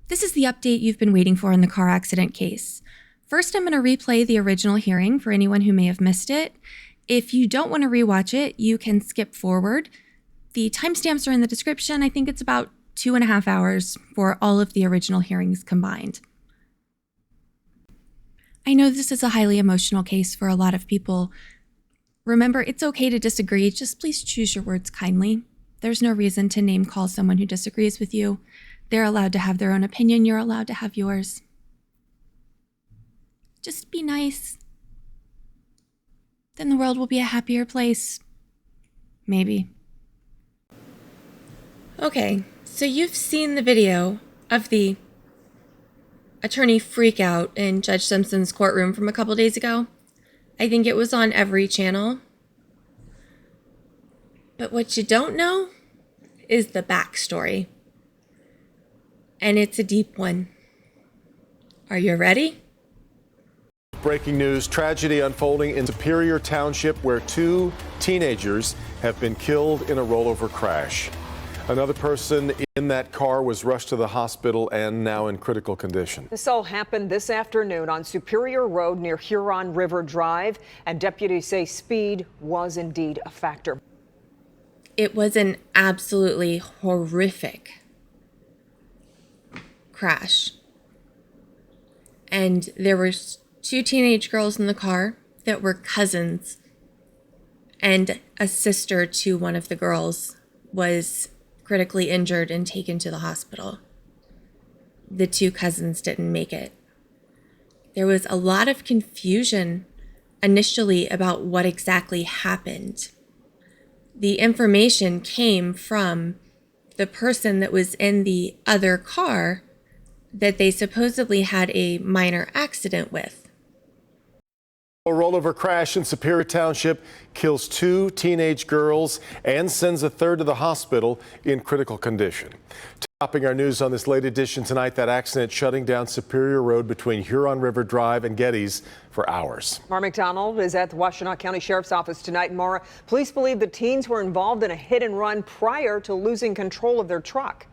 This is the update you've been waiting for in the car accident case. First, I'm going to replay the original hearing for anyone who may have missed it. If you don't want to rewatch it, you can skip forward. The timestamps are in the description. I think it's about 2.5 hours for all of the original hearings combined. I know this is a highly emotional case for a lot of people. Remember, it's okay to disagree, just please choose your words kindly. There's no reason to name call someone who disagrees with you. They're allowed to have their own opinion, you're allowed to have yours. Just be nice. Then the world will be a happier place. Maybe. Okay, so you've seen the video of the attorney freakout in Judge Simpson's courtroom from a couple days ago. I think it was on every channel. But what you don't know is the backstory. And it's a deep one. Are you ready? Breaking news, tragedy unfolding in Superior Township where 2 teenagers have been killed in a rollover crash. Another person in that car was rushed to the hospital and now in critical condition. This all happened this afternoon on Superior Road near Huron River Drive, and deputies say speed was indeed a factor. It was an absolutely horrific crash. And there were 2 teenage girls in the car that were cousins, and a sister to one of the girls was critically injured and taken to the hospital. The 2 cousins didn't make it. There was a lot of confusion initially about what exactly happened. The information came from the person that was in the other car that they supposedly had a minor accident with. A rollover crash in Superior Township kills 2 teenage girls and sends a third to the hospital in critical condition. Topping our news on this late edition tonight, that accident shutting down Superior Road between Huron River Drive and Getty's for hours. Mara McDonald is at the Washtenaw County Sheriff's Office tonight. Mara, police believe the teens were involved in a hit and run prior to losing control of their truck.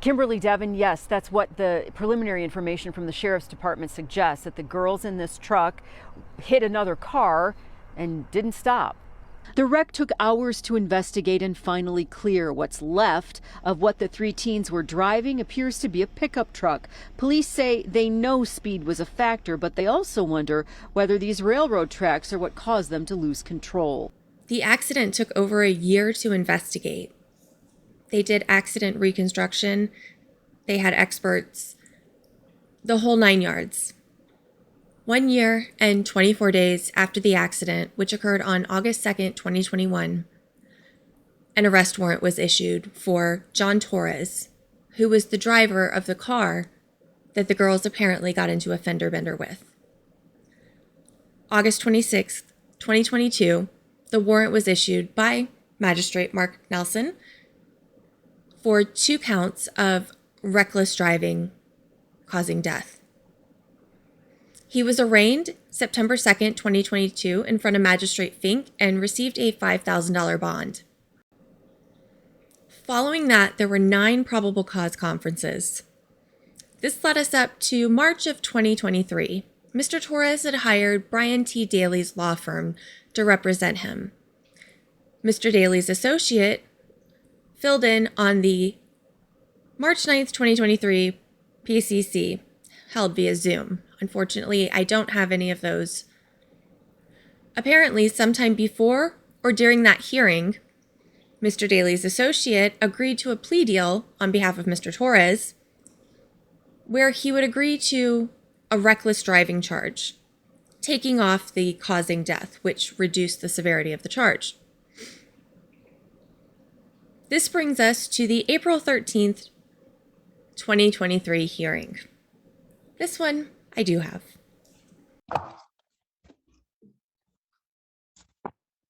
Kimberly Devin, yes, that's what the preliminary information from the Sheriff's Department suggests, that the girls in this truck hit another car and didn't stop. The wreck took hours to investigate and finally clear. What's left of what the 3 teens were driving appears to be a pickup truck. Police say they know speed was a factor, but they also wonder whether these railroad tracks are what caused them to lose control. The accident took over a year to investigate. They did accident reconstruction. They had experts, the whole 9 yards. 1 year and 24 days after the accident, which occurred on August 2nd, 2021, an arrest warrant was issued for John Torres, who was the driver of the car that the girls apparently got into a fender bender with. August 26th, 2022, the warrant was issued by Magistrate Mark Nelson for 2 counts of reckless driving causing death. He was arraigned September 2nd, 2022 in front of Magistrate Fink and received a $5,000 bond. Following that, there were 9 probable cause conferences. This led us up to March of 2023. Mr. Torres had hired Brian T. Dailey's law firm to represent him. Mr. Dailey's associate filled in on the March 9th, 2023 PCC held via Zoom. Unfortunately, I don't have any of those. Apparently, sometime before or during that hearing, Mr. Dailey's associate agreed to a plea deal on behalf of Mr. Torres, where he would agree to a reckless driving charge, taking off the causing death, which reduced the severity of the charge. This brings us to the April 13th, 2023 hearing. This one I do have.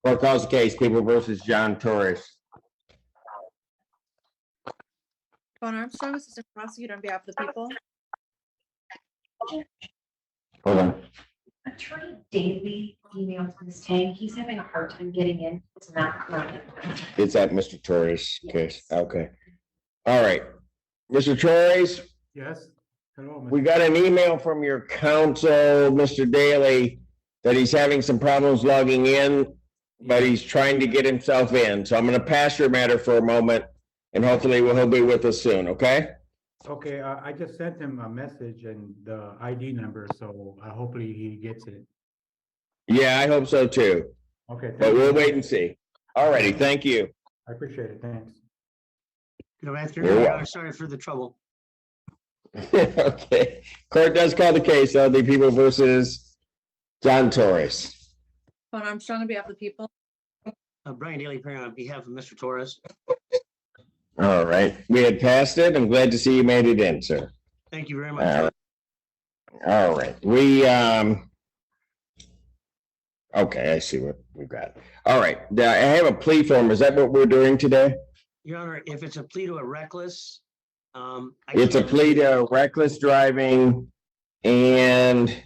What calls the case? People versus John Torres. Von Armstrong, Assistant Prosecutor on behalf of the people. Hold on. Attorney Dailey emailed Ms. Tang. He's having a hard time getting in. It's not running. It's at Mr. Torres' case. Okay. All right. Mr. Torres, Yes. Hello. We got an email from your counsel, Mr. Dailey, that he's having some problems logging in, but he's trying to get himself in. So I'm going to pass your matter for a moment, and hopefully he'll be with us soon, okay? Okay, I just sent him a message and the ID number, so hopefully he gets it. Yeah, I hope so too, Okay. but we'll wait and see. All righty, thank you. I appreciate it. Thanks. Good You're afternoon. welcome. Sorry for the trouble. Okay, court does call the case of the people versus John Torres. Von Armstrong on behalf of the people. Brian Dailey appearing on behalf of Mr. Torres. All right, we had passed it. I'm glad to see you made it in, sir. Thank you very much. All right, okay, I see what we got. All right, I have a plea form. Is that what we're doing today? Your Honor, if it's a plea to a reckless, It's a plea to reckless driving and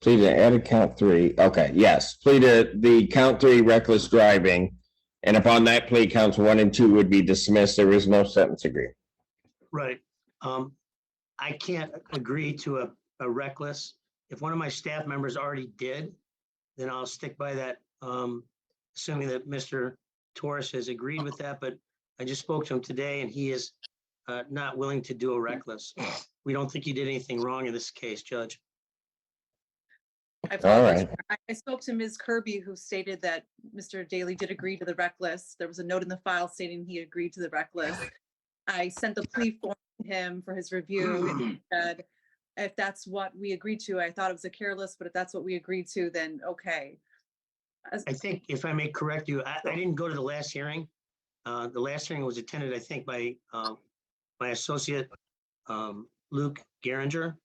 plea to add count 3. Okay, yes, plea to the count 3 reckless driving. And upon that plea, counts 1 and 2 would be dismissed. There is no sentence agreed. Right. I can't agree to a reckless. If one of my staff members already did, then I'll stick by that, assuming that Mr. Torres has agreed with that. But I just spoke to him today and he is not willing to do a reckless. We don't think he did anything wrong in this case, Judge. All right. I spoke to Ms. Kirby, who stated that Mr. Dailey did agree to the reckless. There was a note in the file stating he agreed to the reckless. I sent the plea form to him for his review and he said, if that's what we agreed to, I thought it was a careless, but if that's what we agreed to, then okay. I think if I may correct you, I didn't go to the last hearing. The last hearing was attended, I think, by my associate, Luke Geringer,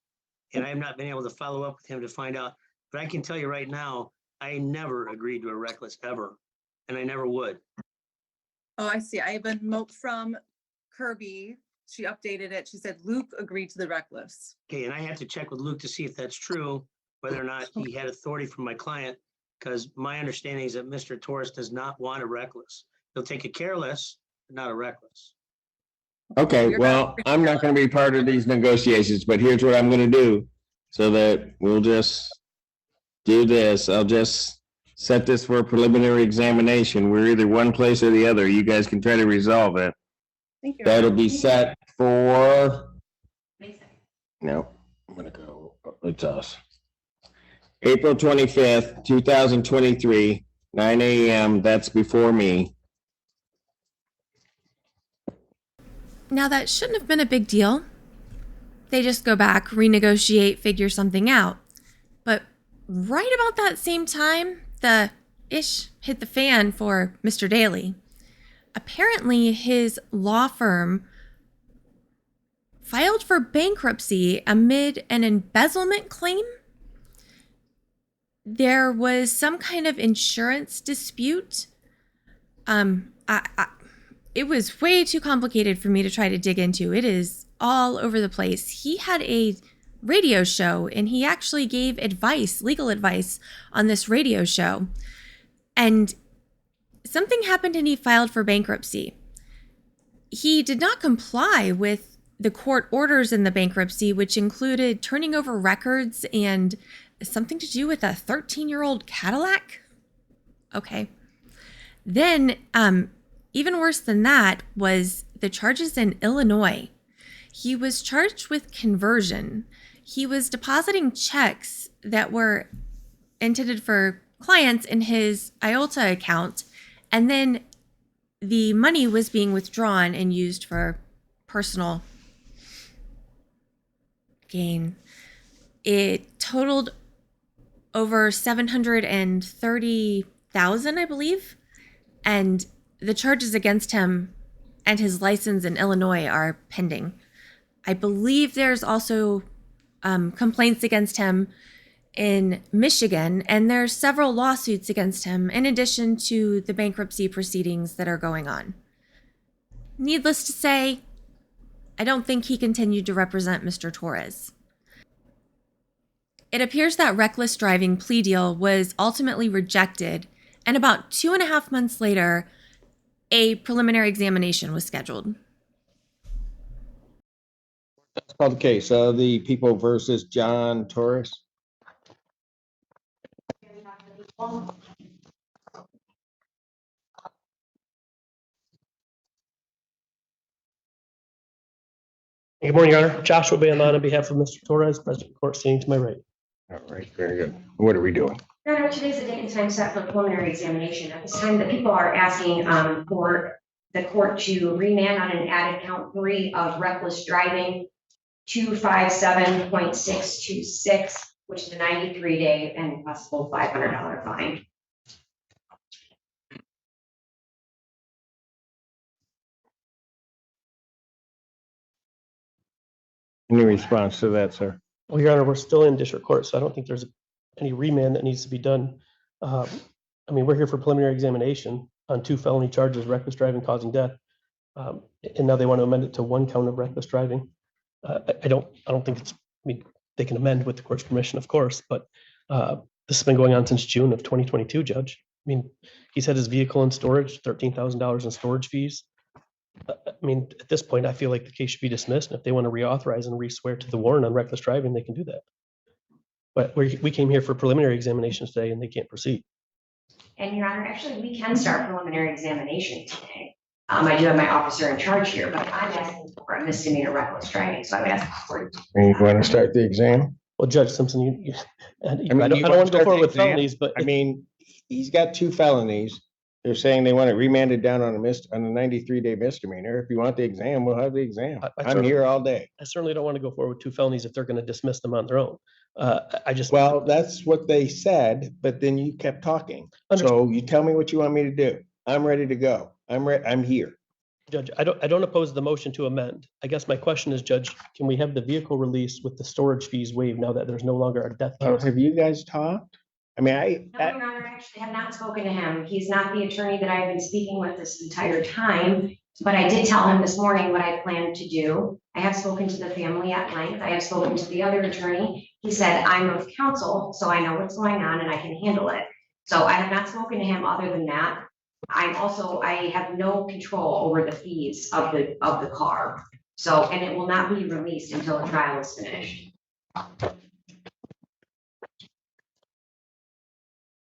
and I have not been able to follow up with him to find out. But I can tell you right now, I never agreed to a reckless ever, and I never would. Oh, I see. I have a note from Kirby. She updated it. She said Luke agreed to the reckless. Okay, and I had to check with Luke to see if that's true, whether or not he had authority from my client, because my understanding is that Mr. Torres does not want a reckless. He'll take a careless, but not a reckless. Okay, well, I'm not going to be part of these negotiations, but here's what I'm going to do so that we'll just do this. I'll just set this for a preliminary examination. We're either one place or the other. You guys can try to resolve it. Thank you. That'll be set for, no, I'm going to go, it's us. April 25th, 2023, 9 a.m. That's before me. Now, that shouldn't have been a big deal. They just go back, renegotiate, figure something out. But right about that same time, the ish hit the fan for Mr. Dailey. Apparently, his law firm filed for bankruptcy amid an embezzlement claim. There was some kind of insurance dispute. It was way too complicated for me to try to dig into. It is all over the place. He had a radio show and he actually gave advice, legal advice on this radio show. And something happened and he filed for bankruptcy. He did not comply with the court orders in the bankruptcy, which included turning over records and something to do with a 13-year-old Cadillac. Okay. Then, even worse than that was the charges in Illinois. He was charged with conversion. He was depositing checks that were intended for clients in his IOLTA account, and then the money was being withdrawn and used for personal gain. It totaled over $730,000, I believe, and the charges against him and his license in Illinois are pending. I believe there's also complaints against him in Michigan, and there's several lawsuits against him in addition to the bankruptcy proceedings that are going on. Needless to say, I don't think he continued to represent Mr. Torres. It appears that reckless driving plea deal was ultimately rejected, and about 2.5 months later, a preliminary examination was scheduled. Call the case, the people versus John Torres. Good morning, Your Honor. Joshua Van Laan on behalf of Mr. Torres, President of the Court, sitting to my right. All right, very good. What are we doing? Your Honor, today's the date and time set for preliminary examination. At this time, the people are asking for the court to remand on an added count 3 of reckless driving 257.626, which is a 93-day and possible $500 fine. Any response to that, sir? Well, Your Honor, we're still in district court, so I don't think there's any remand that needs to be done. I mean, we're here for preliminary examination on 2 felony charges, reckless driving causing death. And now they want to amend it to 1 count of reckless driving. I don't think it's, I mean, they can amend with the court's permission, of course, but this has been going on since June of 2022, Judge. I mean, he's had his vehicle in storage, $13,000 in storage fees. I mean, at this point, I feel like the case should be dismissed. And if they want to reauthorize and re-swear to the warrant on reckless driving, they can do that. But we came here for preliminary examinations today and they can't proceed. And Your Honor, actually, we can start preliminary examination today. I do have my officer in charge here, but I'm asking for a misdemeanor reckless driving, so I would ask for. You want to start the exam? Well, Judge Simpson, I don't want to go start forward the with exam? felonies, but I mean, he's got 2 felonies. They're saying they want it remanded down on a 93-day misdemeanor. If you want the exam, we'll have the exam. I'm here all day. I certainly don't want to go forward with 2 felonies if they're going to dismiss them on their own. Well, that's what they said, but then you kept talking. So you tell me what you want me to do. I'm ready to go. I'm here. Judge, I don't oppose the motion to amend. I guess my question is, Judge, can we have the vehicle released with the storage fees waived now that there's no longer a death case? Have you guys talked? I mean, No, Your Honor, I actually have not spoken to him. He's not the attorney that I've been speaking with this entire time, but I did tell him this morning what I planned to do. I have spoken to the family at length. I have spoken to the other attorney. He said, I'm of counsel, so I know what's going on and I can handle it. So I have not spoken to him other than that. I have no control over the fees of the car. So, and it will not be released until the trial is finished.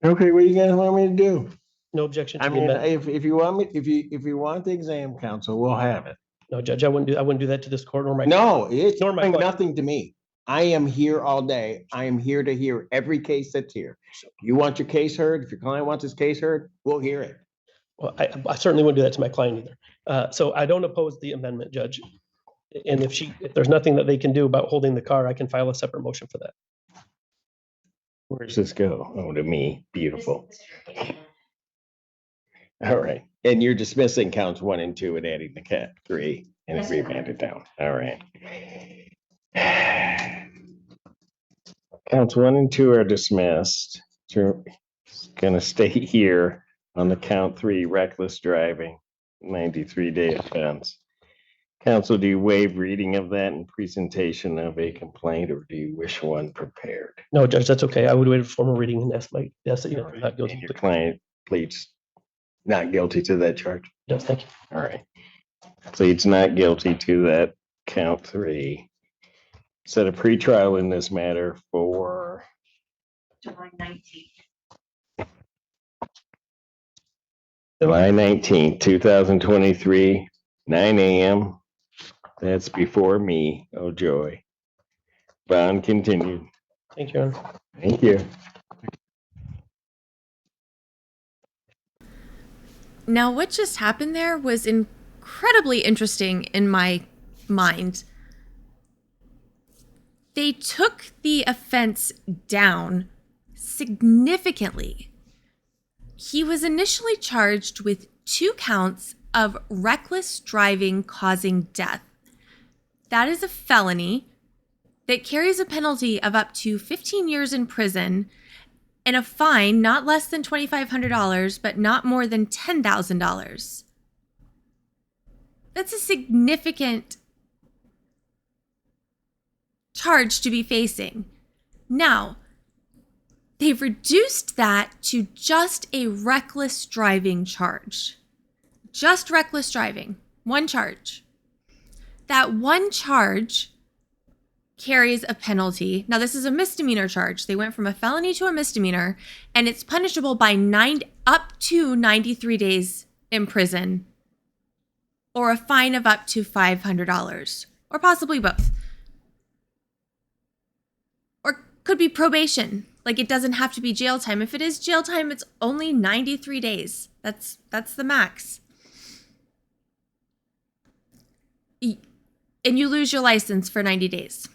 Okay, what do you guys want me to do? No objection to I the mean, amendment. if you want me, if you want the exam, counsel, we'll have it. No, Judge, I wouldn't do that to this court or my. No, it's Nor my nothing to me. I am here all day. I am here to hear every case that's here. You want your case heard? If your client wants his case heard, we'll hear it. Well, I certainly wouldn't do that to my client either. So I don't oppose the amendment, Judge. And if there's nothing that they can do about holding the car, I can file a separate motion for that. Where does this go? Oh, to me. Beautiful. All right. And you're dismissing counts 1 and 2 and adding the cat 3 and it's remanded down. All right. Counts 1 and 2 are dismissed. So it's gonna stay here on the count 3 reckless driving, 93-day offense. Counsel, do you waive reading of that and presentation of a complaint, or do you wish one prepared? No, Judge, that's okay. I would wait for formal reading and ask that not guilty. And your client pleads not guilty to that charge? Yes, thank you. All right. Pleads not guilty to that count 3. Set a pretrial in this matter for July 19th. July 19th, 2023, 9 a.m. That's before me. Oh, joy. Bond continued. Thank you, Your Honor. Thank you. Now, what just happened there was incredibly interesting in my mind. They took the offense down significantly. He was initially charged with 2 counts of reckless driving causing death. That is a felony that carries a penalty of up to 15 years in prison and a fine not less than $2,500, but not more than $10,000. That's a significant charge to be facing. Now, they've reduced that to just a reckless driving charge. Just reckless driving, 1 charge. That 1 charge carries a penalty. Now, this is a misdemeanor charge. They went from a felony to a misdemeanor, and it's punishable by up to 93 days in prison or a fine of up to $500, or possibly both. Or could be probation. Like, it doesn't have to be jail time. If it is jail time, it's only 93 days. That's the max. And you lose your license for 90 days.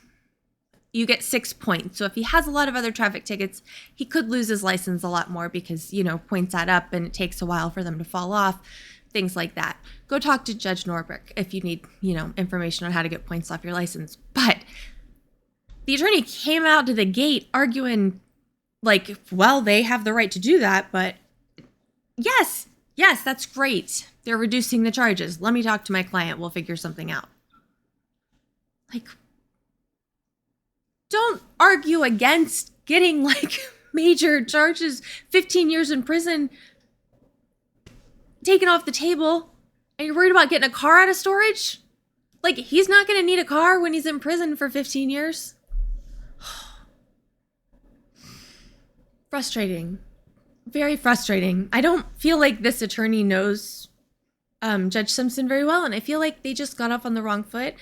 You get 6 points. So if he has a lot of other traffic tickets, he could lose his license a lot more because, points add up and it takes a while for them to fall off, things like that. Go talk to Judge Norbrick if you need, information on how to get points off your license. But the attorney came out to the gate arguing like, well, they have the right to do that, but yes, that's great. They're reducing the charges. Let me talk to my client. We'll figure something out. Like, don't argue against getting major charges, 15 years in prison, taken off the table, and you're worried about getting a car out of storage? Like, he's not going to need a car when he's in prison for 15 years. Frustrating. Very frustrating. I don't feel like this attorney knows Judge Simpson very well, and I feel like they just got off on the wrong foot,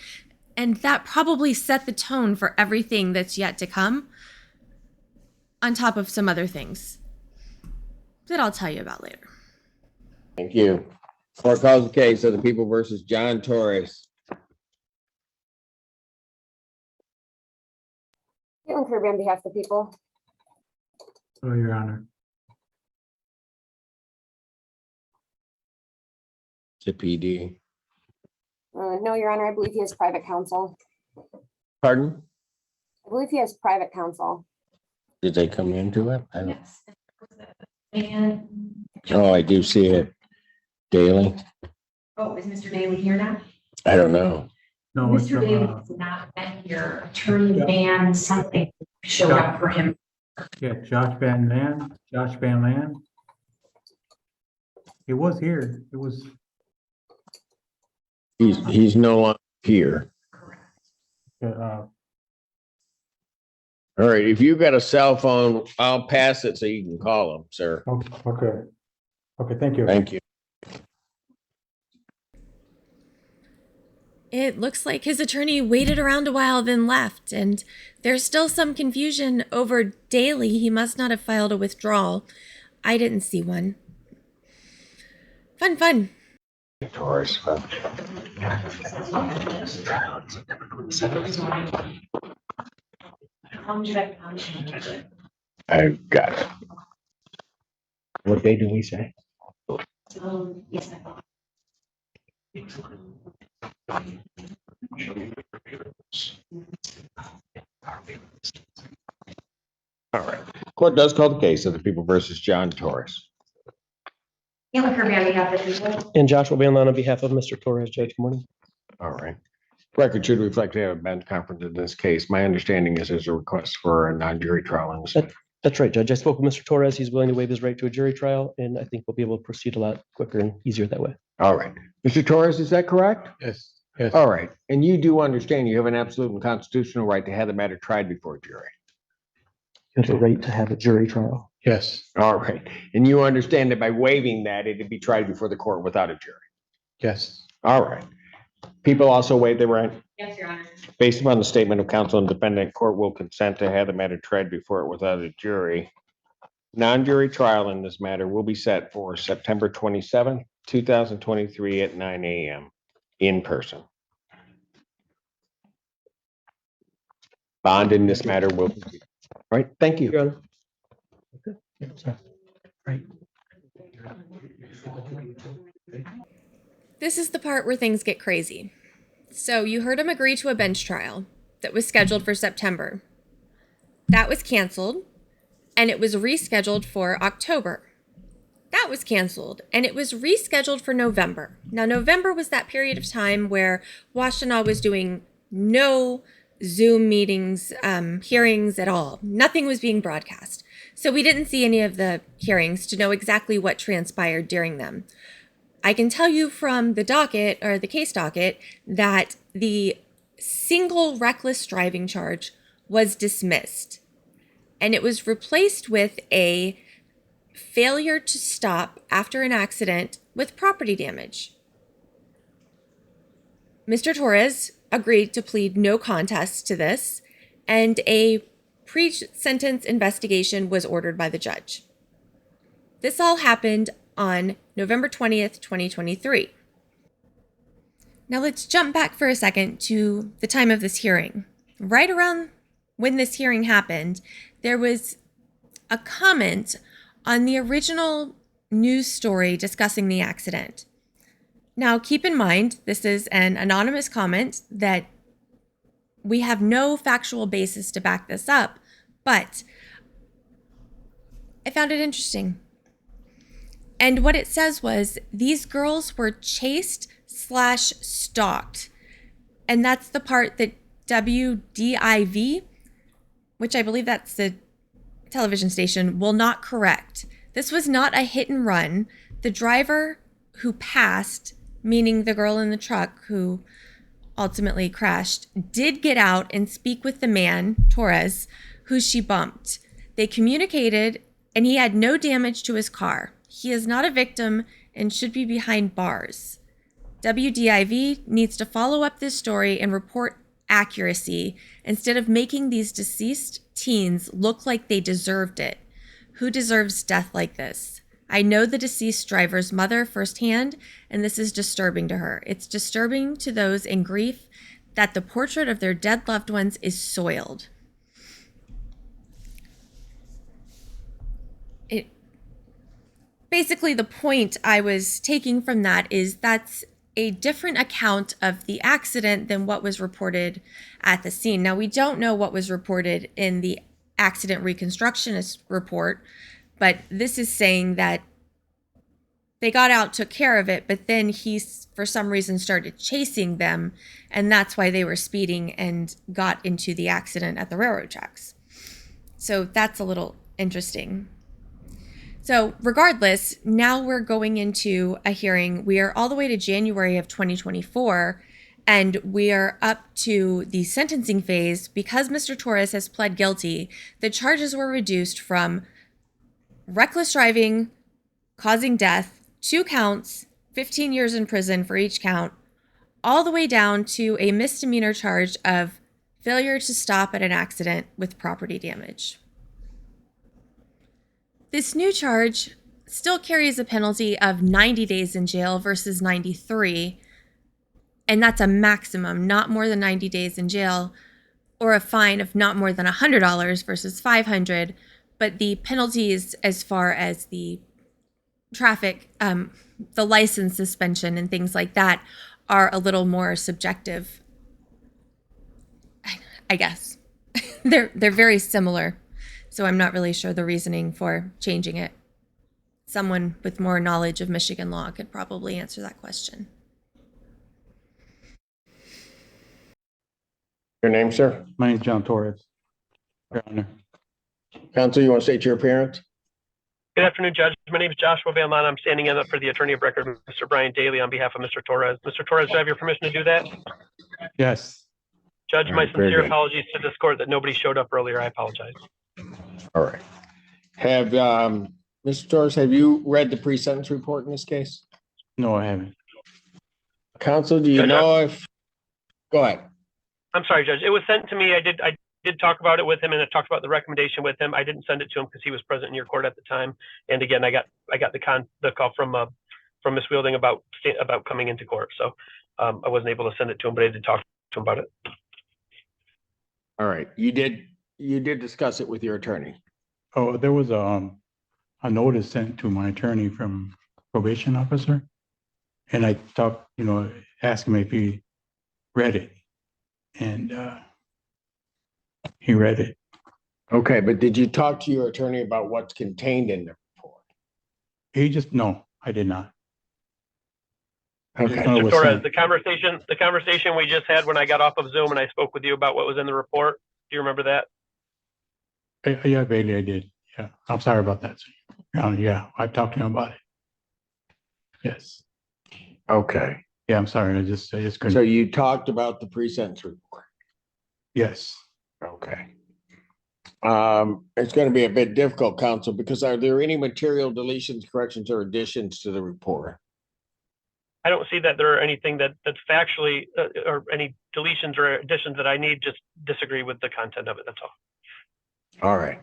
and that probably set the tone for everything that's yet to come, on top of some other things that I'll tell you about later. Thank you. Court calls the case of the People versus John Torres. Caitlin Kirby on behalf of the people. Oh, Your Honor. To PD. No, Your Honor, I believe he has private counsel. Pardon? I believe he has private counsel. Did they come into it? I don't. Yes. And Oh, I do see it. Dailey? oh, is Mr. Dailey here now? I don't know. No, it's, Mr. Dailey has not been here. Attorney Van something showed up for him. yeah, Josh Van Laan. It was here. It was, He's no longer here. uh, All right, if you got a cell phone, I'll pass it so you can call him, sir. okay. Okay, thank you. Thank you. It looks like his attorney waited around a while, then left, and there's still some confusion over Dailey. He must not have filed a withdrawal. I didn't see one. Fun. Torres. I got it. What day did we say? Yes, All right. Court does call the case of the People versus John Torres. Caitlin Kirby on behalf of the people. And Joshua Van Laan on behalf of Mr. Torres, Judge. Good morning. All right. Record should reflect a bench conference in this case. My understanding is there's a request for a non-jury trial in this. That's right, Judge. I spoke with Mr. Torres. He's willing to waive his right to a jury trial, and I think we'll be able to proceed a lot quicker and easier that way. All right. Mr. Torres, is that correct? Yes. All right. And you do understand you have an absolute and constitutional right to have the matter tried before a jury. You have the right to have a jury trial. Yes. All right. And you understand that by waiving that, it'd be tried before the court without a jury. Yes. All right. People also waive their right. Yes, Your Honor. Based upon the statement of counsel and defendant, court will consent to have the matter tried before it without a jury. Non-jury trial in this matter will be set for September 27th, 2023 at 9 a.m. in person. Bond in this matter will be. All right. Thank you. Your Honor. Okay. Yeah, sorry. Right. This is the part where things get crazy. So you heard him agree to a bench trial that was scheduled for September. That was canceled, and it was rescheduled for October. That was canceled, and it was rescheduled for November. Now, November was that period of time where Washtenaw was doing no Zoom meetings, hearings at all. Nothing was being broadcast. So we didn't see any of the hearings to know exactly what transpired during them. I can tell you from the docket or the case docket that the single reckless driving charge was dismissed, and it was replaced with a failure to stop after an accident with property damage. Mr. Torres agreed to plead no contest to this, and a pre-sentence investigation was ordered by the judge. This all happened on November 20th, 2023. Now let's jump back for a second to the time of this hearing. Right around when this hearing happened, there was a comment on the original news story discussing the accident. Now, keep in mind, this is an anonymous comment that we have no factual basis to back this up, but I found it interesting. And what it says was, these girls were chased/stalked. And that's the part that WDIV, which I believe that's the television station, will not correct. This was not a hit and run. The driver who passed, meaning the girl in the truck who ultimately crashed, did get out and speak with the man, Torres, who she bumped. They communicated, and he had no damage to his car. He is not a victim and should be behind bars. WDIV needs to follow up this story and report accuracy instead of making these deceased teens look like they deserved it. Who deserves death like this? I know the deceased driver's mother firsthand, and this is disturbing to her. It's disturbing to those in grief that the portrait of their dead loved ones is soiled. Basically, the point I was taking from that is that's a different account of the accident than what was reported at the scene. Now, we don't know what was reported in the accident reconstructionist report, but this is saying that they got out, took care of it, but then he, for some reason, started chasing them, and that's why they were speeding and got into the accident at the railroad tracks. So that's a little interesting. So regardless, now we're going into a hearing. We are all the way to January of 2024, and we are up to the sentencing phase. Because Mr. Torres has pled guilty, the charges were reduced from reckless driving, causing death, 2 counts, 15 years in prison for each count, all the way down to a misdemeanor charge of failure to stop at an accident with property damage. This new charge still carries a penalty of 90 days in jail versus 93, and that's a maximum, not more than 90 days in jail, or a fine of not more than $100 versus $500, but the penalties as far as the traffic, the license suspension and things like that are a little more subjective, I guess. They're very similar. So I'm not really sure the reasoning for changing it. Someone with more knowledge of Michigan law could probably answer that question. Your name, sir? My name's John Torres. Your Honor. Counsel, you want to state your appearance? Good afternoon, Judge. My name is Joshua Van Laan. I'm standing in for the Attorney of Record, Mr. Brian Dailey, on behalf of Mr. Torres. Mr. Torres, do I have your permission to do that? Yes. Judge, All my right, very sincere good. apologies to this court that nobody showed up earlier. I apologize. All right. Have, Mr. Torres, have you read the pre-sentence report in this case? No, I haven't. Counsel, do you Judge, know if, go ahead. I'm sorry, Judge. It was sent to me. I did talk about it with him, and I talked about the recommendation with him. I didn't send it to him because he was present in your court at the time. And again, I got the call from Ms. Wielding about coming into court. So I wasn't able to send it to him, but I did talk to him about it. All right. You did discuss it with your attorney. Oh, there was a notice sent to my attorney from probation officer. And I talked, asked him if he read it. And he read it. Okay, but did you talk to your attorney about what's contained in the report? No, I did not. Okay. Mr. Torres, the conversation we just had when I got off of Zoom and I spoke with you about what was in the report. Do you remember that? Yeah, Bailey, I did. Yeah, I'm sorry about that. Yeah, I talked to him about it. Yes. Okay. Yeah, I'm sorry. I just couldn't. So you talked about the pre-sentence report. Yes. Okay. It's going to be a bit difficult, counsel, because are there any material deletions, corrections, or additions to the report? I don't see that there are anything that's factually or any deletions or additions that I need. Just disagree with the content of it. That's all. All right.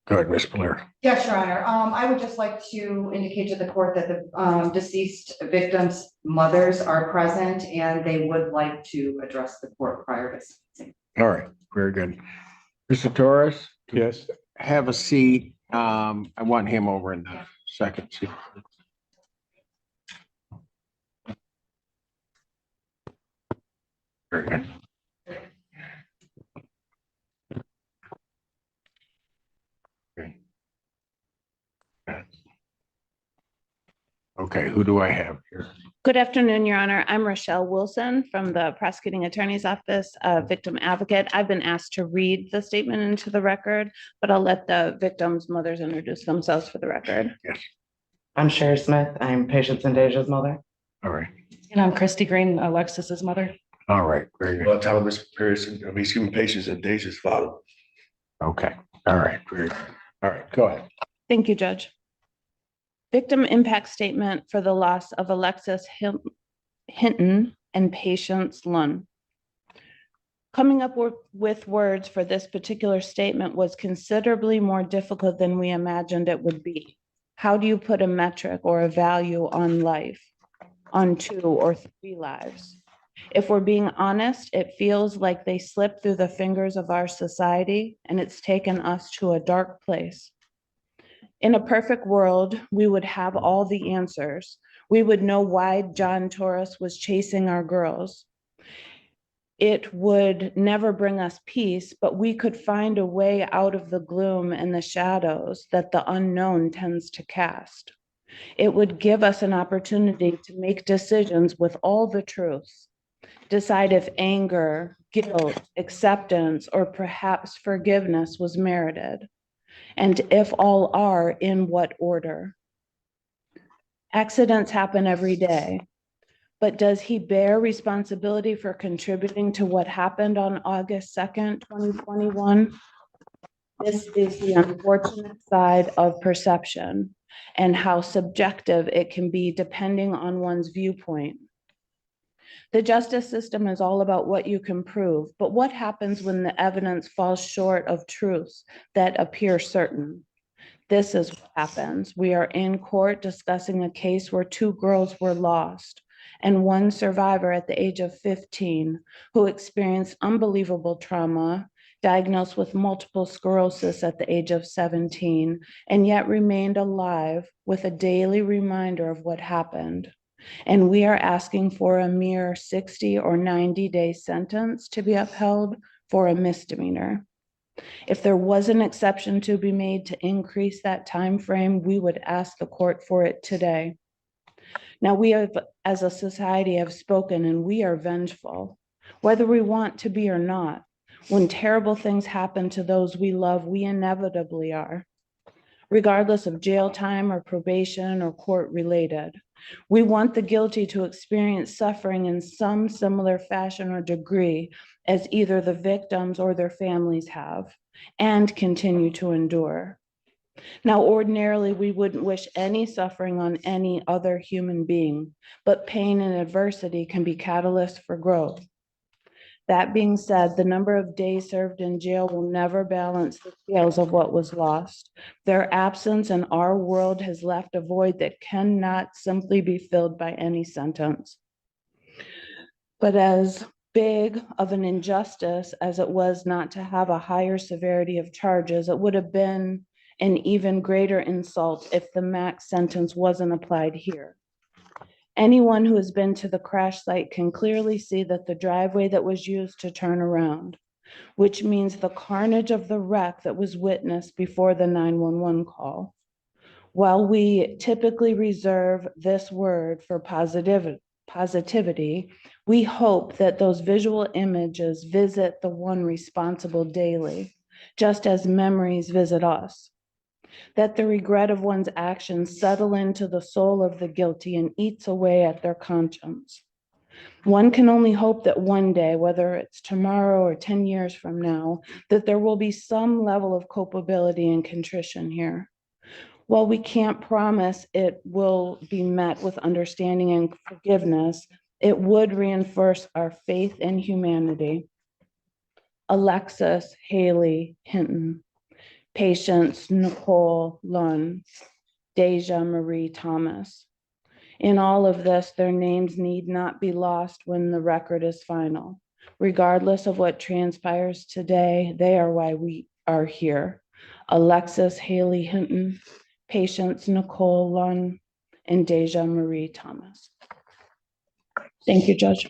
Go ahead, Ms. Blair. Yes, Your Honor. I would just like to indicate to the court that the deceased victims' mothers are present and they would like to address the court prior to sentencing. All right, very good. Mr. Torres? Yes. Have a seat. I want him over in the second seat. Very good. Okay, who do I have here? Good afternoon, Your Honor. I'm Rochelle Wilson from the Prosecuting Attorney's Office, Victim Advocate. I've been asked to read the statement into the record, but I'll let the victims' mothers introduce themselves for the record. Yes. I'm Sherry Smith. I'm Patience and Deja's mother. All right. And I'm Christy Green, Alexis's mother. All right, very good. Well, Thomas Pearson, Patience and Deja's father. Okay, all right, very good. All right, go ahead. Thank you, Judge. Victim impact statement for the loss of Alexis Hinton and Patience Lunn. Coming up with words for this particular statement was considerably more difficult than we imagined it would be. How do you put a metric or a value on life, on 2 or 3 lives? If we're being honest, it feels like they slipped through the fingers of our society and it's taken us to a dark place. In a perfect world, we would have all the answers. We would know why John Torres was chasing our girls. It would never bring us peace, but we could find a way out of the gloom and the shadows that the unknown tends to cast. It would give us an opportunity to make decisions with all the truths, decide if anger, guilt, acceptance, or perhaps forgiveness was merited. And if all are, in what order? Accidents happen every day, but does he bear responsibility for contributing to what happened on August 2nd, 2021? This is the unfortunate side of perception and how subjective it can be depending on one's viewpoint. The justice system is all about what you can prove, but what happens when the evidence falls short of truths that appear certain? This is what happens. We are in court discussing a case where 2 girls were lost and 1 survivor at the age of 15 who experienced unbelievable trauma, diagnosed with multiple sclerosis at the age of 17, and yet remained alive with a daily reminder of what happened. And we are asking for a mere 60 or 90-day sentence to be upheld for a misdemeanor. If there was an exception to be made to increase that time frame, we would ask the court for it today. Now, we have, as a society, have spoken, and we are vengeful, whether we want to be or not. When terrible things happen to those we love, we inevitably are, regardless of jail time or probation or court-related. We want the guilty to experience suffering in some similar fashion or degree as either the victims or their families have, and continue to endure. Now, ordinarily, we wouldn't wish any suffering on any other human being, but pain and adversity can be catalysts for growth. That being said, the number of days served in jail will never balance the scales of what was lost. Their absence in our world has left a void that cannot simply be filled by any sentence. But as big of an injustice as it was not to have a higher severity of charges, it would have been an even greater insult if the max sentence wasn't applied here. Anyone who has been to the crash site can clearly see that the driveway that was used to turn around, which means the carnage of the wreck that was witnessed before the 911 call. While we typically reserve this word for positivity, we hope that those visual images visit the one responsible daily, just as memories visit us. that the regret of one's actions settle into the soul of the guilty and eats away at their conscience. One can only hope that one day, whether it's tomorrow or 10 years from now, that there will be some level of culpability and contrition here. While we can't promise it will be met with understanding and forgiveness, it would reinforce our faith in humanity. Alexis Haley Hinton, Patience Nicole Lunn, Deja Marie Thomas. In all of this, their names need not be lost when the record is final. Regardless of what transpires today, they are why we are here. Alexis Haley Hinton, Patience Nicole Lunn, and Deja Marie Thomas. Thank you, Judge.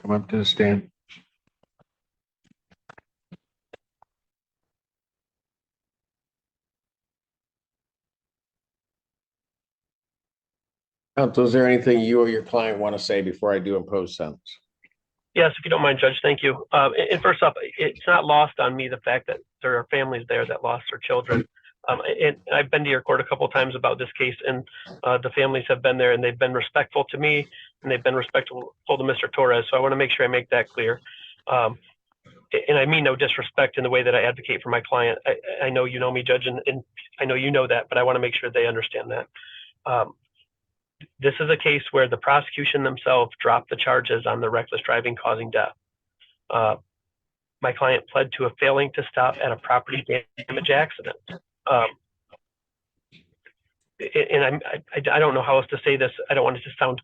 Come up to the stand. Counsel, is there anything you or your client want to say before I do impose sentence? Yes, if you don't mind, Judge, thank you. And first up, it's not lost on me the fact that there are families there that lost their children. And I've been to your court a couple of times about this case, and the families have been there, and they've been respectful to me, and they've been respectful to Mr. Torres. So I want to make sure I make that clear. And I mean no disrespect in the way that I advocate for my client. I know you know me, Judge, and I know you know that, but I want to make sure they understand that. This is a case where the prosecution themselves dropped the charges on the reckless driving causing death. My client pled to a failing to stop at a property damage accident. And I don't know how else to say this. I don't want it to sound,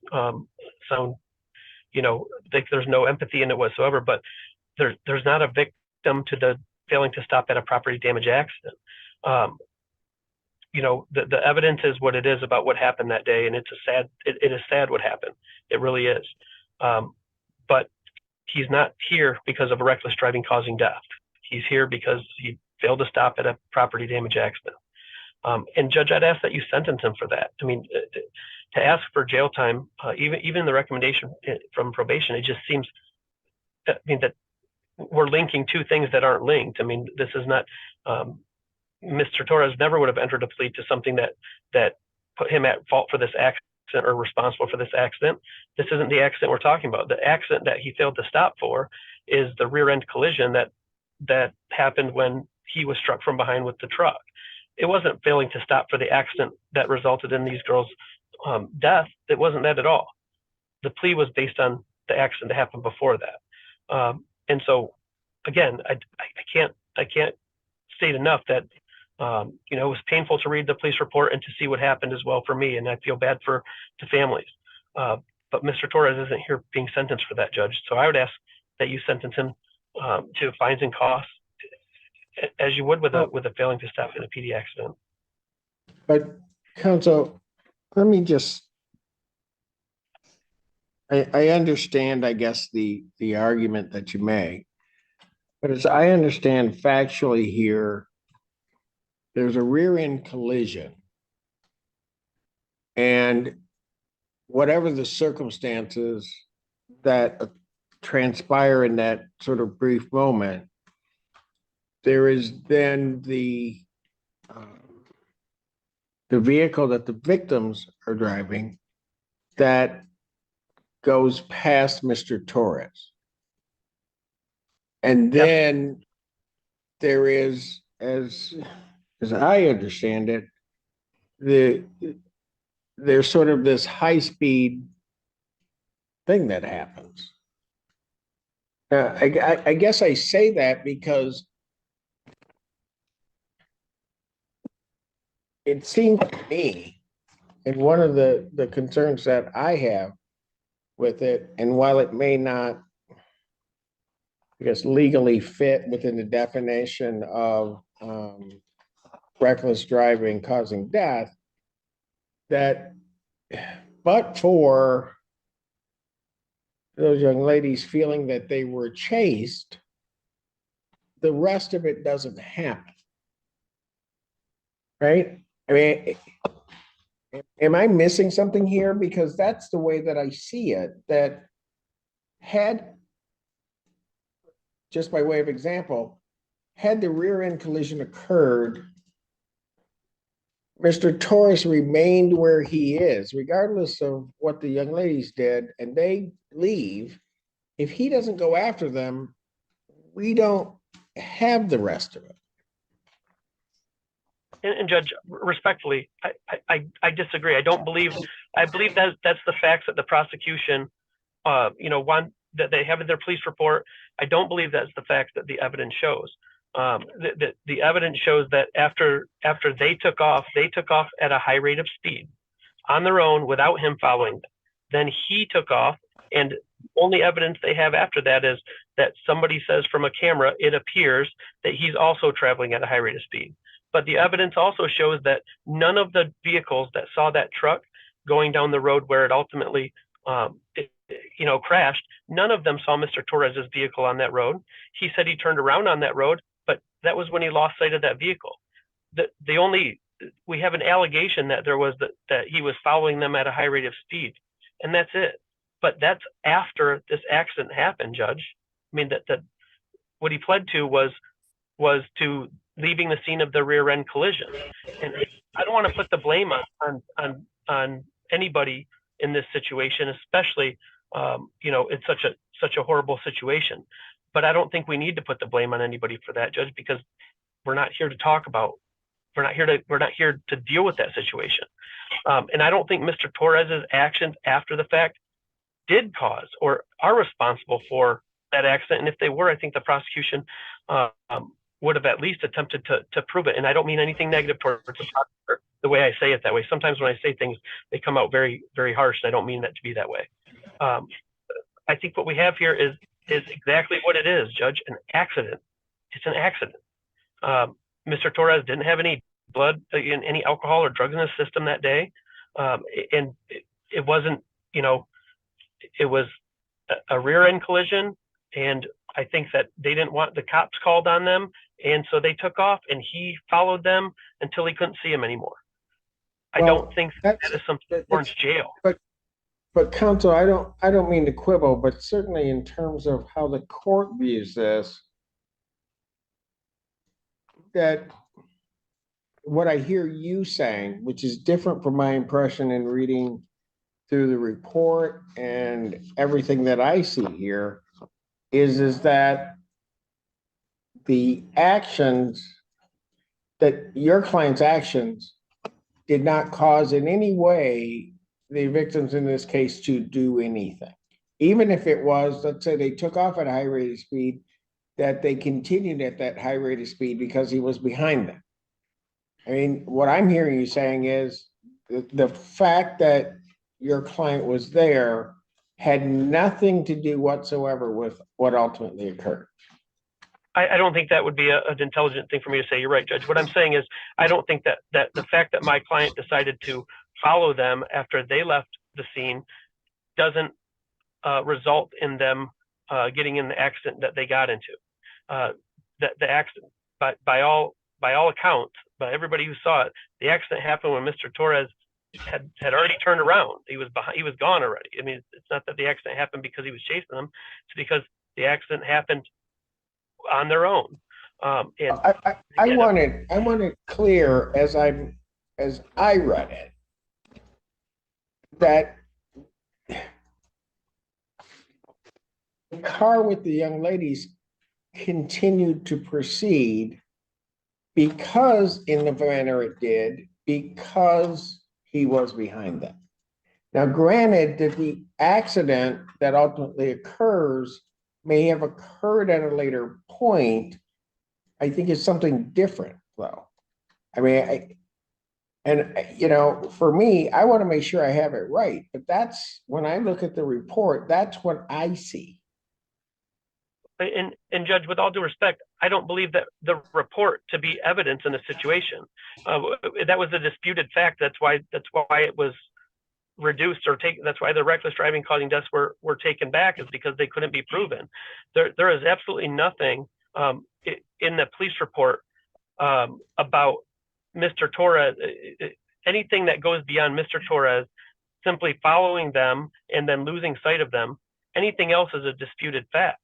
you know, like there's no empathy in it whatsoever, but there's not a victim to the failing to stop at a property damage accident. You know, the evidence is what it is about what happened that day, and it is sad what happened. It really is. But he's not here because of a reckless driving causing death. He's here because he failed to stop at a property damage accident. And Judge, I'd ask that you sentence him for that. I mean, to ask for jail time, even the recommendation from probation, it just seems, I mean, that we're linking two things that aren't linked. I mean, this is not, Mr. Torres never would have entered a plea to something that put him at fault for this accident or responsible for this accident. This isn't the accident we're talking about. The accident that he failed to stop for is the rear end collision that happened when he was struck from behind with the truck. It wasn't failing to stop for the accident that resulted in these girls' death. It wasn't that at all. The plea was based on the accident that happened before that. And so, again, I can't state enough that you know, it was painful to read the police report and to see what happened as well for me, and I feel bad for the families. But Mr. Torres isn't here being sentenced for that, Judge. So I would ask that you sentence him to fines and costs, as you would with a failing to stop in a PD accident. But counsel, let me just, I understand, I guess, the argument that you make, but as I understand factually here, there's a rear end collision, and whatever the circumstances that transpire in that sort of brief moment, there is then the vehicle that the victims are driving that goes past Mr. Torres. And then there is, as I understand it, there's sort of this high-speed thing that happens. I guess I say that because it seems to me, and one of the concerns that I have with it, and while it may not, I guess, legally fit within the definition of reckless driving causing death, that but for those young ladies feeling that they were chased, the rest of it doesn't happen. Right? I mean, Am I missing something here? Because that's the way that I see it, that had, just by way of example, had the rear end collision occurred, Mr. Torres remained where he is, regardless of what the young ladies did, and they leave. If he doesn't go after them, we don't have the rest of it. And Judge, respectfully, I disagree. I believe that that's the facts that the prosecution, want, that they have in their police report. I don't believe that's the facts that the evidence shows. The evidence shows that after they took off at a high rate of speed on their own without him following them. Then he took off, and only evidence they have after that is that somebody says from a camera, it appears that he's also traveling at a high rate of speed. But the evidence also shows that none of the vehicles that saw that truck going down the road where it ultimately, crashed, none of them saw Mr. Torres's vehicle on that road. He said he turned around on that road, but that was when he lost sight of that vehicle. We have an allegation that that he was following them at a high rate of speed, and that's it. But that's after this accident happened, Judge. I mean, that what he pled to was to leaving the scene of the rear end collision. And I don't want to put the blame on anybody in this situation, especially, it's such a horrible situation. But I don't think we need to put the blame on anybody for that, Judge, because we're not here to talk about, we're not here to deal with that situation. And I don't think Mr. Torres's actions after the fact did cause or are responsible for that accident. And if they were, I think the prosecution would have at least attempted to prove it. And I don't mean anything negative towards the way I say it that way. Sometimes when I say things, they come out very, very harsh. And I don't mean that to be that way. I think what we have here is exactly what it is, Judge, an accident. It's an accident. Mr. Torres didn't have any blood, any alcohol or drugs in his system that day. And it wasn't, it was a rear end collision. And I think that they didn't want the cops called on them. And so they took off, and he followed them until he couldn't see him anymore. I don't think that is something warrants jail. But counsel, I don't mean to quibble, but certainly in terms of how the court views this, that what I hear you saying, which is different from my impression in reading through the report and everything that I see here, is that the actions, that your client's actions did not cause in any way the victims in this case to do anything. Even if it was, let's say they took off at a high rate of speed, that they continued at that high rate of speed because he was behind them. I mean, what I'm hearing you saying is the fact that your client was there had nothing to do whatsoever with what ultimately occurred. I don't think that would be an intelligent thing for me to say. You're right, Judge. What I'm saying is, I don't think that the fact that my client decided to follow them after they left the scene doesn't result in them getting in the accident that they got into. The accident, by all accounts, by everybody who saw it, the accident happened when Mr. Torres had already turned around. He was gone already. I mean, it's not that the accident happened because he was chasing them. It's because the accident happened on their own. And I want it clear as I read it, that the car with the young ladies continued to proceed because in the manner it did, because he was behind them. Now, granted that the accident that ultimately occurs may have occurred at a later point, I think is something different though. I mean, for me, I want to make sure I have it right, but that's when I look at the report, that's what I see. And Judge, with all due respect, I don't believe that the report to be evidence in a situation. That was a disputed fact. That's why it was reduced or taken. That's why the reckless driving causing deaths were taken back, is because they couldn't be proven. There is absolutely nothing in the police report about Mr. Torres, anything that goes beyond Mr. Torres simply following them and then losing sight of them, anything else is a disputed fact.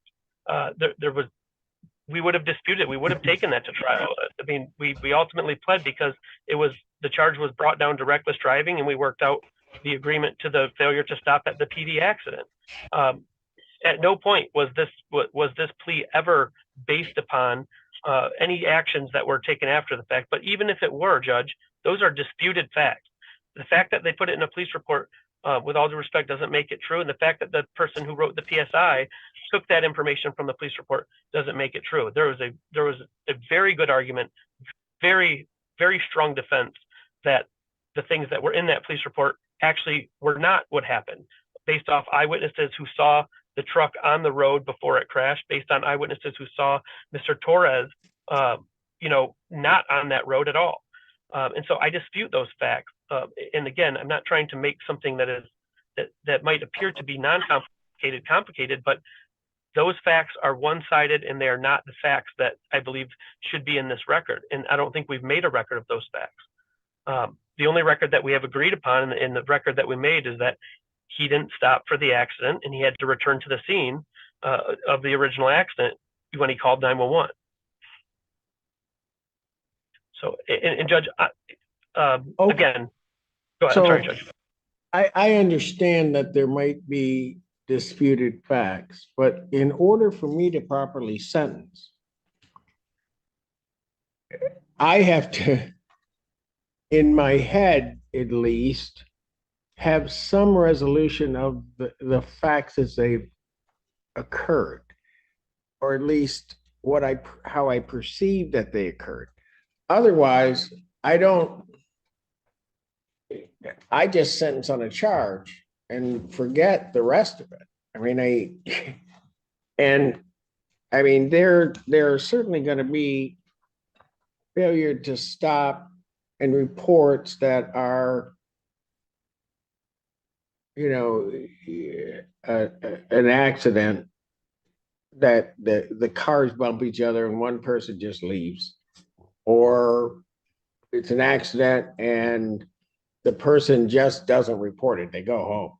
We would have disputed, we would have taken that to trial. I mean, we ultimately pled because the charge was brought down to reckless driving, and we worked out the agreement to the failure to stop at the PD accident. At no point was this plea ever based upon any actions that were taken after the fact. But even if it were, Judge, those are disputed facts. The fact that they put it in a police report, with all due respect, doesn't make it true. And the fact that the person who wrote the PSI took that information from the police report doesn't make it true. There was a very good argument, very, very strong defense that the things that were in that police report actually were not what happened, based off eyewitnesses who saw the truck on the road before it crashed, based on eyewitnesses who saw Mr. Torres, not on that road at all. And so I dispute those facts. And again, I'm not trying to make something that might appear to be non-complicated, complicated, but those facts are one-sided, and they are not the facts that I believe should be in this record. And I don't think we've made a record of those facts. The only record that we have agreed upon in the record that we made is that he didn't stop for the accident, and he had to return to the scene of the original accident when he called 911. So, and Judge, again, go ahead. So, I'm sorry, Judge. I understand that there might be disputed facts, but in order for me to properly sentence, I have to, in my head at least, have some resolution of the facts as they've occurred, or at least how I perceive that they occurred. Otherwise, I just sentence on a charge and forget the rest of it. I mean, there are certainly going to be failure to stop and reports that are, an accident that the cars bump each other and one person just leaves, or it's an accident and the person just doesn't report it, they go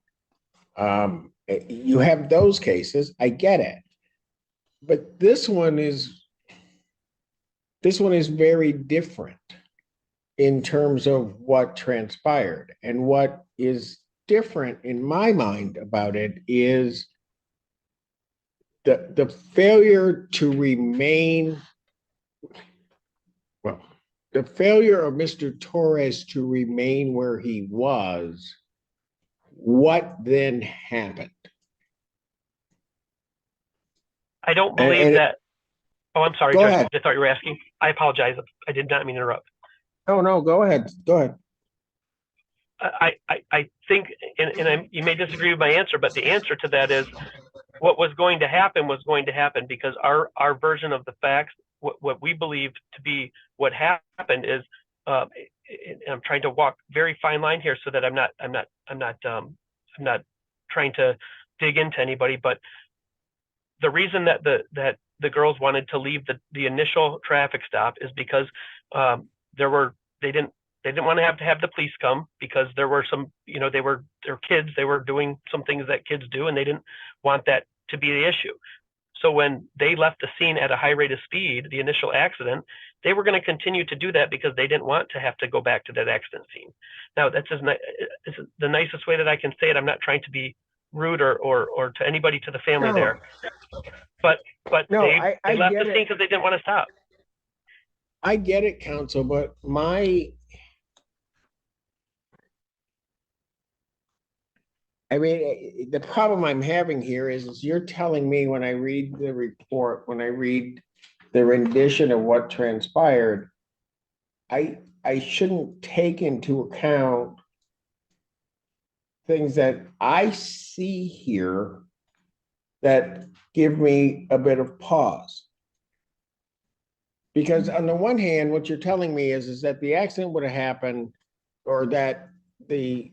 home. You have those cases, I get it. But this one is very different in terms of what transpired. And what is different in my mind about it is the failure to remain, the failure of Mr. Torres to remain where he was. What then happened? I don't believe that. Oh, I'm sorry, Go Judge. ahead. I thought you were asking. I apologize. I did not mean to interrupt. Oh, no, go ahead. Go ahead. I think, and you may disagree with my answer, but the answer to that is what was going to happen was going to happen, because our version of the facts, what we believe to be what happened is, and I'm trying to walk very fine line here so that I'm not trying to dig into anybody, but the reason that the girls wanted to leave the initial traffic stop is because they didn't want to have the police come, because there were some, they're kids, they were doing some things that kids do, and they didn't want that to be the issue. So when they left the scene at a high rate of speed, the initial accident, they were going to continue to do that because they didn't want to have to go back to that accident scene. Now, that's the nicest way that I can say it. I'm not trying to be rude or to anybody, to the family there. But No, they left the scene because they didn't want to stop. I get it, counsel, but the problem I'm having here is you're telling me, when I read the report, when I read the rendition of what transpired, I shouldn't take into account things that I see here that give me a bit of pause. Because on the one hand, what you're telling me is that the accident would have happened, or that the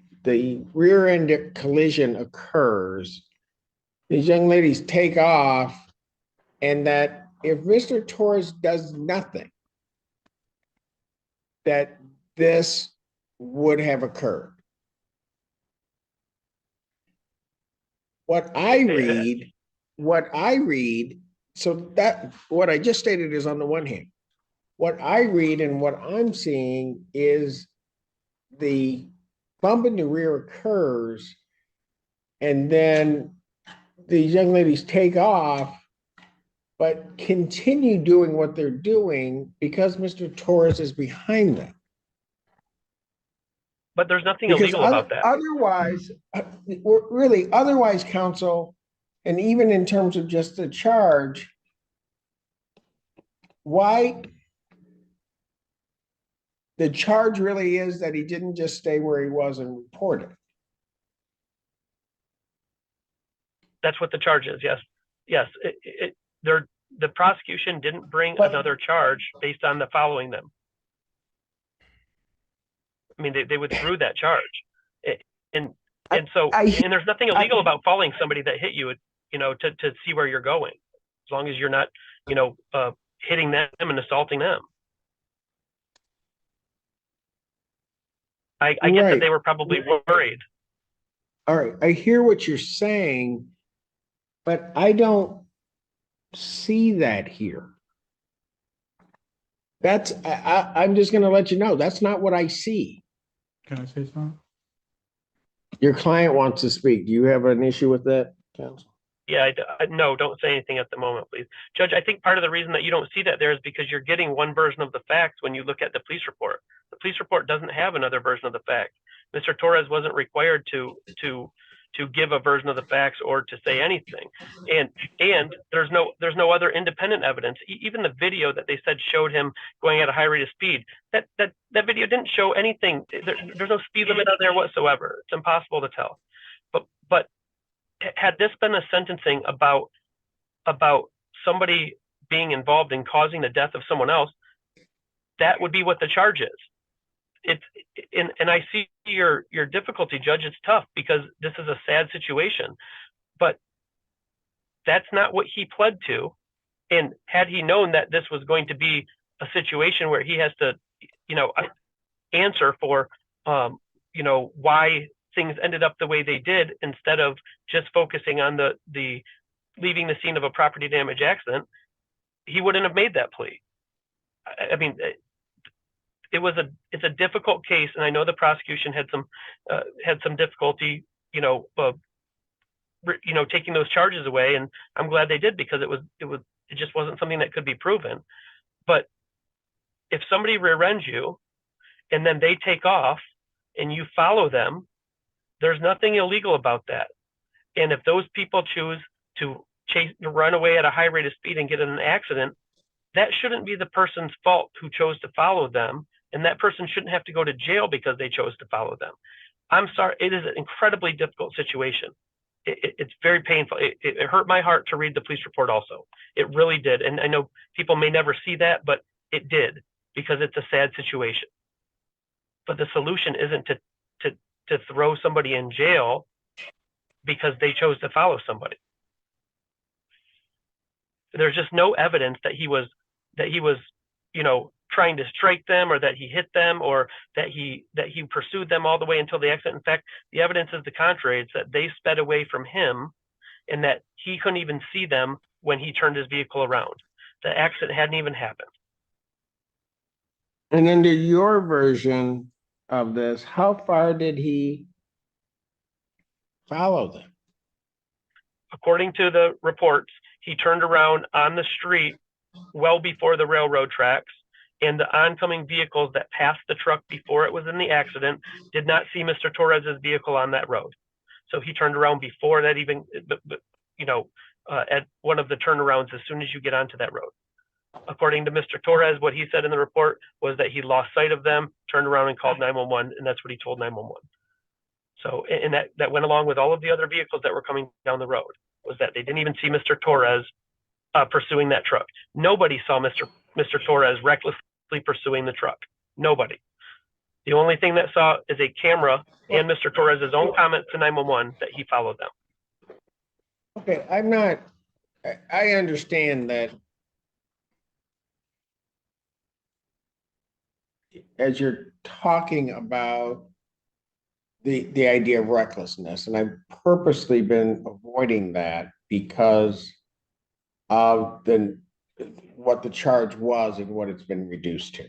rear end collision occurs, these young ladies take off, and that if Mr. Torres does nothing, that this would have occurred. What I read, so that what I just stated is on the one hand. What I read and what I'm seeing is the bump in the rear occurs, and then these young ladies take off, but continue doing what they're doing because Mr. Torres is behind them. But there's nothing Because illegal about that. Otherwise, counsel, and even in terms of just the charge, why the charge really is that he didn't just stay where he was and report it. That's what the charge is. Yes. Yes. The prosecution didn't bring another charge based on the following them. I mean, they withdrew that charge. And there's nothing illegal about following somebody that hit you, to see where you're going, as long as you're not, hitting them and assaulting them. I get that they were probably worried. All right, I hear what you're saying, but I don't see that here. I'm just going to let you know, that's not what I see. Can I say something? Your client wants to speak. Do you have an issue with that, counsel? Yeah, no, don't say anything at the moment, please. Judge, I think part of the reason that you don't see that there is because you're getting one version of the facts when you look at the police report. The police report doesn't have another version of the facts. Mr. Torres wasn't required to give a version of the facts or to say anything. And there's no other independent evidence. Even the video that they said showed him going at a high rate of speed, that video didn't show anything. There's no speed limit on there whatsoever. It's impossible to tell. But had this been a sentencing about somebody being involved in causing the death of someone else, that would be what the charge is. And I see your difficulty, Judge. It's tough because this is a sad situation, but that's not what he pled to. And had he known that this was going to be a situation where he has to, answer for, why things ended up the way they did, instead of just focusing on the leaving the scene of a property damage accident, he wouldn't have made that plea. I mean, it's a difficult case, and I know the prosecution had some difficulty, taking those charges away, and I'm glad they did, because it just wasn't something that could be proven. But if somebody rear ends you and then they take off and you follow them, there's nothing illegal about that. And if those people choose to run away at a high rate of speed and get in an accident, that shouldn't be the person's fault who chose to follow them. And that person shouldn't have to go to jail because they chose to follow them. I'm sorry, it is an incredibly difficult situation. It's very painful. It hurt my heart to read the police report also. It really did. And I know people may never see that, but it did, because it's a sad situation. But the solution isn't to throw somebody in jail because they chose to follow somebody. There's just no evidence that he was, trying to strike them, or that he hit them, or that he pursued them all the way until the accident. In fact, the evidence is the contrary. It's that they sped away from him, and that he couldn't even see them when he turned his vehicle around. The accident hadn't even happened. And under your version of this, how far did he follow them? According to the reports, he turned around on the street well before the railroad tracks, and the oncoming vehicles that passed the truck before it was in the accident did not see Mr. Torres's vehicle on that road. So he turned around before that even, at one of the turnarounds as soon as you get onto that road. According to Mr. Torres, what he said in the report was that he lost sight of them, turned around and called 911, and that's what he told 911. So, and that went along with all of the other vehicles that were coming down the road, was that they didn't even see Mr. Torres pursuing that truck. Nobody saw Mr. Torres recklessly pursuing the truck. Nobody. The only thing that saw is a camera and Mr. Torres's own comment to 911 that he followed them. Okay, I understand that as you're talking about the idea of recklessness, and I've purposely been avoiding that because of what the charge was and what it's been reduced to.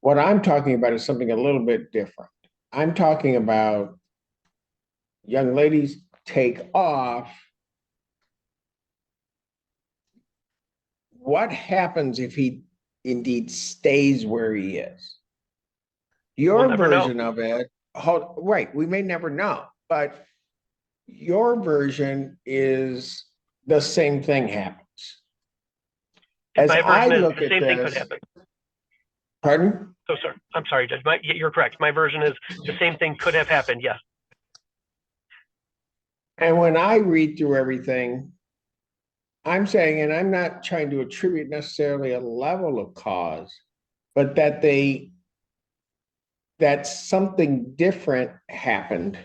What I'm talking about is something a little bit different. I'm talking about young ladies take off. What happens if he indeed stays where he is? Your version of it, right, we may never know, but your version is the same thing happens. As I look at this, pardon? So sorry, I'm sorry, Judge. You're correct. My version is the same thing could have happened. Yes. And when I read through everything, I'm saying, and I'm not trying to attribute necessarily a level of cause, but that something different happened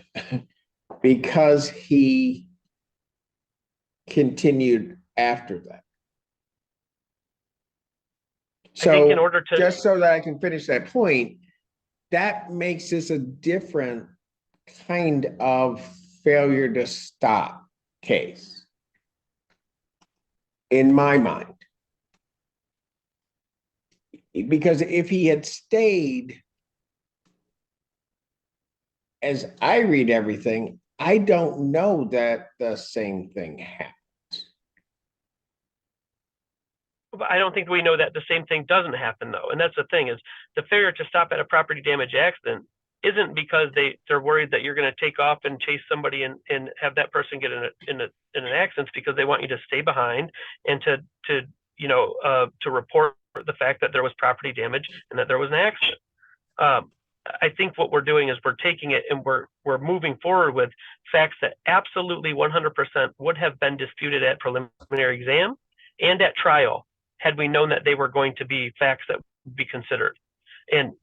because he continued after that. So, just so that I can finish that point, that makes this a different kind of failure to stop case, in my mind. Because if he had stayed, as I read everything, I don't know that the same thing happened. But I don't think we know that the same thing doesn't happen, though. And that's the thing, is the failure to stop at a property damage accident isn't because they're worried that you're going to take off and chase somebody and have that person get in an accident. It's because they want you to stay behind and to report the fact that there was property damage and that there was an accident. I think what we're doing is we're taking it and we're moving forward with facts that absolutely 100% would have been disputed at preliminary exam and at trial had we known that they were going to be facts that would be considered. And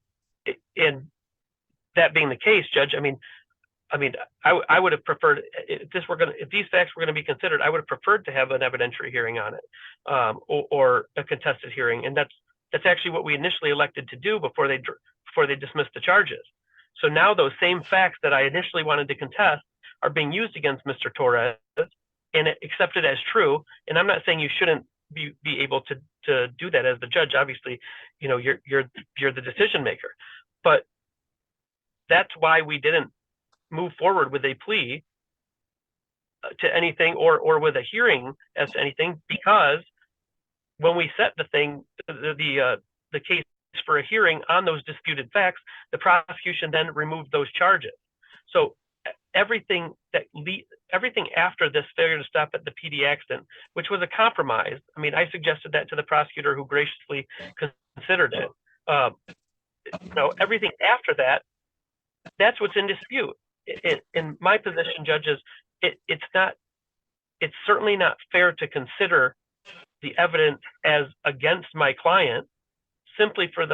that being the case, Judge, I would have preferred, if these facts were going to be considered, I would have preferred to have an evidentiary hearing on it, or a contested hearing. And that's actually what we initially elected to do before they dismissed the charges. So now those same facts that I initially wanted to contest are being used against Mr. Torres and accepted as true. And I'm not saying you shouldn't be able to do that as the judge. Obviously, you're the decision maker, but that's why we didn't move forward with a plea to anything or with a hearing as to anything, because when we set the case for a hearing on those disputed facts, the prosecution then removed those charges. So everything after this failure to stop at the PD accident, which was a compromise. I suggested that to the prosecutor, who graciously considered it. Everything after that, that's what's in dispute. In my position, judges, it's certainly not fair to consider the evidence as against my client simply for the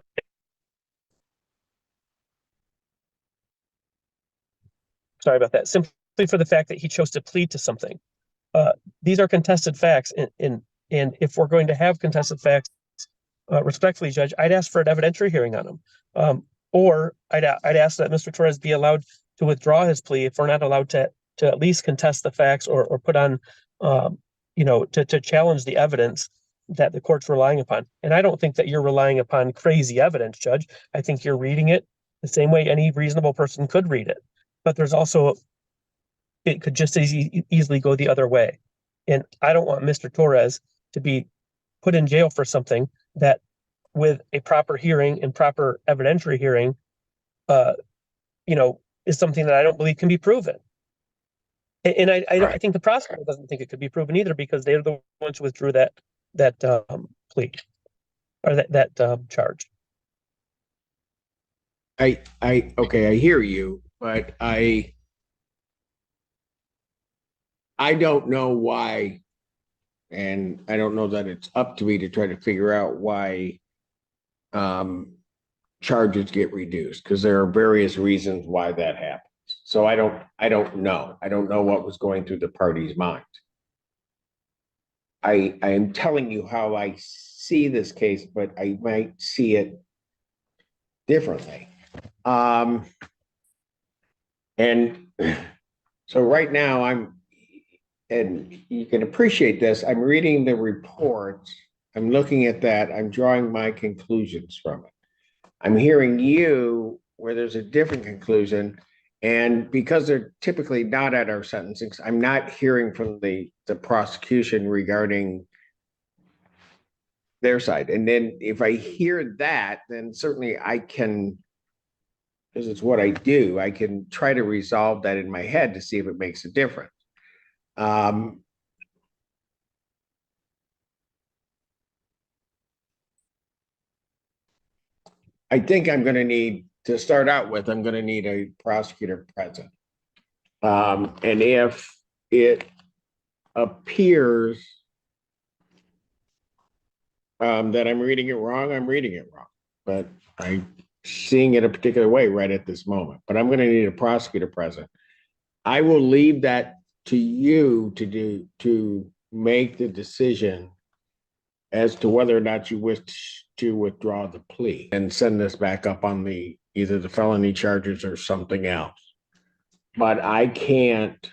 fact that he chose to plead to something. These are contested facts, and if we're going to have contested facts, respectfully, Judge, I'd ask for an evidentiary hearing on them, or I'd ask that Mr. Torres be allowed to withdraw his plea if we're not allowed to at least contest the facts or put on, to challenge the evidence that the court's relying upon. And I don't think that you're relying upon crazy evidence, Judge. I think you're reading it the same way any reasonable person could read it. But there's also, it could just easily go the other way. And I don't want Mr. Torres to be put in jail for something that, with a proper hearing and proper evidentiary hearing, is something that I don't believe can be proven. And I think the prosecutor doesn't think it could be proven either, because they're the ones who withdrew that plea or that charge. Okay, I hear you, but I don't know why, and I don't know that it's up to me to try to figure out why charges get reduced, because there are various reasons why that happens. So I don't know. I don't know what was going through the party's mind. I am telling you how I see this case, but I might see it differently. And so right now and you can appreciate this, I'm reading the report, I'm looking at that, I'm drawing my conclusions from it. I'm hearing you where there's a different conclusion. And because they're typically not at our sentencing, I'm not hearing from the prosecution regarding their side. And then if I hear that, then certainly I can, because it's what I do, I can try to resolve that in my head to see if it makes a difference. I think I'm going to need, to start out with, I'm going to need a prosecutor present. And if it appears that I'm reading it wrong, I'm reading it wrong. But I'm seeing it a particular way right at this moment. But I'm going to need a prosecutor present. I will leave that to you to make the decision as to whether or not you wish to withdraw the plea and send this back up on either the felony charges or something else. But I can't,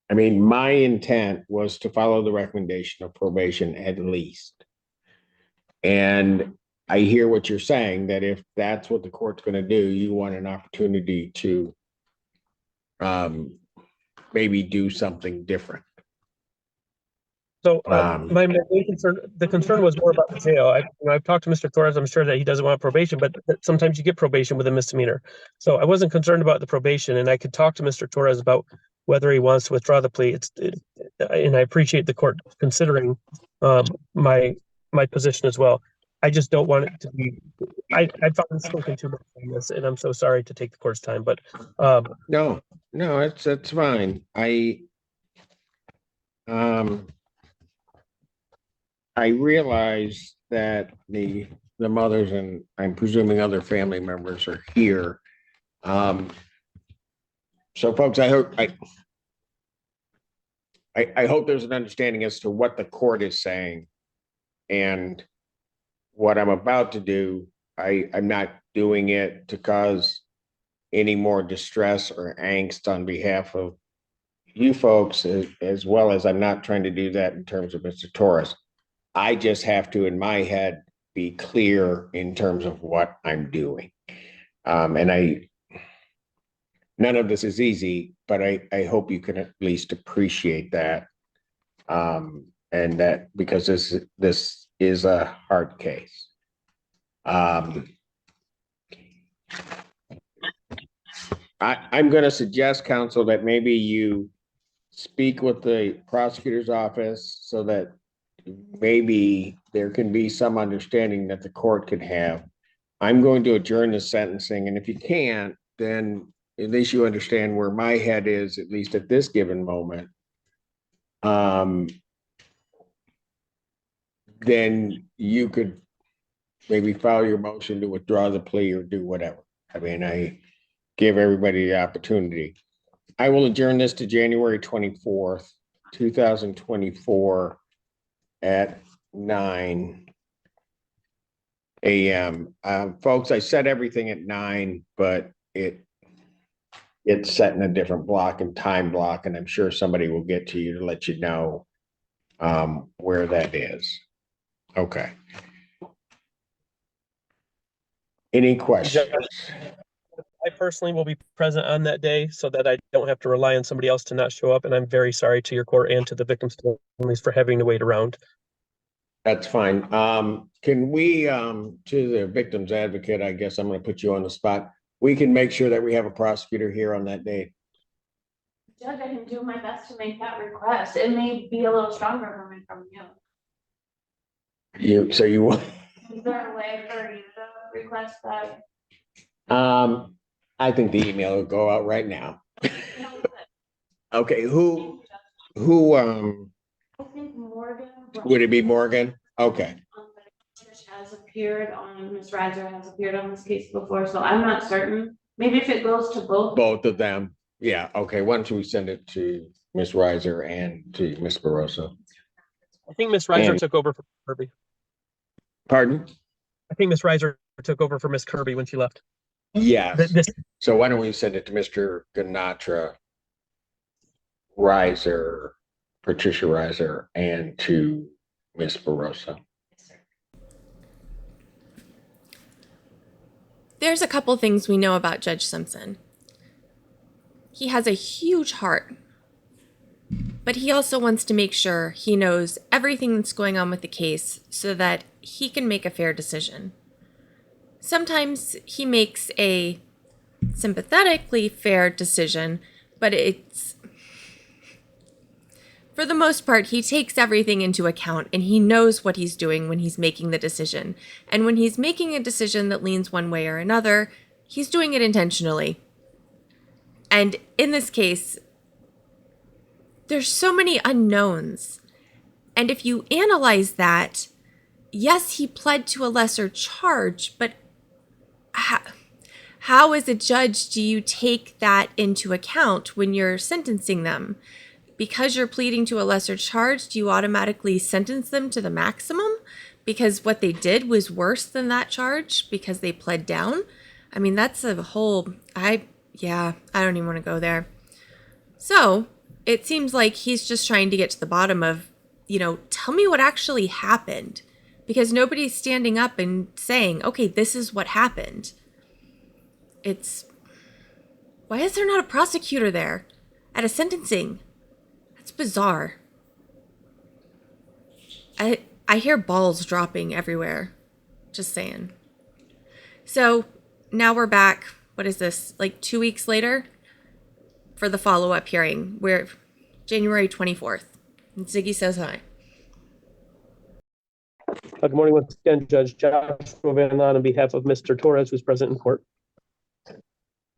I mean, my intent was to follow the recommendation of probation at least. And I hear what you're saying, that if that's what the court's going to do, you want an opportunity to maybe do something different. So my main concern, the concern was more about the jail. I've talked to Mr. Torres. I'm sure that he doesn't want probation, but sometimes you get probation with a misdemeanor. So I wasn't concerned about the probation, and I could talk to Mr. Torres about whether he wants to withdraw the plea. And I appreciate the court considering my position as well. I just don't want it to be. I found spoken too much on this, and I'm so sorry to take the court's time. But no, it's fine. I realize that the mothers and I'm presuming other family members are here. So folks, I hope there's an understanding as to what the court is saying and what I'm about to do. I'm not doing it to cause any more distress or angst on behalf of you folks, as well as I'm not trying to do that in terms of Mr. Torres. I just have to, in my head, be clear in terms of what I'm doing. And none of this is easy, but I hope you can at least appreciate that. And that because this is a hard case. I'm going to suggest, counsel, that maybe you speak with the prosecutor's office so that maybe there can be some understanding that the court could have. I'm going to adjourn the sentencing, and if you can't, then at least you understand where my head is, at least at this given moment. Then you could maybe file your motion to withdraw the plea or do whatever. I mean, I give everybody the opportunity. I will adjourn this to January 24th, 2024 at 9 a.m. Folks, I said everything at 9, but it's set in a different block and time block, and I'm sure somebody will get to you to let you know where that is. Okay. Any questions? I personally will be present on that day so that I don't have to rely on somebody else to not show up. And I'm very sorry to your court and to the victims' families for having to wait around. That's fine. Can we, to the victim's advocate, I guess I'm going to put you on the spot. We can make sure that we have a prosecutor here on that day. Judge, I can do my best to make that request. It may be a little stronger coming from you. So you want? Is there a way for you to request that? I think the email will go out right now. Okay, who, I think Morgan. would it be Morgan? Okay. Has appeared on, Ms. Reiser has appeared on this case before, so I'm not certain. Maybe if it goes to both. Both of them. Yeah, okay. Why don't we send it to Ms. Reiser and to Ms. Barroso? I think Ms. Reiser took over for Kirby. Pardon? I think Ms. Reiser took over for Miss Kirby when she left. Yes. This So why don't we send it to Mr. Ganatra Reiser, Patricia Reiser, and to Ms. Barossa? There's a couple things we know about Judge Simpson. He has a huge heart, but he also wants to make sure he knows everything that's going on with the case so that he can make a fair decision. Sometimes he makes a sympathetically fair decision, but for the most part, he takes everything into account and he knows what he's doing when he's making the decision. And when he's making a decision that leans one way or another, he's doing it intentionally. And in this case, there's so many unknowns. And if you analyze that, yes, he pled to a lesser charge, but how as a judge do you take that into account when you're sentencing them? Because you're pleading to a lesser charge, do you automatically sentence them to the maximum? Because what they did was worse than that charge because they pled down? I mean, that's a whole, I don't even want to go there. So it seems like he's just trying to get to the bottom of, tell me what actually happened. Because nobody's standing up and saying, okay, this is what happened. Why is there not a prosecutor there at a sentencing? That's bizarre. I hear balls dropping everywhere. Just saying. So now we're back. What is this? Like 2 weeks later for the follow-up hearing. We're January 24th. And Ziggy says hi. Good morning once again, Judge Joshua Van Laan on behalf of Mr. Torres, who's present in court.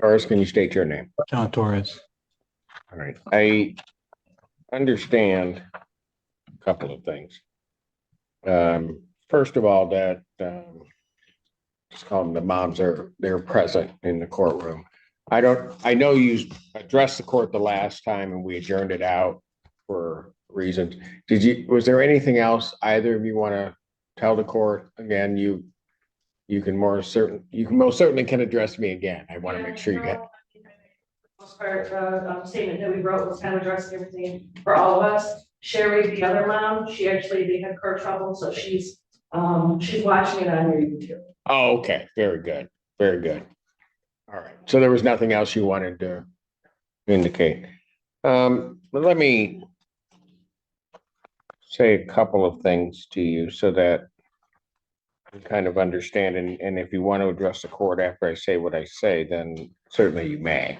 Torres, can you state your name? John Torres. All right. I understand a couple of things. First of all, that just call them the moms they're present in the courtroom. I know you addressed the court the last time and we adjourned it out for reasons. Was there anything else either of you want to tell the court? Again, you most certainly can address me again. I want to make sure you get. Statement that we wrote was kind of addressing everything for all of us. Sherry, the other mom, they had car trouble, so she's watching it on your YouTube. Oh, okay. Very good. Very good. All right. So there was nothing else you wanted to indicate. But let me say a couple of things to you so that you kind of understand. And if you want to address the court after I say what I say, then certainly you may.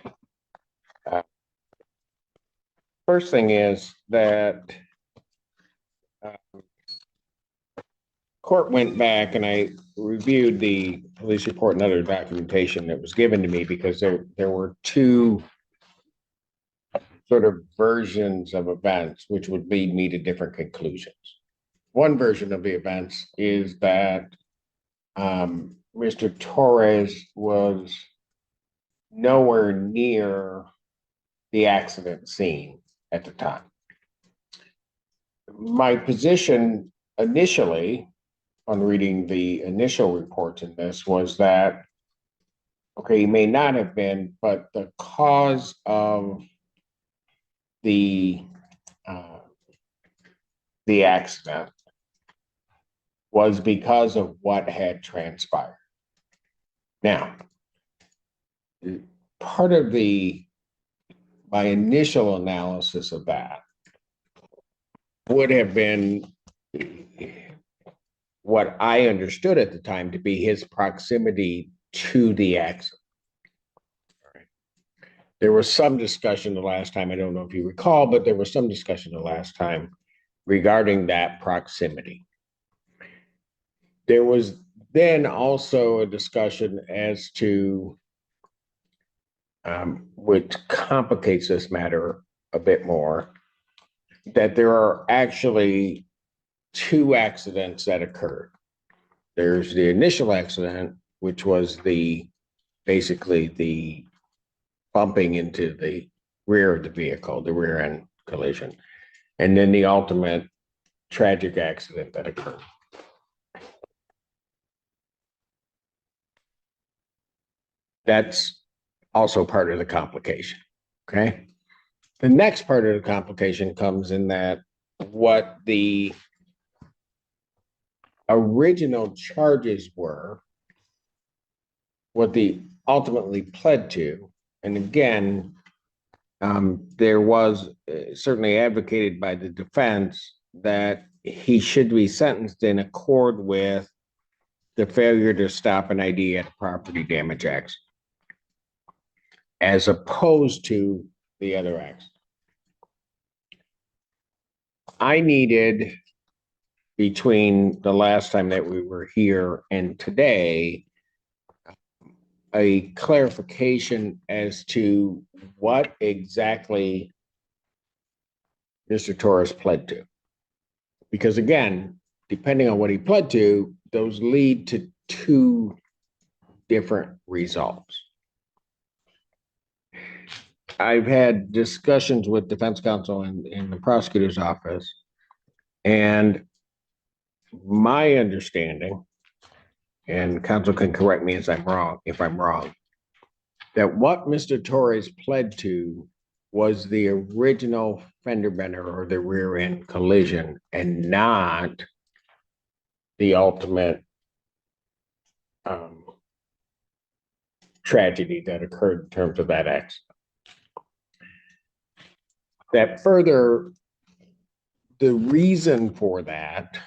First thing is that court went back and I reviewed the police report and other documentation that was given to me because there were two sort of versions of events which would lead me to different conclusions. One version of the events is that Mr. Torres was nowhere near the accident scene at the time. My position initially on reading the initial reports in this was that, okay, he may not have been, but the cause of the accident was because of what had transpired. Now, part of my initial analysis of that would have been what I understood at the time to be his proximity to the accident. There was some discussion the last time, I don't know if you recall, but there was some discussion the last time regarding that proximity. There was then also a discussion as to, which complicates this matter a bit more, that there are actually two accidents that occurred. There's the initial accident, which was basically the bumping into the rear of the vehicle, the rear end collision, and then the ultimate tragic accident that occurred. That's also part of the complication, okay? The next part of the complication comes in that what the original charges were, what the ultimately pled to, and again, there was certainly advocated by the defense that he should be sentenced in accord with the failure to stop an ID at a property damage accident, as opposed to the other acts. I needed, between the last time that we were here and today, a clarification as to what exactly Mr. Torres pled to. Because again, depending on what he pled to, those lead to two different results. I've had discussions with defense counsel in the prosecutor's office, and my understanding, and counsel can correct me if I'm wrong, that what Mr. Torres pled to was the original fender bender or the rear end collision, and not the ultimate tragedy that occurred in terms of that accident. That further, the reason for that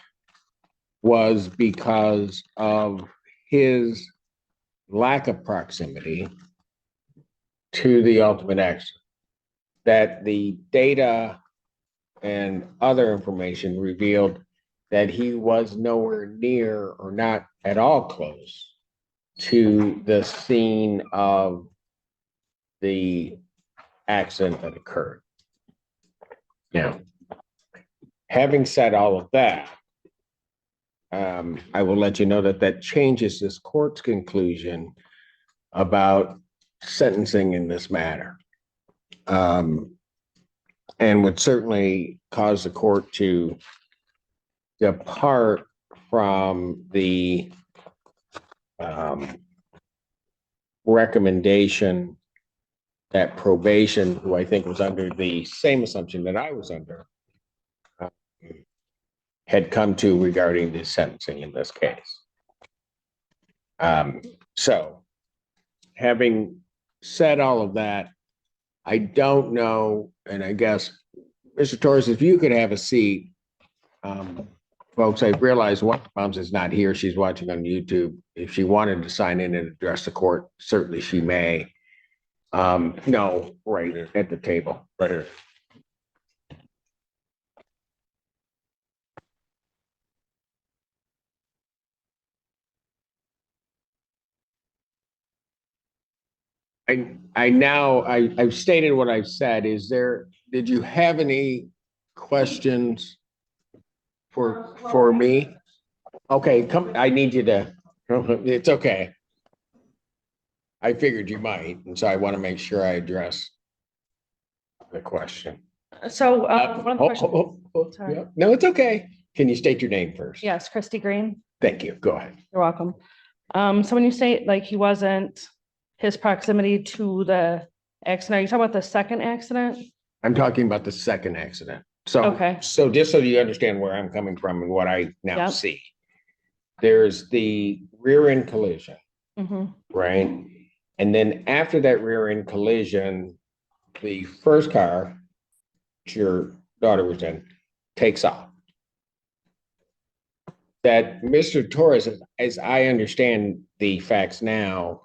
was because of his lack of proximity to the ultimate accident. That the data and other information revealed that he was nowhere near or not at all close to the scene of the accident that occurred. Now, having said all of that, I will let you know that that changes this court's conclusion about sentencing in this matter. And would certainly cause the court to depart from the recommendation that probation, who I think was under the same assumption that I was under, had come to regarding the sentencing in this case. So, having said all of that, I don't know, and I guess, Mr. Torres, if you could have a seat, folks, I realize one of Moms is not here. She's watching on YouTube. If she wanted to sign in and address the court, certainly she may. No, right at the table. Right here. I've stated what I've said. Did you have any questions for me? Okay, come, I need you to, it's okay. I figured you might, and so I want to make sure I address the question. So one of the questions. Sorry. Yeah. No, it's okay. Can you state your name first? Yes, Christy Green. Thank you. Go ahead. You're welcome. So when you say like he wasn't, his proximity to the accident, are you talking about the second accident? I'm talking about the second accident. So, okay. So just so you understand where I'm coming from and what I now see, there's the rear end collision, right? And then after that rear end collision, the first car, which your daughter was in, takes off. That Mr. Torres, as I understand the facts now,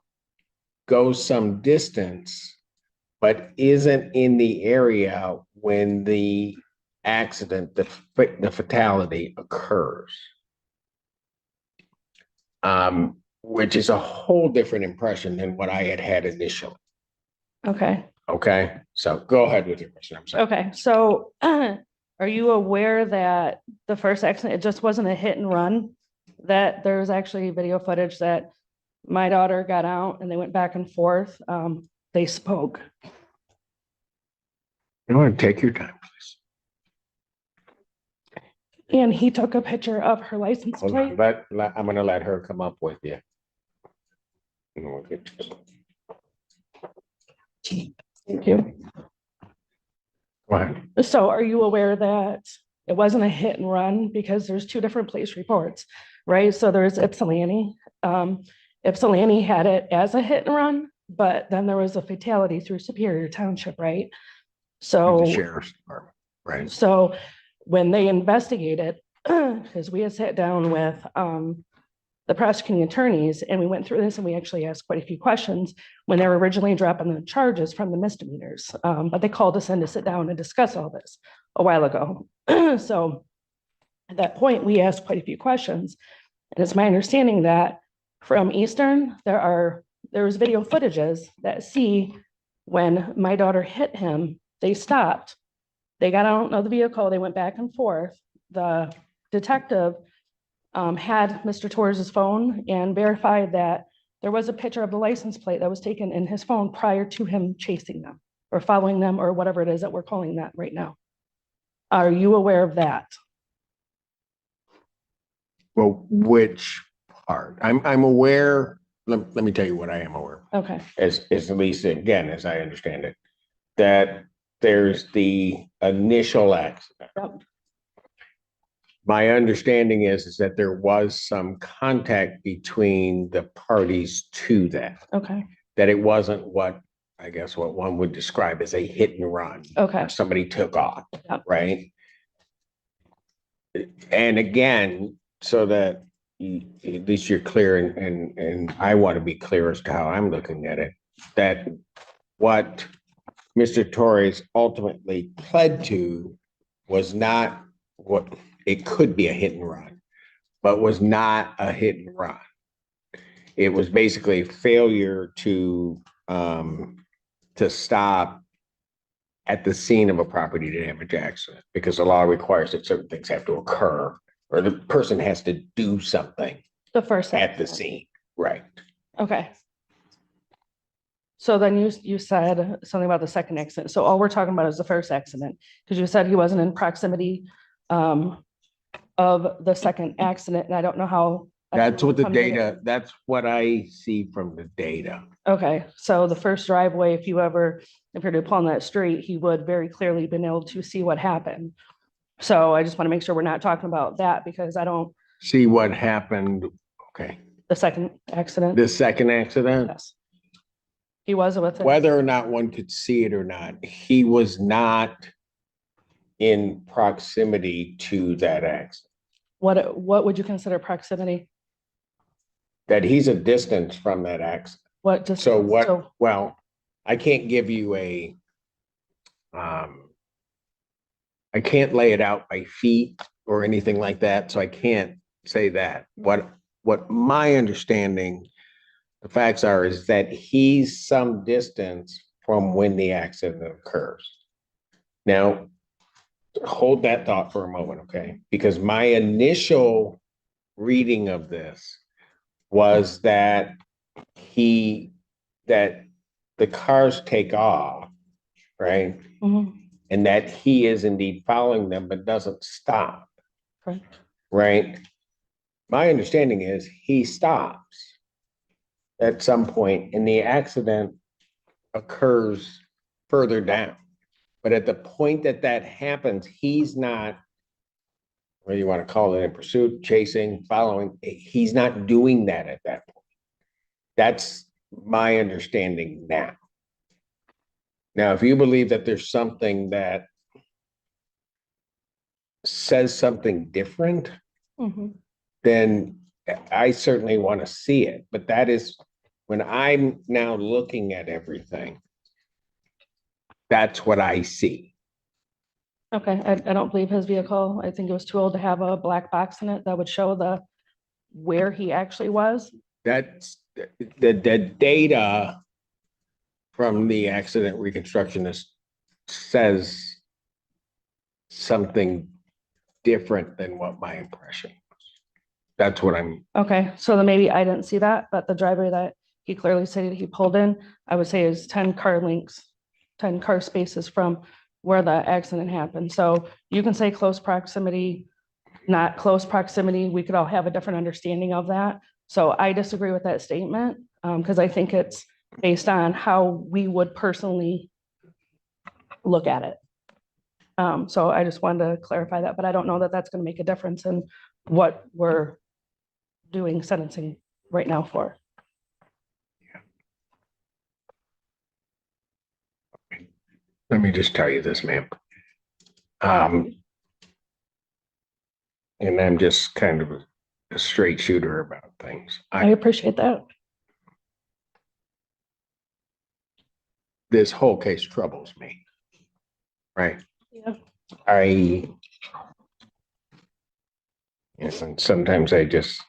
goes some distance, but isn't in the area when the accident, the fatality occurs. Which is a whole different impression than what I had initially. Okay. Okay, so go ahead with your question. I'm sorry. Okay, so are you aware that the first accident, it just wasn't a hit and run? That there was actually video footage that my daughter got out and they went back and forth. They spoke. You want to take your time, please. And he took a picture of her license plate. But I'm going to let her come up with you. Thank you. Go ahead. So are you aware that it wasn't a hit and run, because there's two different police reports, right? So there's Ypsilanti. Ypsilanti had it as a hit and run, but then there was a fatality through Superior Township, right? So The sheriff's department, right? so when they investigated, because we had sat down with the prosecuting attorneys and we went through this and we actually asked quite a few questions when they were originally dropping the charges from the misdemeanors. But they called us in to sit down and discuss all this a while ago. So at that point, we asked quite a few questions. And it's my understanding that from Eastern, there was video footages that see when my daughter hit him, they stopped. They got out of the vehicle, they went back and forth. The detective had Mr. Torres's phone and verified that there was a picture of the license plate that was taken in his phone prior to him chasing them or following them or whatever it is that we're calling that right now. Are you aware of that? Well, which part? I'm aware, let me tell you what I am aware of. Okay. As at least, again, as I understand it, that there's the initial accident. Yep. My understanding is that there was some contact between the parties to that. Okay. That it wasn't what one would describe as a hit and run. Okay. Somebody took off, Yep. right? And again, so that at least you're clear, and I want to be clear as to how I'm looking at it, that what Mr. Torres ultimately pled to was not what it could be, a hit and run, but was not a hit and run. It was basically failure to stop at the scene of a property damage accident, because the law requires that certain things have to occur, or the person has to do something The first at the scene, right? Okay. So then you said something about the second accident. So all we're talking about is the first accident, because you said he wasn't in proximity of the second accident, and I don't know how. That's what the data, that's what I see from the data. Okay, so the first driveway, if you're to pull on that street, he would very clearly been able to see what happened. So I just want to make sure we're not talking about that, because I don't. See what happened, okay. The second accident? The second accident? Yes. He was with it. Whether or not one could see it or not, he was not in proximity to that accident. What would you consider proximity? That he's a distance from that accident. What just so what? Well, I can't give you a. I can't lay it out by feet or anything like that, so I can't say that. What my understanding, the facts are, is that he's some distance from when the accident occurs. Now, hold that thought for a moment, okay? Because my initial reading of this was that the cars take off, right? Mm-hmm. And that he is indeed following them, but doesn't stop. Right. Right. My understanding is he stops at some point and the accident occurs further down. But at the point that happens, he's not, whether you want to call it in pursuit, chasing, following, he's not doing that at that point. That's my understanding now. Now, if you believe that there's something that says something different, Mm-hmm. then I certainly want to see it. But that is, when I'm now looking at everything, that's what I see. Okay, I don't believe his vehicle. I think it was too old to have a black box in it that would show where he actually was. That's the data from the accident reconstructionist says something different than what my impression was. That's what I'm. Okay, so then maybe I didn't see that, but the driveway that he clearly stated he pulled in, I would say is 10 car lengths, 10 car spaces from where the accident happened. So you can say close proximity, not close proximity. We could all have a different understanding of that. So I disagree with that statement because I think it's based on how we would personally look at it. So I just wanted to clarify that, but I don't know that that's going to make a difference in what we're doing sentencing right now for. Let me just tell you this, ma'am. And I'm just kind of a straight shooter about things. I appreciate that. This whole case troubles me, right? Yeah. And sometimes I guess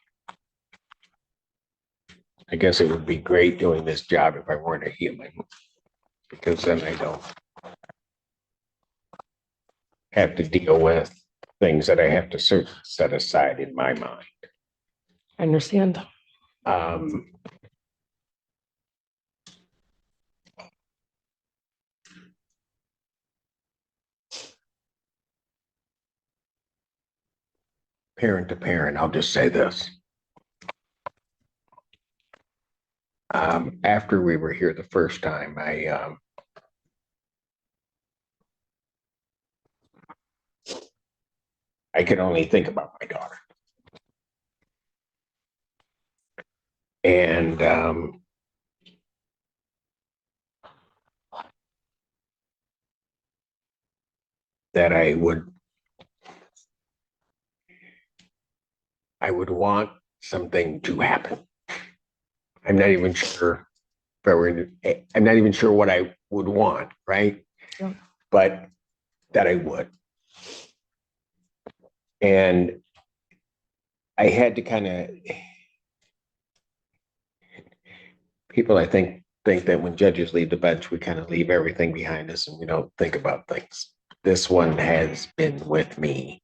it would be great doing this job if I weren't a human, because then I don't have to deal with things that I have to set aside in my mind. I understand. Parent to parent, I'll just say this. After we were here the first time, I could only think about my daughter. And that I would want something to happen. I'm not even sure I'm not even sure what I would want, right? Yeah. But that I would. And I had to kind of, people I think that when judges leave the bench, we kind of leave everything behind us and we don't think about things. This one has been with me.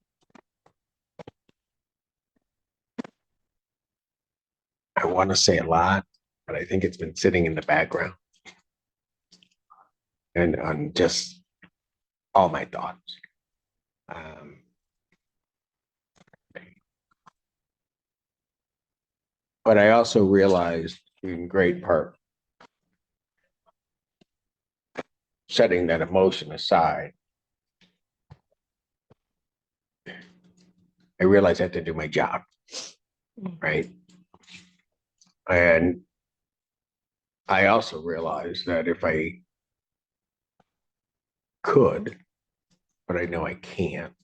I want to say a lot, but I think it's been sitting in the background and on just all my thoughts. But I also realized, in great part, setting that emotion aside, I realized I had to do my job, right? And I also realized that if I could, but I know I can't,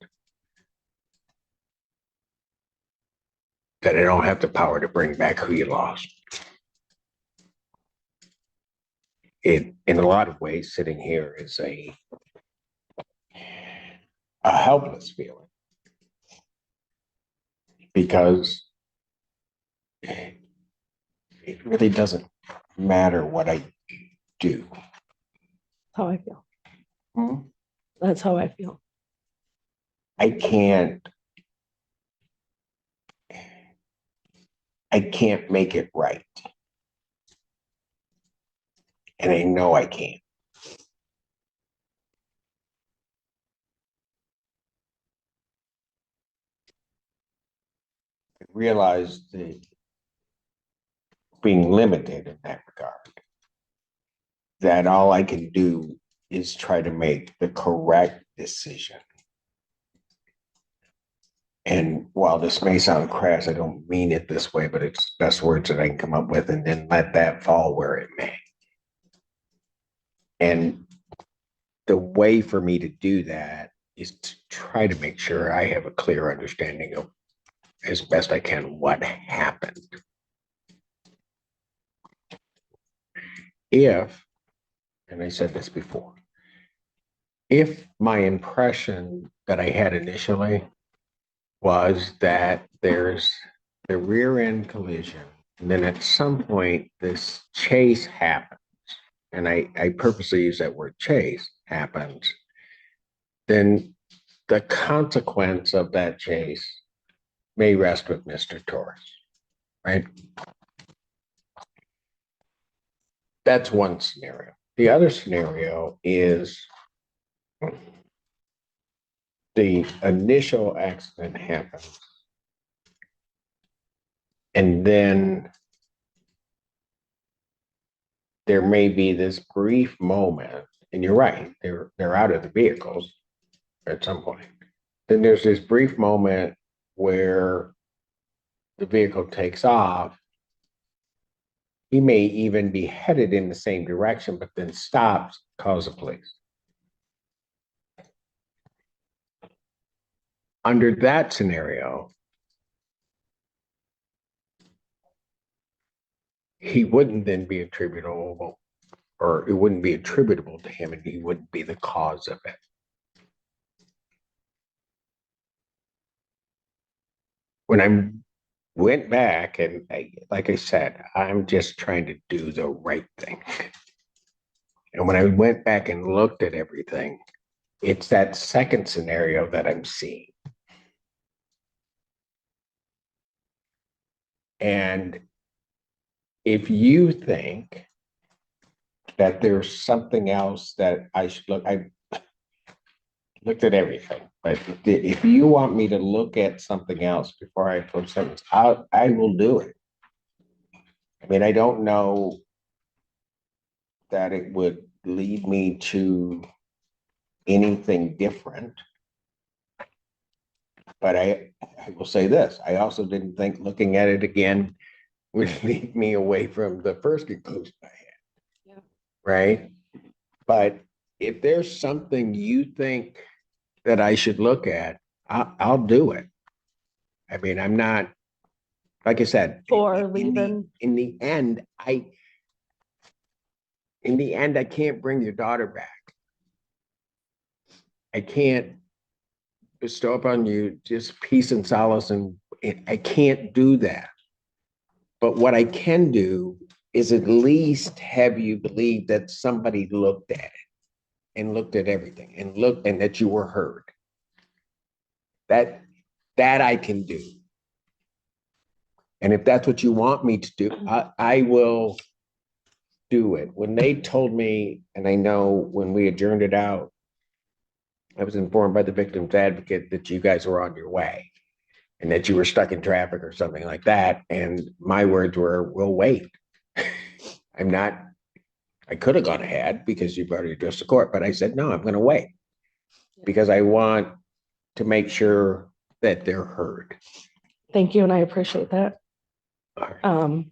that I don't have the power to bring back who you lost. In a lot of ways, sitting here is a helpless feeling, because it really doesn't matter what I do. How I feel. That's how I feel. I can't make it right. And I know I can't. I realized that being limited in that regard, that all I can do is try to make the correct decision. And while this may sound crass, I don't mean it this way, but it's the best words that I can come up with, and then let that fall where it may. And the way for me to do that is to try to make sure I have a clear understanding of, as best I can, what happened. If, and I said this before, if my impression that I had initially was that there's the rear end collision, and then at some point this chase happens, and I purposely use that word chase, happens, then the consequence of that chase may rest with Mr. Torres, right? That's one scenario. The other scenario is the initial accident happens, and then there may be this brief moment, and you're right, they're out of the vehicles at some point. Then there's this brief moment where the vehicle takes off. He may even be headed in the same direction, but then stops, calls the police. Under that scenario, he wouldn't then be attributable, or it wouldn't be attributable to him, and he wouldn't be the cause of it. When I went back, and like I said, I'm just trying to do the right thing. And when I went back and looked at everything, it's that second scenario that I'm seeing. And if you think that there's something else that I should look, I looked at everything, but if you want me to look at something else before I put sentence, I will do it. I mean, I don't know that it would lead me to anything different. But I will say this, I also didn't think looking at it again would lead me away from the first conclusion I had. Yeah. Right? But if there's something you think that I should look at, I'll do it. I mean, I'm not, like I said, For leaving. In the end, I can't bring your daughter back. I can't bestow upon you just peace and solace, and I can't do that. But what I can do is at least have you believe that somebody looked at it and looked at everything and that you were heard. That I can do. And if that's what you want me to do, I will do it. When they told me, and I know when we adjourned it out, I was informed by the victim's advocate that you guys were on your way and that you were stuck in traffic or something like that. And my words were, we'll wait. I could have gone ahead because you've already addressed the court, but I said, no, I'm going to wait because I want to make sure that they're heard. Thank you, and I appreciate that. All right.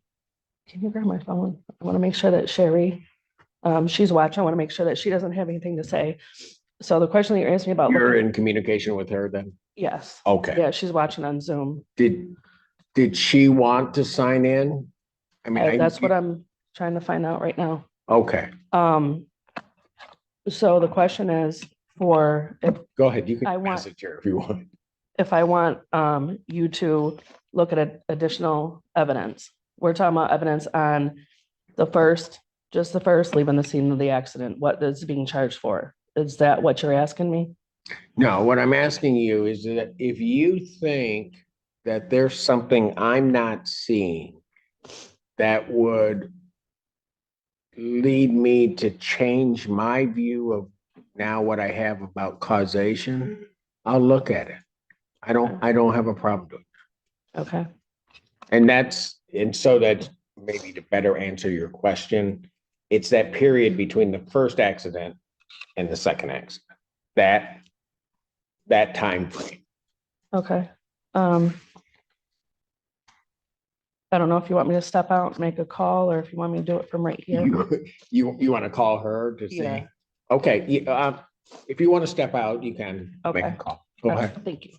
Can you grab my phone? I want to make sure that Sherry, she's watching. I want to make sure that she doesn't have anything to say. So the question that you're asking about. You're in communication with her then? Yes. Okay. Yeah, she's watching on Zoom. Did she want to sign in? I mean, That's what I'm trying to find out right now. Okay. So the question is for if Go ahead. You can I want- message her if you want. if I want you to look at additional evidence. We're talking about evidence on the first, just the first leaving the scene of the accident. What is being charged for? Is that what you're asking me? No, what I'm asking you is that if you think that there's something I'm not seeing that would lead me to change my view of now what I have about causation, I'll look at it. I don't have a problem doing it. Okay. And so that maybe to better answer your question, it's that period between the first accident and the second accident, that time frame. Okay. I don't know if you want me to step out and make a call or if you want me to do it from right here. You want to call her to see? Yeah. Okay. If you want to step out, you can make a call. Go ahead. Thank you.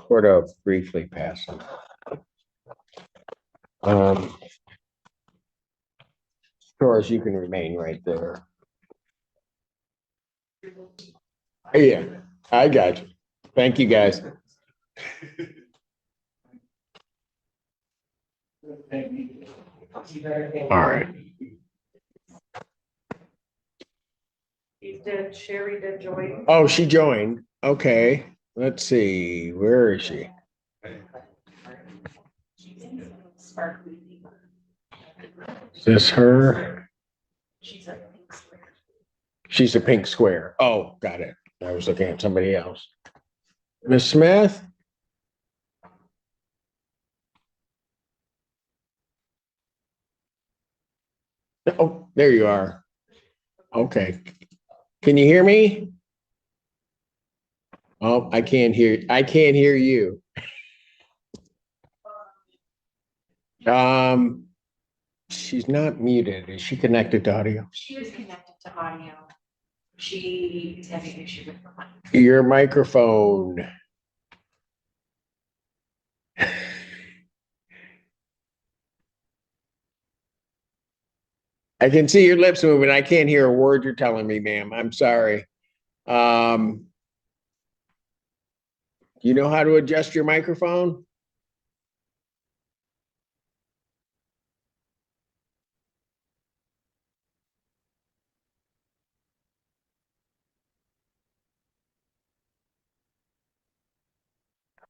Sort of briefly pass them. Doris, you can remain right there. Yeah, I got you. Thank you, guys. All right. Sherry did join. Oh, she joined. Okay. Let's see. Where is she? Is this her? She's a pink square. Oh, got it. I was looking at somebody else. Miss Smith? Oh, there you are. Okay. Can you hear me? Oh, I can't hear you. She's not muted. Is she connected to audio? She is connected to audio. She is having an issue with her mic. Your microphone. I can see your lips moving. I can't hear a word you're telling me, ma'am. I'm sorry. You know how to adjust your microphone?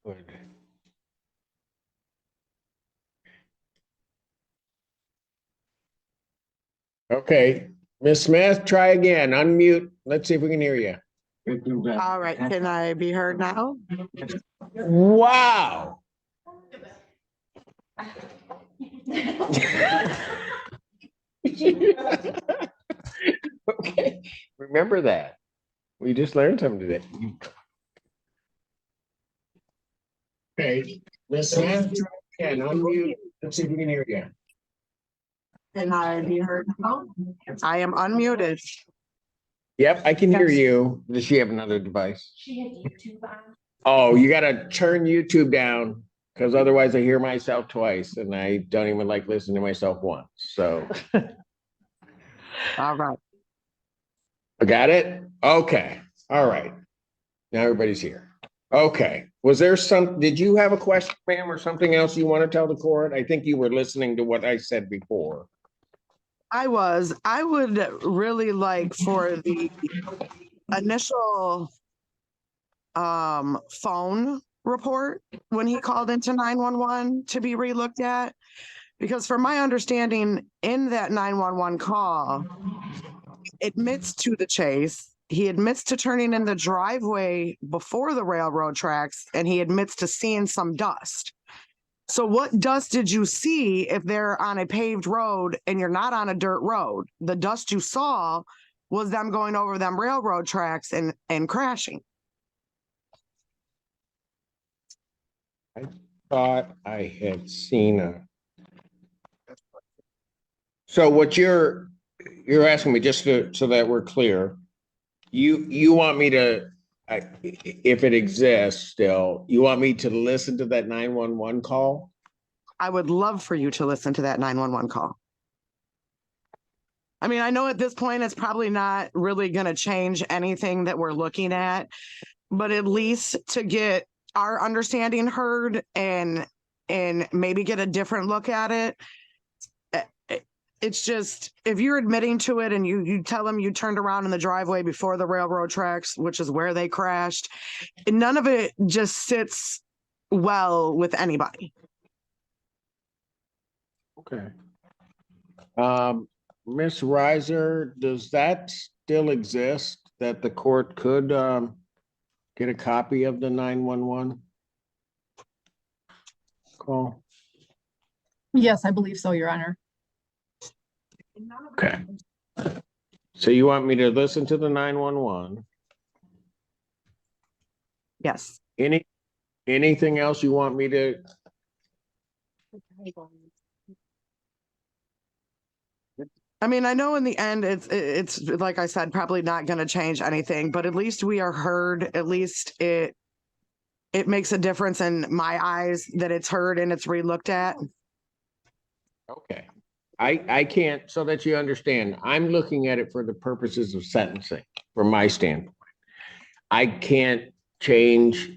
Good. Okay, Ms. Smith, try again. Unmute. Let's see if we can hear you. All right, can I be heard now? Wow. Okay, remember that. We just learned something today. Okay, Ms. Smith, try again. Unmute. Let's see if we can hear you. Can I be heard now? I am unmuted. Yep, I can hear you. Does she have another device? She had YouTube on. Oh, you gotta turn YouTube down, because otherwise I hear myself twice and I don't even like listening to myself once, so. All right. I got it? Okay, all right. Now everybody's here. Okay, did you have a question, ma'am, or something else you want to tell the court? I think you were listening to what I said before. I would really like for the initial phone report when he called into 911 to be relooked at, because from my understanding in that 911 call, admits to the chase. He admits to turning in the driveway before the railroad tracks, and he admits to seeing some dust. So what dust did you see if they're on a paved road and you're not on a dirt road? The dust you saw was them going over them railroad tracks and crashing. I thought I had seen a. So what you're asking me, just so that we're clear, you want me to, if it exists still, you want me to listen to that 911 call? I would love for you to listen to that 911 call. I mean, I know at this point it's probably not really going to change anything that we're looking at, but at least to get our understanding heard and maybe get a different look at it. It's just, if you're admitting to it and you tell them you turned around in the driveway before the railroad tracks, which is where they crashed, none of it just sits well with anybody. Okay. Ms. Reiser, does that still exist, that the court could get a copy of the 911 call? Yes, I believe so, Your Honor. Okay. So you want me to listen to the 911? Yes. Anything else you want me to? I mean, I know in the end, it's like I said, probably not going to change anything, but at least we are heard. At least it makes a difference in my eyes that it's heard and it's relooked at. Okay. I can't, so that you understand, I'm looking at it for the purposes of sentencing, from my standpoint. I can't change,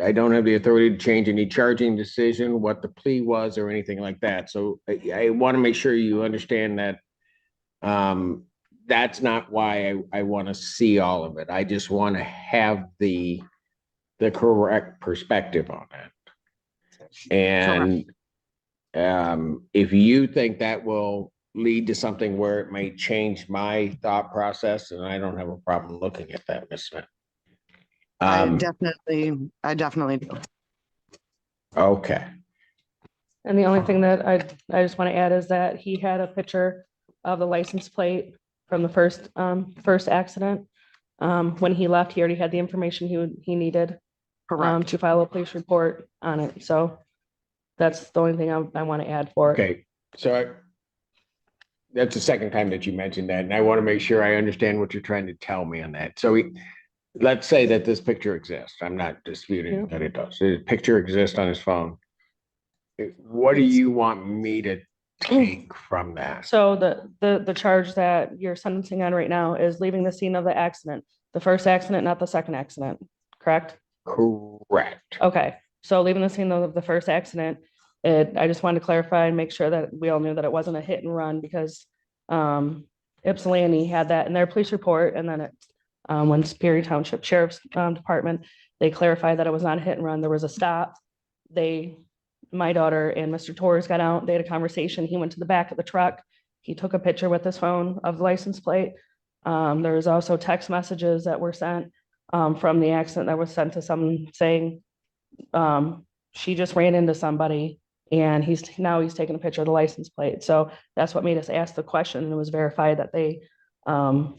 I don't have the authority to change any charging decision, what the plea was, or anything like that. So I want to make sure you understand that that's not why I want to see all of it. I just want to have the correct perspective on it. And if you think that will lead to something where it may change my thought process, and I don't have a problem looking at that, Ms. Smith. I definitely do. Okay. And the only thing that I just want to add is that he had a picture of the license plate from the first accident. When he left, he already had the information he needed to file a police report on it. So that's the only thing I want to add for it. Okay, so that's the second time that you mentioned that, and I want to make sure I understand what you're trying to tell me on that. So let's say that this picture exists. I'm not disputing that it does. The picture exists on his phone. What do you want me to take from that? So the charge that you're sentencing on right now is leaving the scene of the accident, the first accident, not the second accident, correct? Correct. Okay, so leaving the scene of the first accident, I just wanted to clarify and make sure that we all knew that it wasn't a hit and run, because Ypsilanti had that in their police report, and then when Superior Township Sheriff's Department, they clarified that it was not a hit and run. There was a stop. My daughter and Mr. Torres got out. They had a conversation. He went to the back of the truck. He took a picture with his phone of the license plate. There was also text messages that were sent from the accident that was sent to someone saying she just ran into somebody, and he's taking a picture of the license plate. So that's what made us ask the question, and it was verified that they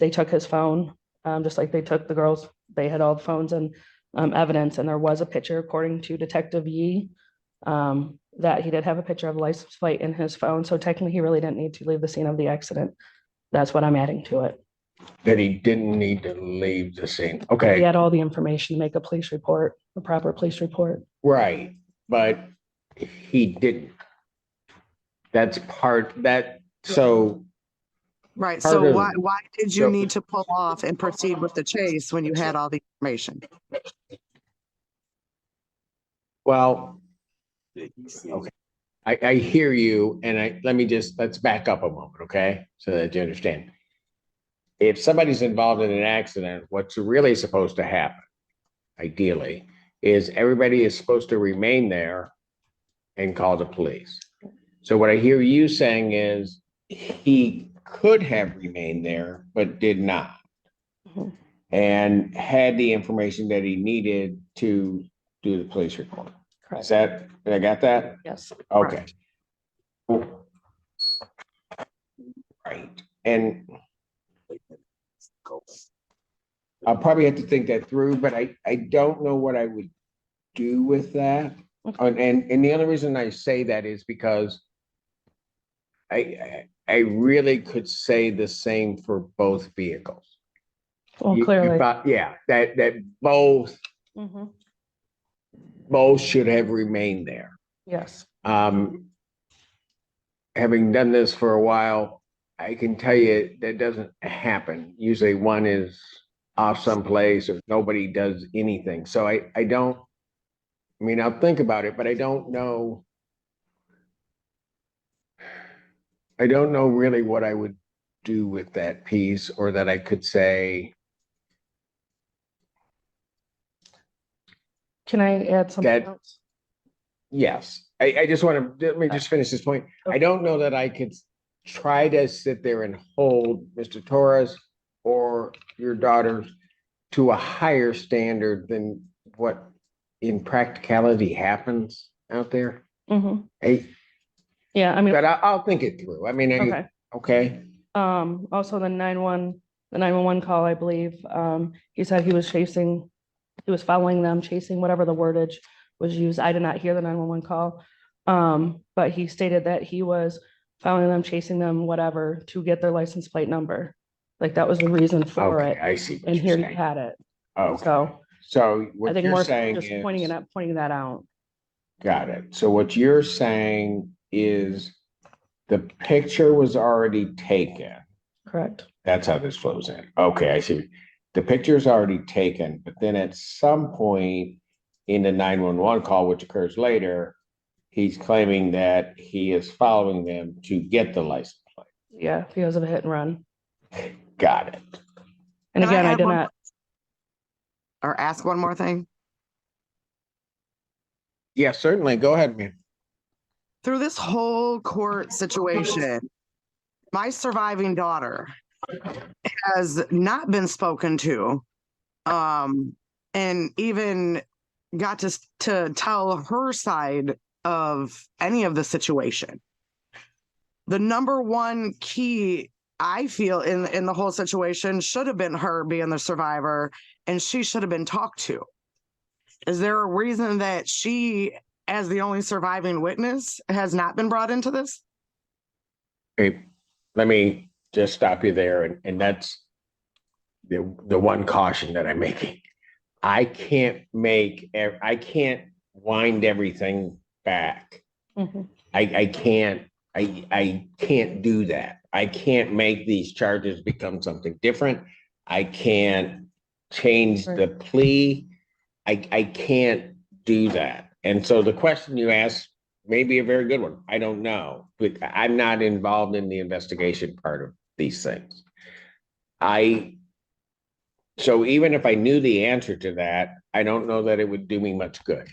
took his phone, just like they took the girls. They had all the phones and evidence, and there was a picture, according to Detective Yee, that he did have a picture of a license plate in his phone. So technically, he really didn't need to leave the scene of the accident. That's what I'm adding to it. That he didn't need to leave the scene. Okay. He had all the information to make a police report, a proper police report. Right, but he didn't. That's part that, so. Right, so why did you need to pull off and proceed with the chase when you had all the information? Well, okay, I hear you, and let's back up a moment, okay? So that you understand. If somebody's involved in an accident, what's really supposed to happen, ideally, is everybody is supposed to remain there and call the police. So what I hear you saying is he could have remained there, but did not. And had the information that he needed to do the police report. Correct. Is that, did I got that? Yes. Okay. Right. And I'll probably have to think that through, but I don't know what I would do with that. And the only reason I say that is because I really could say the same for both vehicles. Well, clearly. Yeah, that both should have remained there. Yes. Having done this for a while, I can tell you that doesn't happen. Usually one is off someplace or nobody does anything. So I mean, I'll think about it, but I don't know really what I would do with that piece, or that I could say. Can I add something else? Yes, I just want to, let me just finish this point. Okay. I don't know that I could try to sit there and hold Mr. Torres or your daughter to a higher standard than what in practicality happens out there. Yeah, I mean, but I'll think it through. I mean, okay. Also the 911 call, I believe, he said he was following them, chasing, whatever the wordage was used. I did not hear the 911 call. But he stated that he was following them, chasing them, whatever, to get their license plate number. Like that was the reason for it. I see. And here you had it. So what I think you're more saying just is pointing that out. Got it. So what you're saying is the picture was already taken. Correct. That's how this flows in. Okay, I see. The picture is already taken, but then at some point in the 911 call, which occurs later, he's claiming that he is following them to get the license plate. Yeah, because of a hit and run. Got it. And again, I did not. Or ask one more thing? Yeah, certainly. Go ahead, man. Through this whole court situation, my surviving daughter has not been spoken to, and even got to tell her side of any of the situation. the number one key I feel in the whole situation should have been her being the survivor, and she should have been talked to. Is there a reason that she, as the only surviving witness, has not been brought into this? Okay, let me just stop you there, and that's the one caution that I'm making. I can't wind everything back. Mhm. I can't do that. I can't make these charges become something different. I can't change the plea. I can't do that. And so the question you asked may be a very good one. I don't know, but I'm not involved in the investigation part of these things. So even if I knew the answer to that, I don't know that it would do me much good,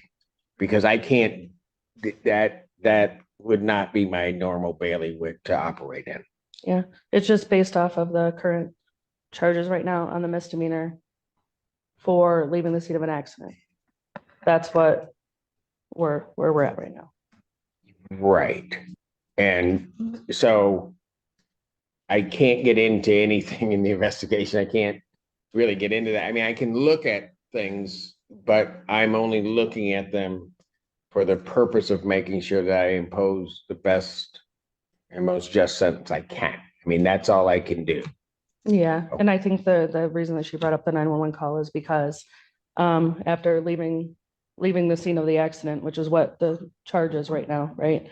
because I can't, that would not be my normal bailiwick to operate in. Yeah, it's just based off of the current charges right now on the misdemeanor for leaving the scene of an accident. That's what where we're at right now. Right. And so I can't get into anything in the investigation. I can't really get into that. I mean, I can look at things, but I'm only looking at them for the purpose of making sure that I impose the best and most just sentence I can. I mean, that's all I can do. Yeah, and I think the reason that she brought up the 911 call is because after leaving the scene of the accident, which is what the charge is right now, right?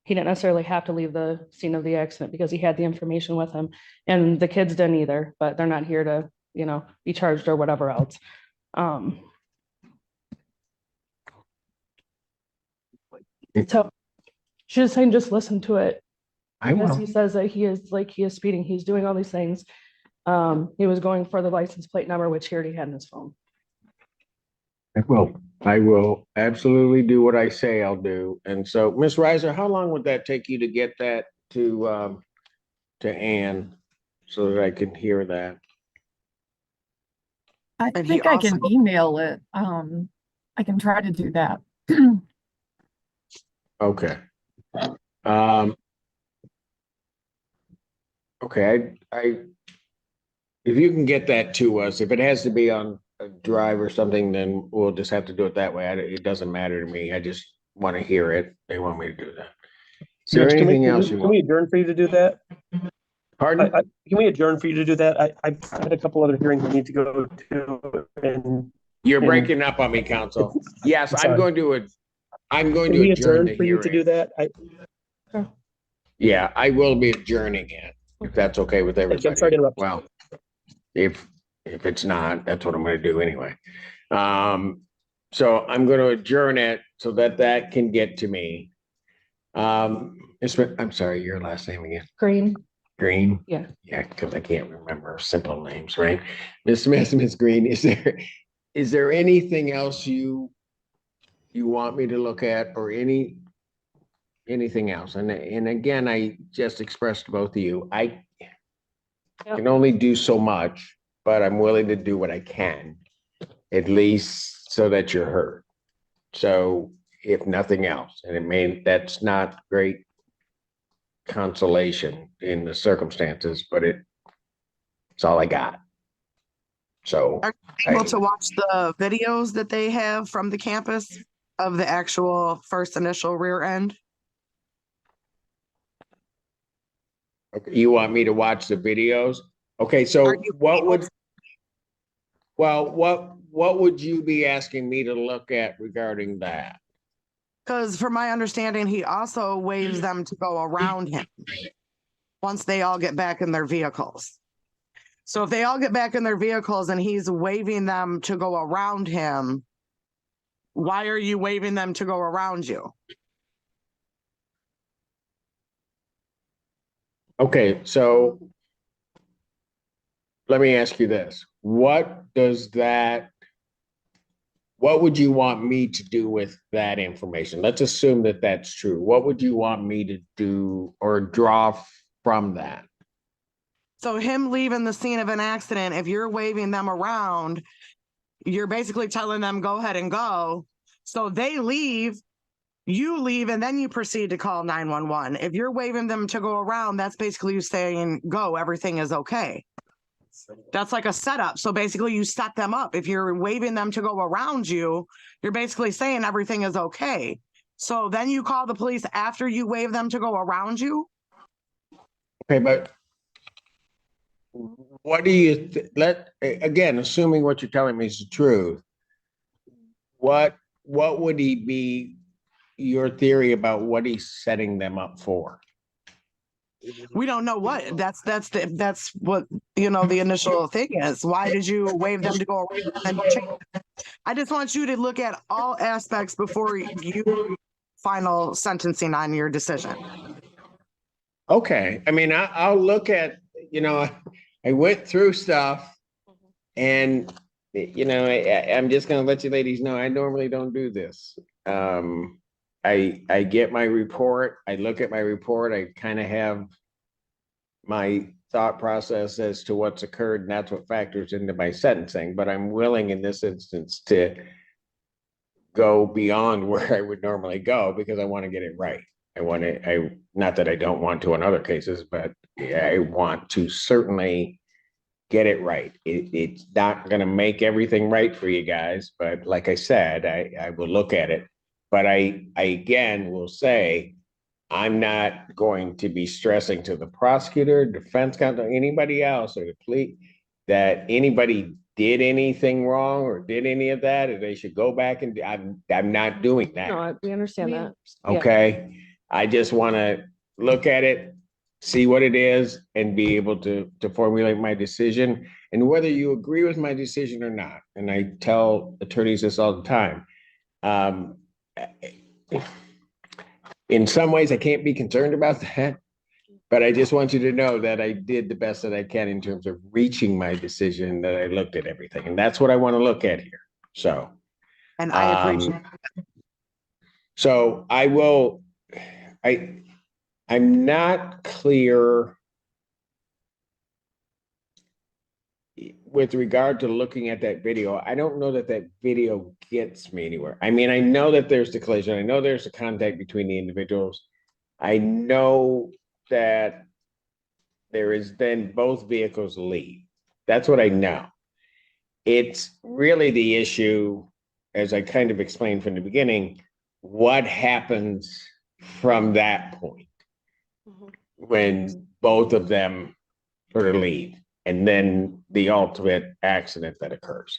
He didn't necessarily have to leave the scene of the accident because he had the information with him, and the kids didn't either, but they're not here to, you know, be charged or whatever else. So she was saying, just listen to it. Because he says that he is speeding, he's doing all these things. He was going for the license plate number, which he already had in his phone. I will absolutely do what I say I'll do. And so, Ms. Reiser, how long would that take you to get that to Ann so that I can hear that? I think I can email it. I can try to do that. Okay. Okay, if you can get that to us, if it has to be on a drive or something, then we'll just have to do it that way. It doesn't matter to me. I just want to hear it. They want me to do that. Is there anything else you want? Can we adjourn for you to do that? Pardon? Can we adjourn for you to do that? I've had a couple other hearings I need to go to, and you're breaking up on me, counsel. Yes, I'm going to adjourn the for you to do that. Yeah, I will be adjourning it, if that's okay with everybody. I'm sorry to interrupt. Well, if it's not, that's what I'm going to do anyway. So I'm going to adjourn it so that can get to me. I'm sorry, your last name again? Green. Green? Yeah. Yeah, because I can't remember simple names, right? Ms. Smith, Ms. Green, is there anything else you want me to look at, or anything else? And again, I just expressed to both of you, I can only do so much, but I'm willing to do what I can, at least so that you're heard. So if nothing else, and that's not great consolation in the circumstances, but it's all I got. So are you able to watch the videos that they have from the campus of the actual first initial rear end? Okay, you want me to watch the videos? Okay, so what would you be asking me to look at regarding that? Because from my understanding, he also waves them to go around him once they all get back in their vehicles. So if they all get back in their vehicles and he's waving them to go around him, why are you waving them to go around you? Okay, so let me ask you this. What would you want me to do with that information? Let's assume that that's true. What would you want me to do or draw from that? So him leaving the scene of an accident, if you're waving them around, you're basically telling them, go ahead and go. So they leave You leave and then you proceed to call 911. If you're waving them to go around, that's basically you saying, go, everything is okay. That's like a setup. So basically you set them up. If you're waving them to go around you, you're basically saying everything is okay. So then you call the police after you wave them to go around you. Okay, but what do you, again, assuming what you're telling me is the truth, what would he be, your theory about what he's setting them up for? We don't know what that's what, you know, the initial thing is. Why did you wave them to go around and then change it? I just want you to look at all aspects before you final sentencing on your decision. Okay, I mean, I'll look at, you know, I went through stuff and, you know, I'm just gonna let you ladies know, I normally don't do this. I get my report, I look at my report, I kind of have my thought process as to what's occurred, and that's what factors into my sentencing, but I'm willing in this instance to go beyond where I would normally go because I want to get it right. Not that I don't want to in other cases, but I want to certainly get it right. It's not going to make everything right for you guys, but like I said, I will look at it. But I again will say, I'm not going to be stressing to the prosecutor, defense counsel, anybody else, or the police that anybody did anything wrong or did any of that, or they should go back and I'm not doing that. No, we understand that. Okay. I just want to look at it, see what it is, and be able to formulate my decision. And whether you agree with my decision or not, and I tell attorneys this all the time, in some ways I can't be concerned about that, but I just want you to know that I did the best that I can in terms of reaching my decision, that I looked at everything. And that's what I want to look at here. So, and I appreciate it. So I will, I'm not clear with regard to looking at that video. I don't know that that video gets me anywhere. I mean, I know that there's the collision. I know there's a contact between the individuals. I know that there is then both vehicles leave. That's what I know. It's really the issue, as I kind of explained from the beginning, what happens from that point when both of them sort of leave, and then the ultimate accident that occurs.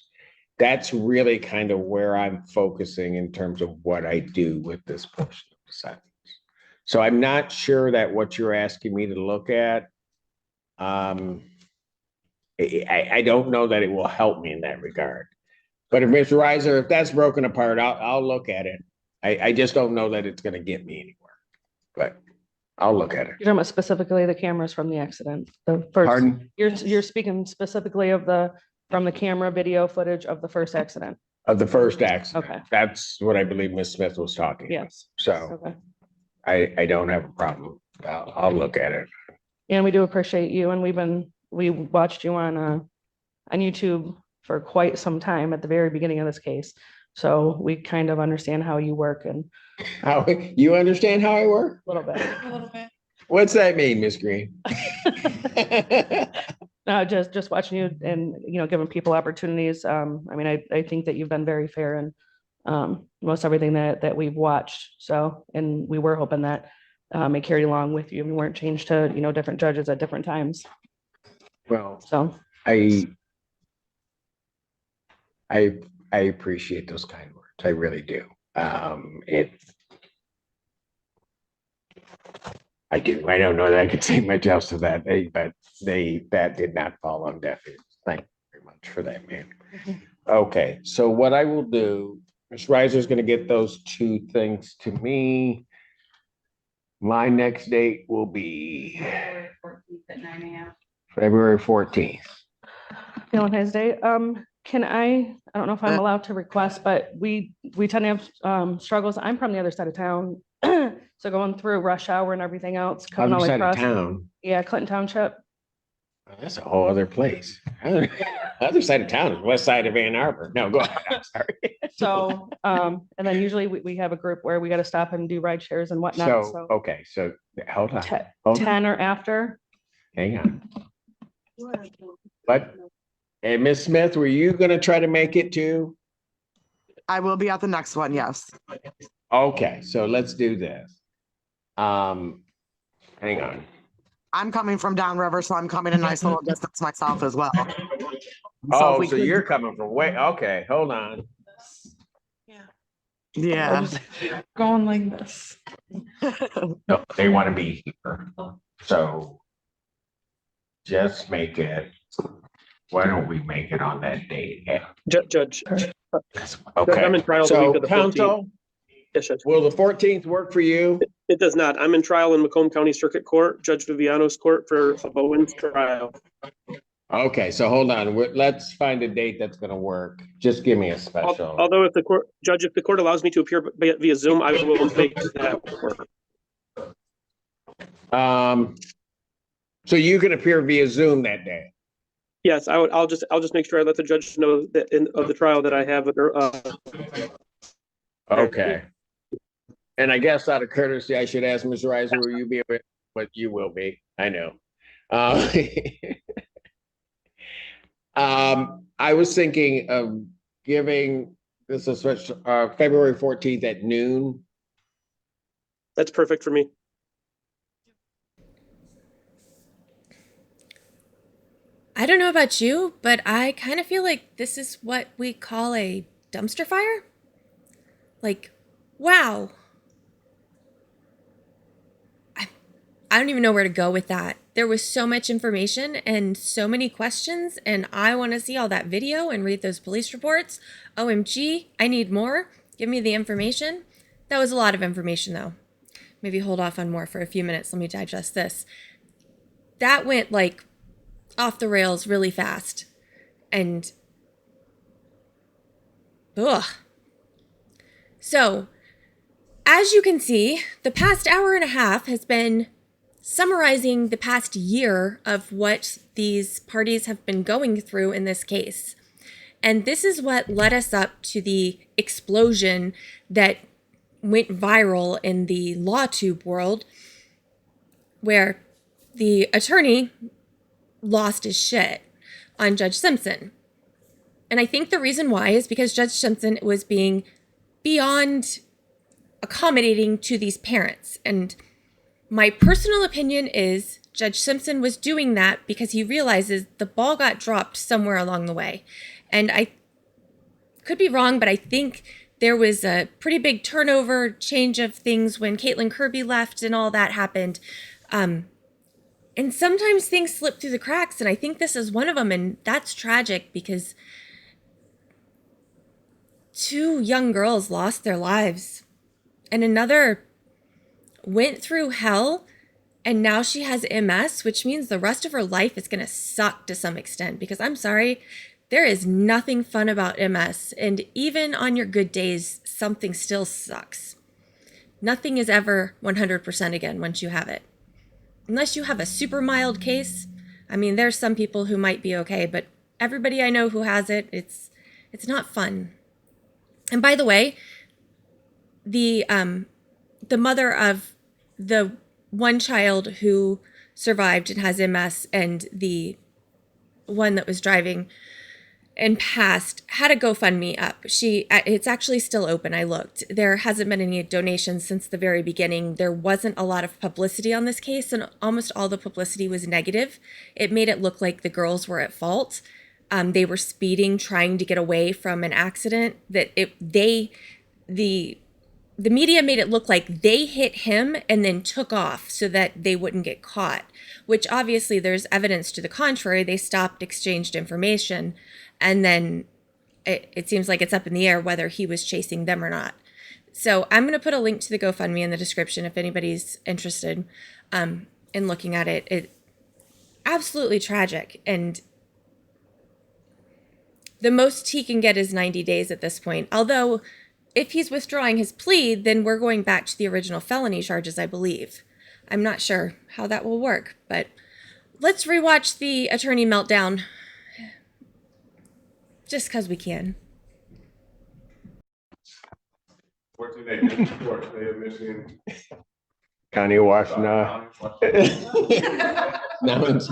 That's really kind of where I'm focusing in terms of what I do with this portion of the sentence. So I'm not sure that what you're asking me to look at, I don't know that it will help me in that regard. But if Mr. Reiser, if that's broken apart, I'll look at it. I just don't know that it's going to get me anywhere, but I'll look at it. You're talking about specifically the cameras from the accident. The first, Pardon? You're speaking specifically of from the camera video footage of the first accident. Of the first accident. Okay. That's what I believe Ms. Smith was talking about. Yes. So Okay. I don't have a problem. I'll look at it. And we do appreciate you, and we watched you on YouTube for quite some time at the very beginning of this case. So we kind of understand how you work, and How you understand how I work? a little bit. What's that mean, Miss Green? No, just watching you and, giving people opportunities. I mean, I think that you've been very fair in most everything that we've watched. So, and we were hoping that it carried along with you. We weren't changed to, different judges at different times. Well, so I appreciate those kind words. I really do. I don't know that I could say much else to that, but that did not fall on deaf ears. Thank you very much for that, man. Okay, so what I will do, Ms. Reiser is going to get those two things to me. My next date will be February 14th at 9 a.m. February 14th. Valentine's Day. Can I don't know if I'm allowed to request, but we tend to have struggles. I'm from the other side of town. So going through rush hour and everything else, coming all Other side of across. town. Yeah, Clinton Township. That's a whole other place. Other side of town is west side of Ann Arbor. No, go ahead. I'm sorry. So, and then usually we have a group where we got to stop and do ride shares and whatnot. So, okay, so hold on. Te- Hold on. 10 or after. Hang on. But, hey, Miss Smith, were you gonna try to make it too? I will be at the next one, yes. Okay, so let's do this. Hang on. I'm coming from downriver, so I'm coming a nice little distance myself as well. Oh, so you're coming from way, okay, hold on. Yeah. Going like this. No, they want to be here. So just make it, why don't we make it on that date? Judge, Okay. I'm in trial the So week of the 14th. counsel, Yes, Judge. will the 14th work for you? It does not. I'm in trial in Macomb County Circuit Court, Judge Viviano's court for a Bowen's trial. Okay, so hold on. Let's find a date that's gonna work. Just give me a special. Although if the court, Judge, if the court allows me to appear via Zoom, I will make that work. So you can appear via Zoom that day? Yes, I'll just make sure I let the judge know that of the trial that I have. Okay. And I guess out of courtesy, I should ask Ms. Reiser, will you be able, but you will be, I know. I was thinking of giving this a switch, February 14th at noon. That's perfect for me. I don't know about you, but I kind of feel like this is what we call a dumpster fire. Like, wow. I don't even know where to go with that. There was so much information and so many questions, and I want to see all that video and read those police reports. OMG, I need more. Give me the information. That was a lot of information, though. Maybe hold off on more for a few minutes. Let me digest this. That went like off the rails really fast. And ugh. So, as you can see, the past hour and a half has been summarizing the past year of what these parties have been going through in this case. And this is what led us up to the explosion that went viral in the LawTube world, where the attorney lost his shit on Judge Simpson. And I think the reason why is because Judge Simpson was being beyond accommodating to these parents. And my personal opinion is Judge Simpson was doing that because he realizes the ball got dropped somewhere along the way. And I could be wrong, but I think there was a pretty big turnover, change of things when Caitlin Kirby left and all that happened. And sometimes things slip through the cracks, and I think this is one of them, and that's tragic because 2 young girls lost their lives, and another went through hell, and now she has MS, which means the rest of her life is going to suck to some extent, because I'm sorry, there is nothing fun about MS, and even on your good days, something still sucks. Nothing is ever 100% again once you have it. Unless you have a super mild case. I mean, there's some people who might be okay, but everybody I know who has it, it's not fun. And by the way, the mother of the one child who survived and has MS, and the one that was driving and passed, had a GoFundMe up. It's actually still open. I looked. There hasn't been any donations since the very beginning. There wasn't a lot of publicity on this case, and almost all the publicity was negative. It made it look like the girls were at fault. They were speeding, trying to get away from an accident. The media made it look like they hit him and then took off so that they wouldn't get caught, which obviously there's evidence to the contrary. They stopped, exchanged information, and then it seems like it's up in the air whether he was chasing them or not. So I'm going to put a link to the GoFundMe in the description if anybody's interested in looking at it. It's absolutely tragic, and the most he can get is 90 days at this point. Although, if he's withdrawing his plea, then we're going back to the original felony charges, I believe. I'm not sure how that will work, but let's rewatch the attorney meltdown. Just because we can. What's the name? Court, State of Michigan. County of Washtenaw. Now it's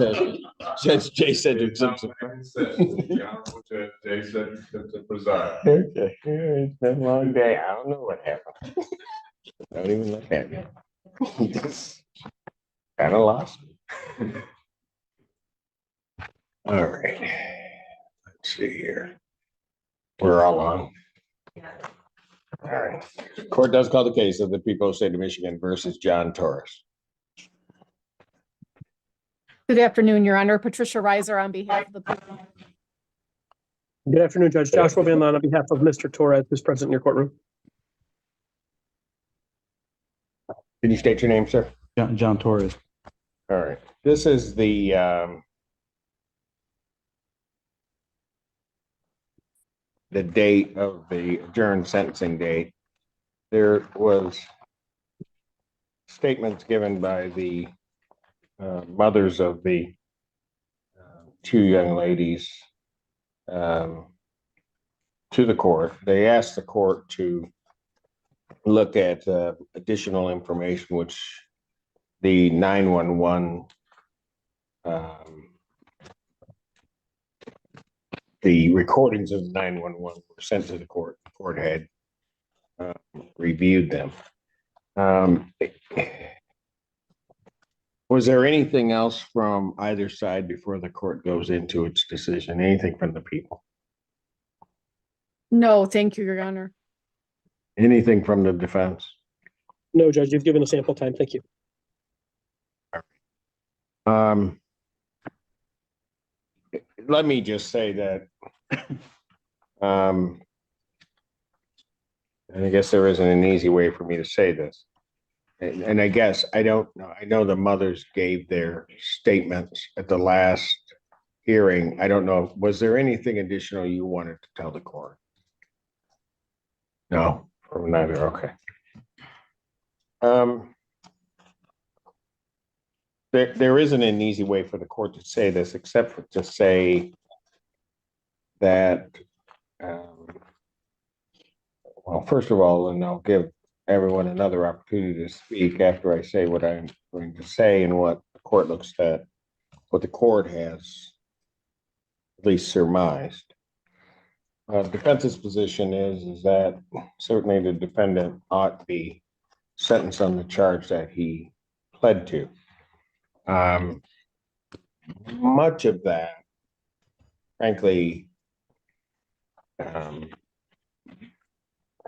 Judge J. Cedric Simpson. The Honorable Judge J. Cedric Simpson preside. Okay, it's been a long day. I don't know what happened. Don't even look at me. Just kind of lost me. All right. Let's see here. We're all on. All right. Court does call the case of the people of the state of Michigan versus John Torres. Good afternoon, Your Honor. Patricia Reiser on behalf of the people. Good afternoon, Judge Joshua Van Laan on behalf of Mr. Torres, who's present in your courtroom. Can you state your name, sir? John Torres. All right. This is the date of the adjourned sentencing date. There was statements given by the mothers of the two young ladies to the court. They asked the court to look at additional information, which the 911 the recordings of 911 were sent to the court. The court had reviewed them. Was there anything else from either side before the court goes into its decision? Anything from the people? No, thank you, Your Honor. Anything from the defense? No, Judge, you've given us ample time. Thank you. Let me just say that, and I guess there isn't an easy way for me to say this. And I guess, I don't know, I know the mothers gave their statements at the last hearing. I don't know, was there anything additional you wanted to tell the court? No, from neither, okay. There isn't an easy way for the court to say this, except for to say that, well, first of all, and I'll give everyone another opportunity to speak after I say what I'm going to say and what the court looks at, what the court has at least surmised. Defense's position is that certainly the defendant ought to be sentenced on the charge that he pled to. Much of that, frankly, I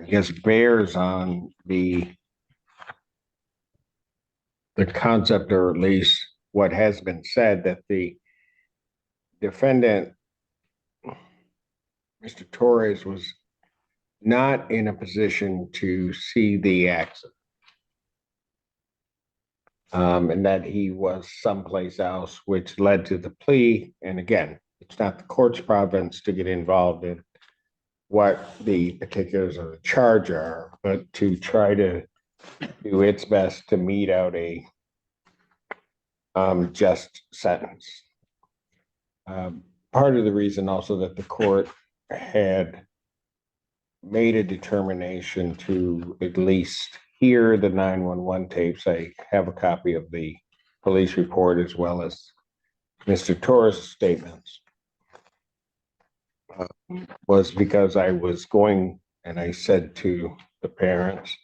guess bears on the concept, or at least what has been said, that the defendant, Mr. Torres, was not in a position to see the accident. And that he was someplace else, which led to the plea. And again, it's not the court's province to get involved in what the particulars of the charge are, but to try to do its best to mete out a just sentence. Part of the reason also that the court had made a determination to at least hear the 911 tapes. I have a copy of the police report as well as Mr. Torres' statements. Was because I was going, and I said to the parents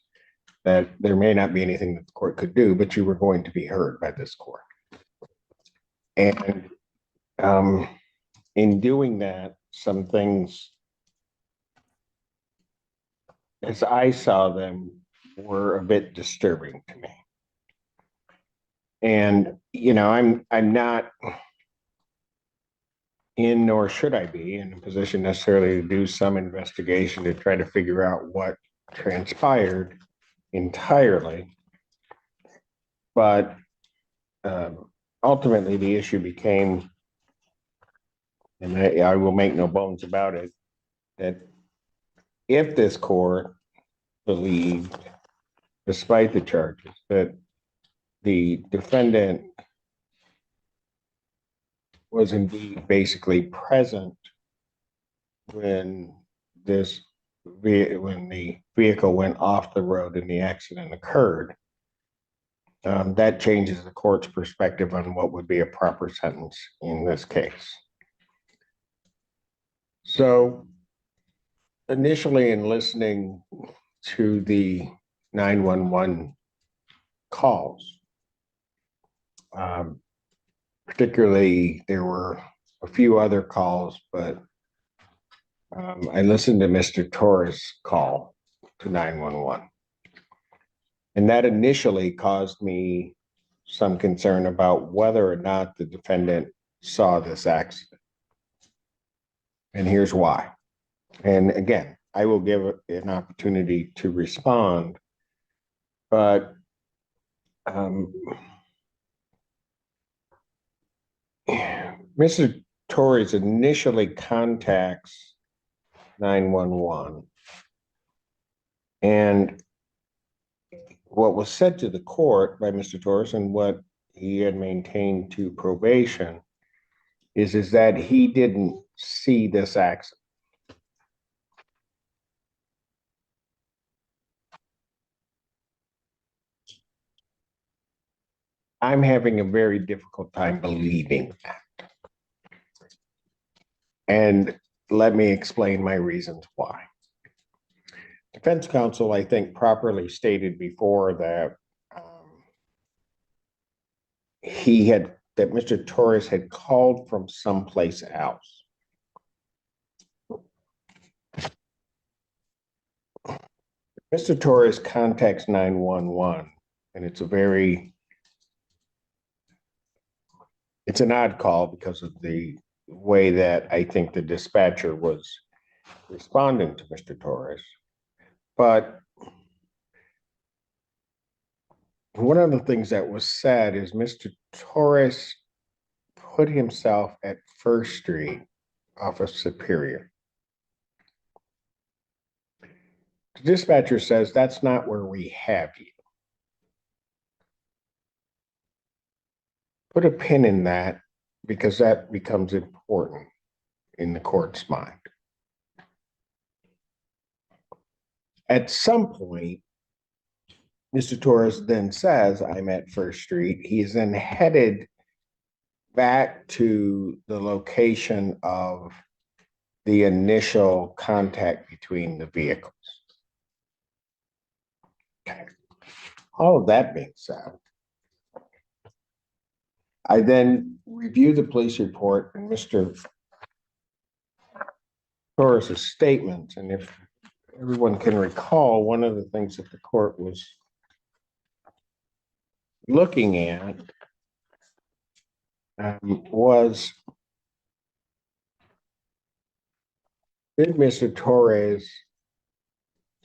that there may not be anything that the court could do, but you were going to be heard by this court. And in doing that, some things, as I saw them, were a bit disturbing to me. And, you know, I'm not in, nor should I be in a position necessarily to do some investigation to try to figure out what transpired entirely. But ultimately the issue became, and I will make no bones about it, that if this court believed, despite the charges, that the defendant was indeed basically present when when the vehicle went off the road and the accident occurred, that changes the court's perspective on what would be a proper sentence in this case. So initially, in listening to the 911 calls, particularly there were a few other calls, but I listened to Mr. Torres' call to 911. And that initially caused me some concern about whether or not the defendant saw this accident. And here's why. And again, I will give an opportunity to respond, but Mr. Torres initially contacts 911, and what was said to the court by Mr. Torres and what he had maintained to probation is that he didn't see this accident. I'm having a very difficult time believing that. And let me explain my reasons why. Defense counsel, I think, properly stated before that that Mr. Torres had called from someplace else. Mr. Torres contacts 911, and it's an odd call because of the way that I think the dispatcher was responding to Mr. Torres. But one of the things that was said is Mr. Torres put himself at First Street off of Superior. The dispatcher says that's not where we have you. Put a pin in that because that becomes important in the court's mind. At some point, Mr. Torres then says, I'm at First Street. He's then headed back to the location of the initial contact between the vehicles. Okay. All of that being said, I then review the police report and Mr. Torres' statement. And if everyone can recall, one of the things that the court was looking at was, did Mr. Torres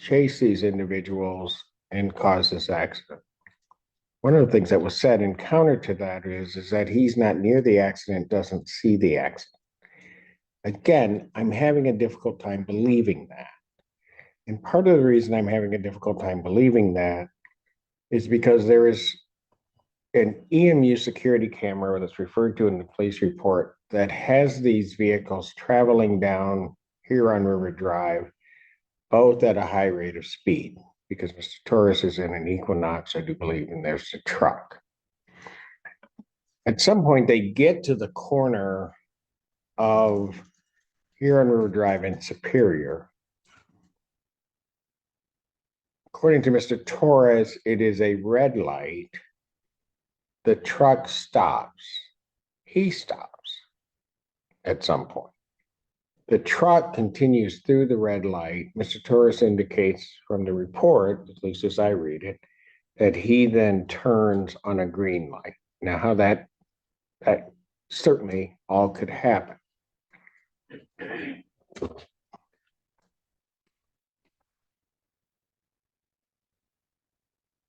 chase these individuals and cause this accident? One of the things that was said in counter to that is that he's not near the accident, doesn't see the accident. Again, I'm having a difficult time believing that. And part of the reason I'm having a difficult time believing that is because there is an EMU security camera that's referred to in the police report that has these vehicles traveling down Huron River Drive, both at a high rate of speed, because Mr. Torres is in an Equinox, I do believe, and there's the truck. At some point, they get to the corner of Huron River Drive in Superior. According to Mr. Torres, it is a red light. The truck stops. He stops at some point. The truck continues through the red light. Mr. Torres indicates from the report, at least as I read it, that he then turns on a green light. Now, how that certainly all could happen.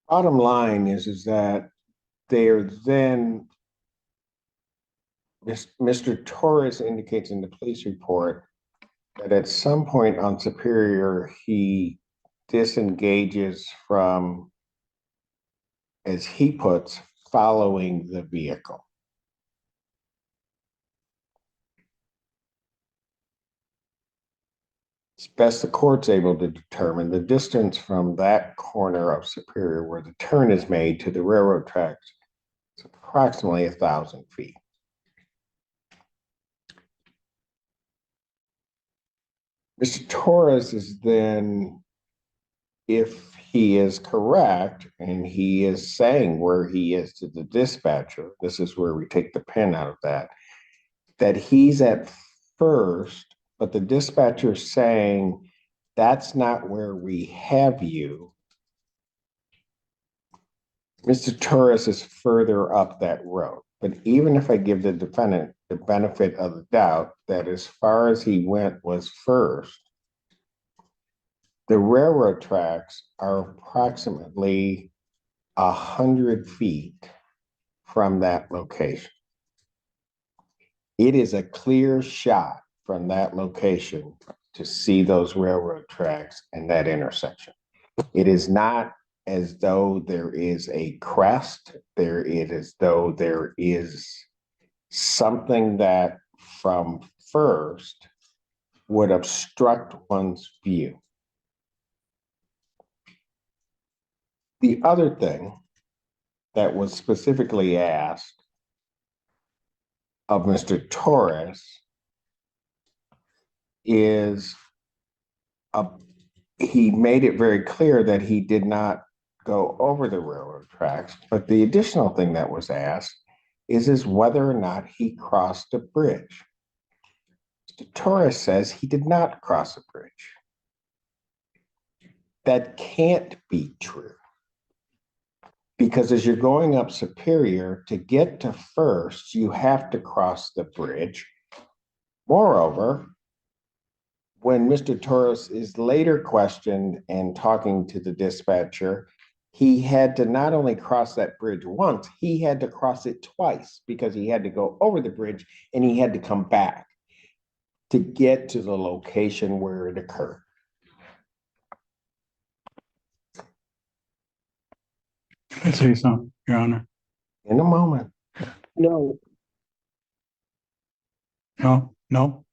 Bottom line is that they're then, Mr. Torres indicates in the police report that at some point on Superior, he disengages from, as he puts, following the vehicle. It's best the court's able to determine the distance from that corner of Superior where the turn is made to the railroad tracks. It's approximately 1,000 feet. Mr. Torres is then, if he is correct, and he is saying where he is to the dispatcher, this is where we take the pen out of that he's at first, but the dispatcher is saying, that's not where we have you. Mr. Torres is further up that road. But even if I give the defendant the benefit of the doubt that as far as he went was first, the railroad tracks are approximately 100 feet from that location. It is a clear shot from that location to see those railroad tracks and that intersection. It is not as though there is a crest. It is as though there is something that from first would obstruct one's view. The other thing that was specifically asked of Mr. Torres is he made it very clear that he did not go over the railroad tracks, but the additional thing that was asked is whether or not he crossed a bridge. Mr. Torres says he did not cross a bridge. That can't be true. Because as you're going up Superior, to get to first, you have to cross the bridge. Moreover, when Mr. Torres is later questioned and talking to the dispatcher, he had to not only cross that bridge once, he had to cross it twice because he had to go over the bridge and he had to come back to get to the location where it occurred. Can I say something, Your Honor? In a moment. No, No?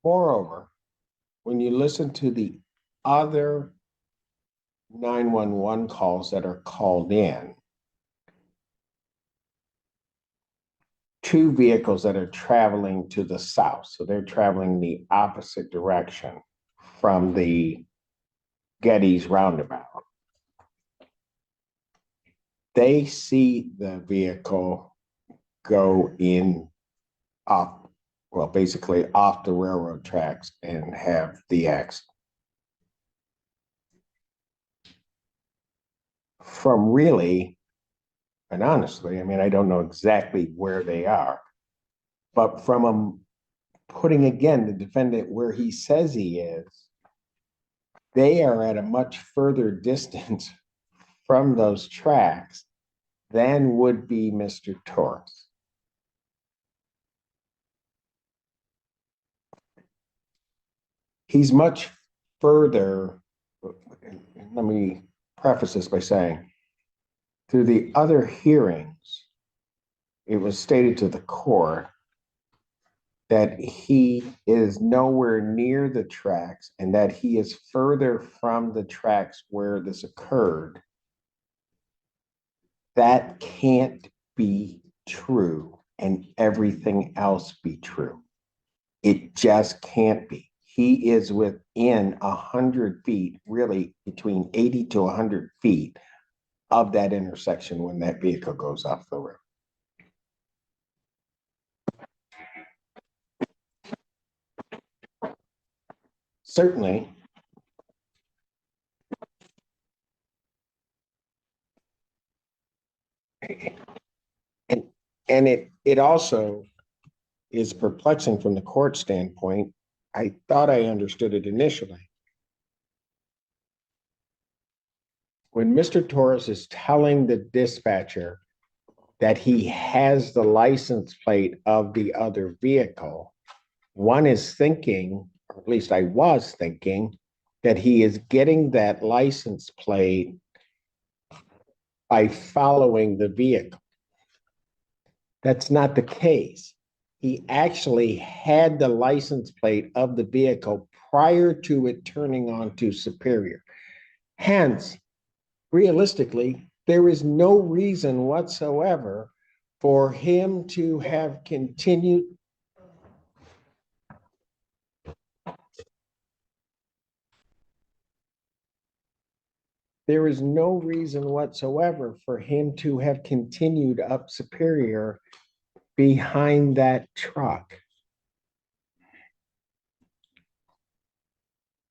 Moreover, when you listen to the other 911 calls that are called in, two vehicles that are traveling to the south, so they're traveling the opposite direction from the Getty's roundabout. They see the vehicle go in up, well, basically off the railroad tracks and have the accident. From really, and honestly, I mean, I don't know exactly where they are, but from putting again the defendant where he says he is, they are at a much further distance from those tracks than would be Mr. Torres. He's much further, let me preface this by saying, through the other hearings, it was stated to the court that he is nowhere near the tracks and that he is further from the tracks where this occurred. That can't be true and everything else be true. It just can't be. He is within 100 feet, really between 80 to 100 feet of that intersection when that vehicle goes off the road. Certainly, and it also is perplexing from the court standpoint. I thought I understood it initially. When Mr. Torres is telling the dispatcher that he has the license plate of the other vehicle, one is thinking, or at least I was thinking, that he is getting that license plate by following the vehicle. That's not the case. He actually had the license plate of the vehicle prior to it turning onto Superior. Hence, realistically, there is no reason whatsoever for him to have continued. There is no reason whatsoever for him to have continued up Superior behind that truck.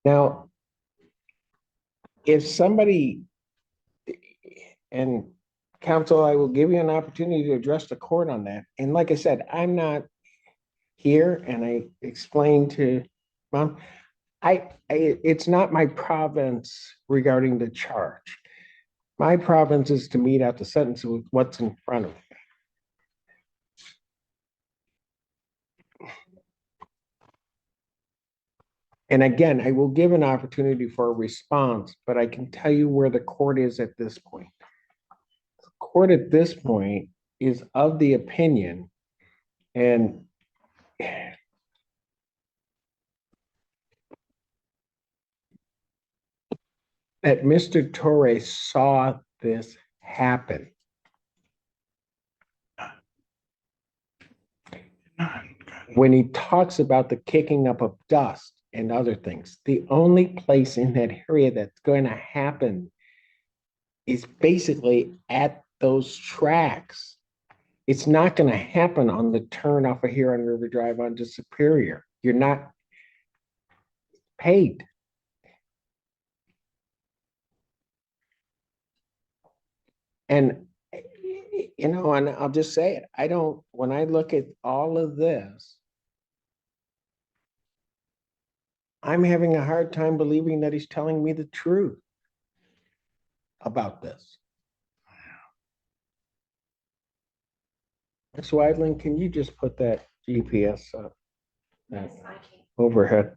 Now, if somebody, and counsel, I will give you an opportunity to address the court on that. And like I said, I'm not here, and I explained to Mom, it's not my province regarding the charge. My province is to mete out the sentence with what's in front of me. And again, I will give an opportunity for a response, but I can tell you where the court is at this point. The court at this point is of the opinion, and that Mr. Torres saw this happen. When he talks about the kicking up of dust and other things, the only place in that area that's going to happen is basically at those tracks. It's not going to happen on the turn off of here on River Drive onto Superior. You're not paid. And, you know, and I'll just say it. When I look at all of this, I'm having a hard time believing that he's telling me the truth about this. Ms. Weidling, can you just put that GPS up? That overhead.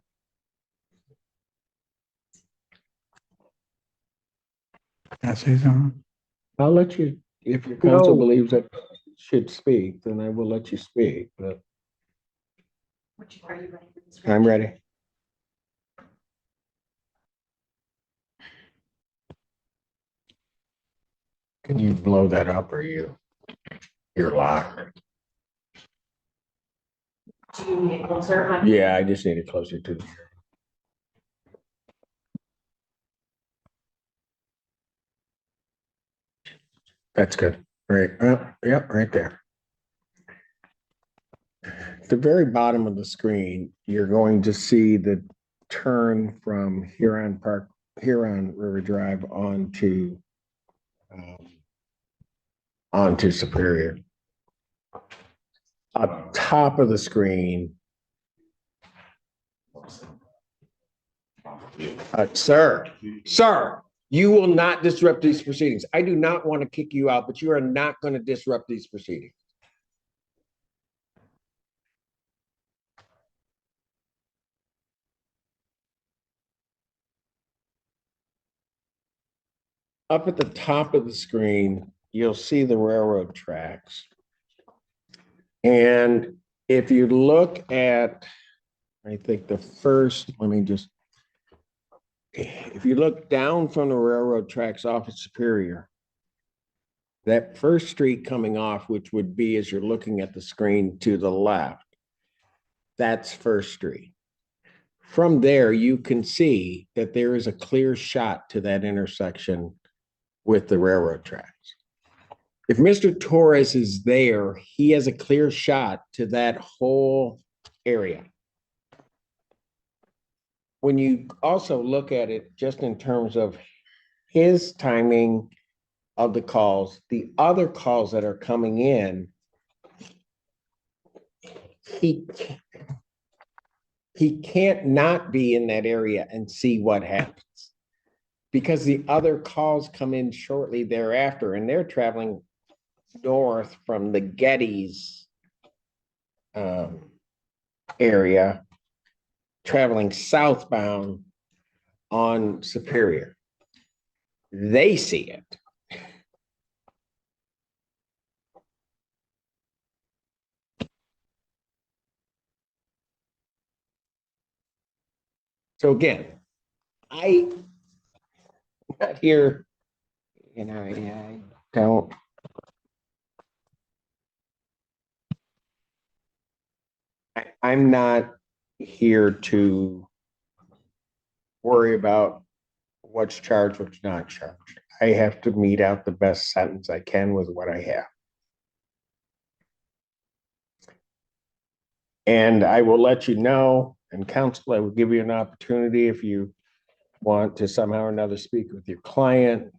Can I say something? I'll let you, if your counsel believes that should speak, then I will let you speak, but. Are you ready? I'm ready. Can you blow that up, or you're locked? Do you need it closer? Yeah, I just need it closer to the. That's good. Right. Yep, right there. At the very bottom of the screen, you're going to see the turn from Huron River Drive onto Superior. Up top of the screen. Sir, you will not disrupt these proceedings. I do not want to kick you out, but you are not going to disrupt these proceedings. Up at the top of the screen, you'll see the railroad tracks. And if you look at, I think the first, if you look down from the railroad tracks off of Superior, that first street coming off, which would be as you're looking at the screen to the left, that's First Street. From there, you can see that there is a clear shot to that intersection with the railroad tracks. If Mr. Torres is there, he has a clear shot to that whole area. When you also look at it just in terms of his timing of the calls, the other calls that are coming in, he can't not be in that area and see what happens, because the other calls come in shortly thereafter, and they're traveling north from the Gettys area, traveling southbound on Superior. They see it. So again, I'm not here, you know, I don't. I'm not here to worry about what's charged, what's not charged. I have to mete out the best sentence I can with what I have. And I will let you know, and counsel, I will give you an opportunity if you want to somehow or another speak with your client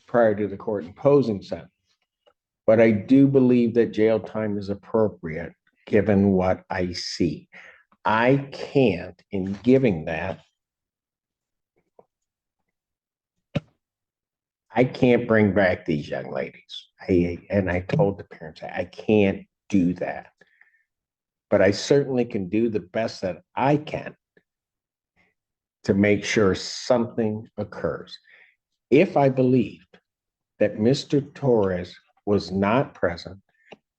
prior to the court imposing sentence. But I do believe that jail time is appropriate given what I see. I can't, in giving that, I can't bring back these young ladies. And I told the parents, I can't do that. But I certainly can do the best that I can to make sure something occurs. If I believed that Mr. Torres was not present,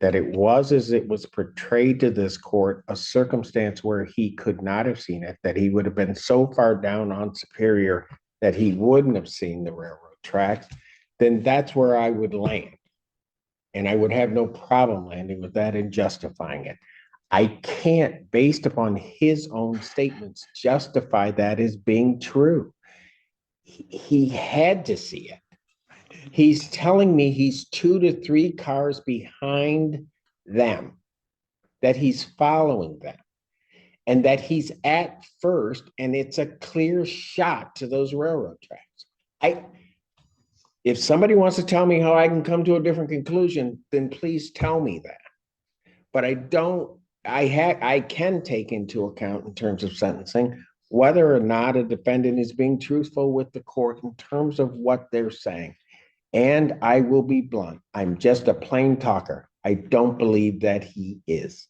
that it was as it was portrayed to this court, a circumstance where he could not have seen it, that he would have been so far down on Superior that he wouldn't have seen the railroad tracks, then that's where I would land. And I would have no problem landing with that and justifying it. I can't, based upon his own statements, justify that as being true. He had to see it. He's telling me he's 2 to 3 cars behind them, that he's following them, and that he's at first, and it's a clear shot to those railroad tracks. If somebody wants to tell me how I can come to a different conclusion, then please tell me that. But I can take into account in terms of sentencing whether or not a defendant is being truthful with the court in terms of what they're saying. And I will be blunt. I'm just a plain talker. I don't believe that he is.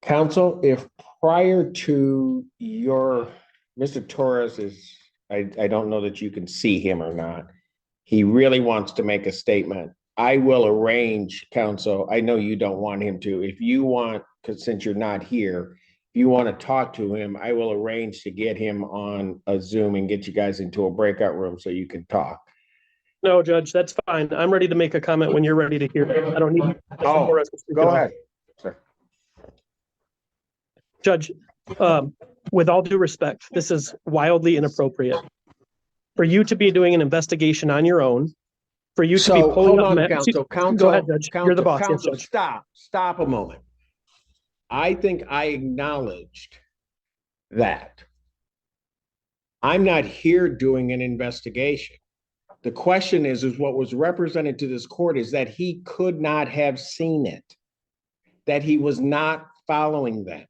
Counsel, if prior to your, Mr. Torres is, I don't know that you can see him or not. He really wants to make a statement. I will arrange, counsel, I know you don't want him to. If you want, because since you're not here, if you want to talk to him, I will arrange to get him on a Zoom and get you guys into a breakout room so you can talk. No, Judge, that's fine. I'm ready to make a comment when you're ready to hear it. I don't need. Oh, go ahead, sir. Judge, with all due respect, this is wildly inappropriate. For you to be doing an investigation on your own, for you to be pulling up. Counsel, go ahead, Judge. You're the boss. Counsel, Yes, Judge. Stop a moment. I think I acknowledged that. I'm not here doing an investigation. The question is what was represented to this court is that he could not have seen it, that he was not following them.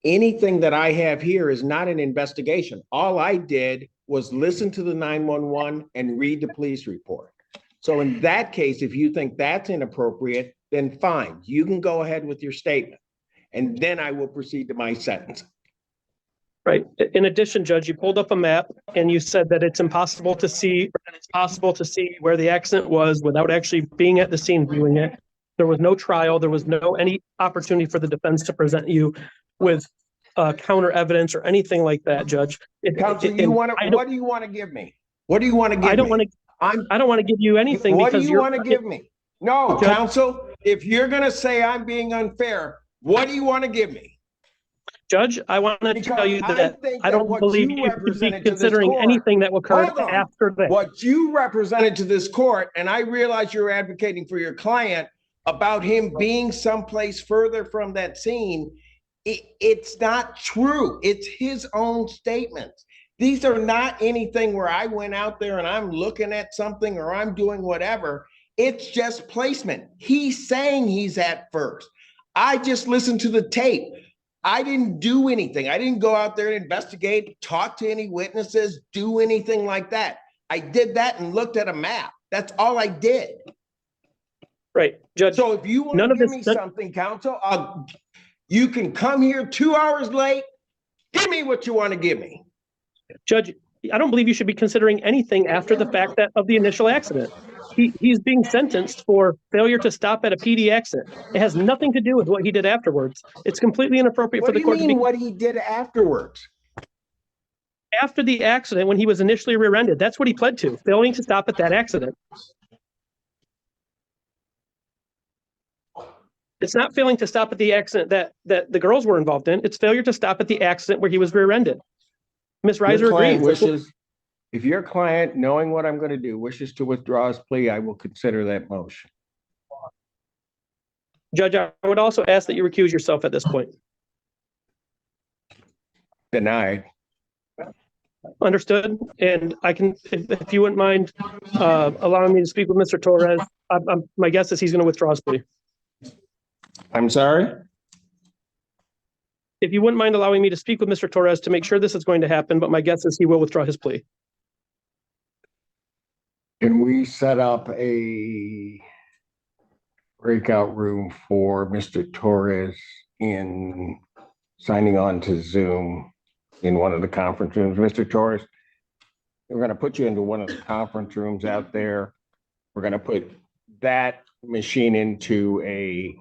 Anything that I have here is not an investigation. All I did was listen to the 911 and read the police report. So in that case, if you think that's inappropriate, then fine, you can go ahead with your statement. And then I will proceed to my sentence. Right. In addition, Judge, you pulled up a map and you said that it's impossible to see, where the accident was without actually being at the scene viewing it. There was no trial. There was no any opportunity for the defense to present you with counter evidence or anything like that, Judge. Counsel, what do you want to give me? What do you want to give me? I don't want to give you anything. What do you want to give me? No, Judge, counsel, if you're going to say I'm being unfair, what do you want to give me? Judge, I want to tell you that I don't believe you should be considering anything that will occur after that. What you represented to this court, and I realize you're advocating for your client about him being someplace further from that scene, it's not true. It's his own statements. These are not anything where I went out there and I'm looking at something or I'm doing whatever. It's just placement. He's saying he's at first. I just listened to the tape. I didn't do anything. I didn't go out there and investigate, talk to any witnesses, do anything like that. I did that and looked at a map. That's all I did. Right, Judge. So if you want to give me something, counsel, you can come here 2 hours late. Give me what you want to give me. Judge, I don't believe you should be considering anything after the fact of the initial accident. He's being sentenced for failure to stop at a PD accident. It has nothing to do with what he did afterwards. It's completely inappropriate What for do the you court to mean be what he did afterwards? after the accident when he was initially rear-ended. That's what he pled to, failing to stop at that accident. It's not failing to stop at the accident that the girls were involved in. It's failure to stop at the accident where he was rear-ended. Ms. Your Reiser client agrees. wishes, if your client, knowing what I'm going to do, wishes to withdraw his plea, I will consider that motion. Judge, I would also ask that you recuse yourself at this point. Denied. Understood. And I can, if you wouldn't mind allowing me to speak with Mr. Torres, my guess is he's going to withdraw his plea. I'm sorry? If you wouldn't mind allowing me to speak with Mr. Torres to make sure this is going to happen, but my guess is he will withdraw his plea. Can we set up a breakout room for Mr. Torres in signing on to Zoom in one of the conference rooms? Mr. Torres, we're going to put you into one of the conference rooms out there. We're going to put that machine into a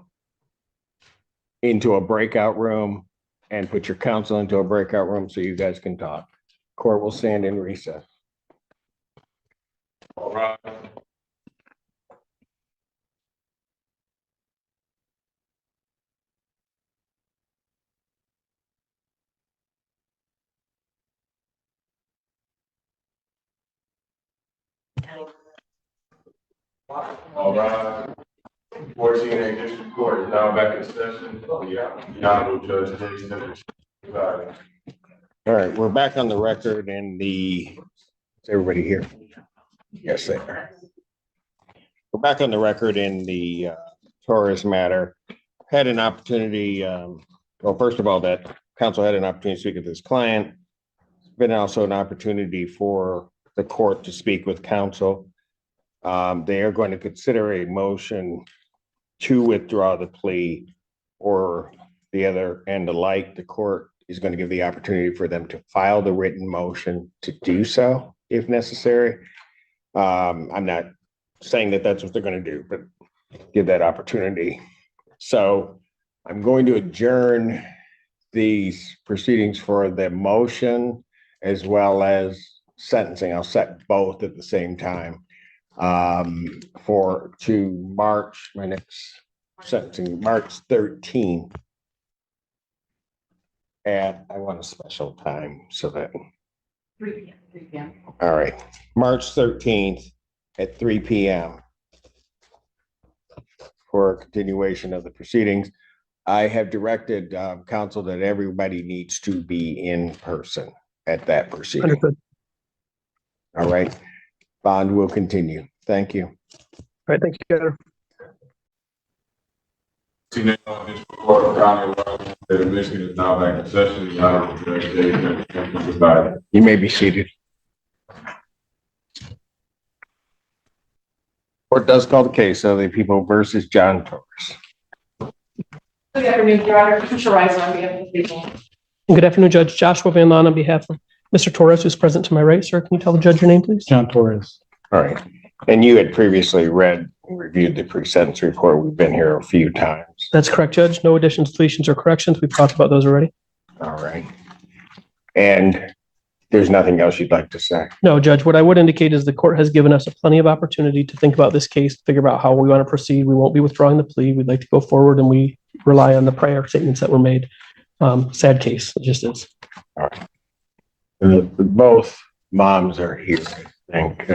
breakout room and put your counsel into a breakout room so you guys can talk. Court will stand in recess. All right. All right. 14A District Court is now back in session. The Honorable Judge J. Cedric J. All right, we're back on the record in the, is everybody here? Yes, they are. We're back on the record in the Torres matter. Had an opportunity, well, first of all, that counsel had an opportunity to speak with his client. Been also an opportunity for the court to speak with counsel. They are going to consider a motion to withdraw the plea or the other and the like. The court is going to give the opportunity for them to file the written motion to do so if necessary. I'm not saying that that's what they're going to do, but give that opportunity. So I'm going to adjourn these proceedings for the motion as well as sentencing. I'll set both at the same time to March, my next sentencing, March 13th. At, I want a special time so that 3 p.m. All right, March 13th at 3 p.m. for a continuation of the proceedings. I have directed counsel that everybody needs to be in person at that proceeding. Understood. All right, bond will continue. Thank you. All right, thank you, Governor. Court of County of Michigan is now back in session. The Honorable Judge J. Cedric J. You may be seated. Court does call the case of the people versus John Torres. Good afternoon, Your Honor. Patricia Reiser on behalf of the people. Good afternoon, Judge Joshua Van Laan on behalf of Mr. Torres, who's present to my right. Sir, can you tell the judge your name, please? John Torres. All right. And you had previously reviewed the pre-sentence report. We've been here a few times. That's correct, Judge. No additions, deletions, or corrections. We've talked about those already. All right. And there's nothing else you'd like to say? No, Judge. What I would indicate is the court has given us plenty of opportunity to think about this case, figure out how we want to proceed. We won't be withdrawing the plea. We'd like to go forward, and we rely on the prior statements that were made. Sad case. It just is. All right. Both moms are here, I think.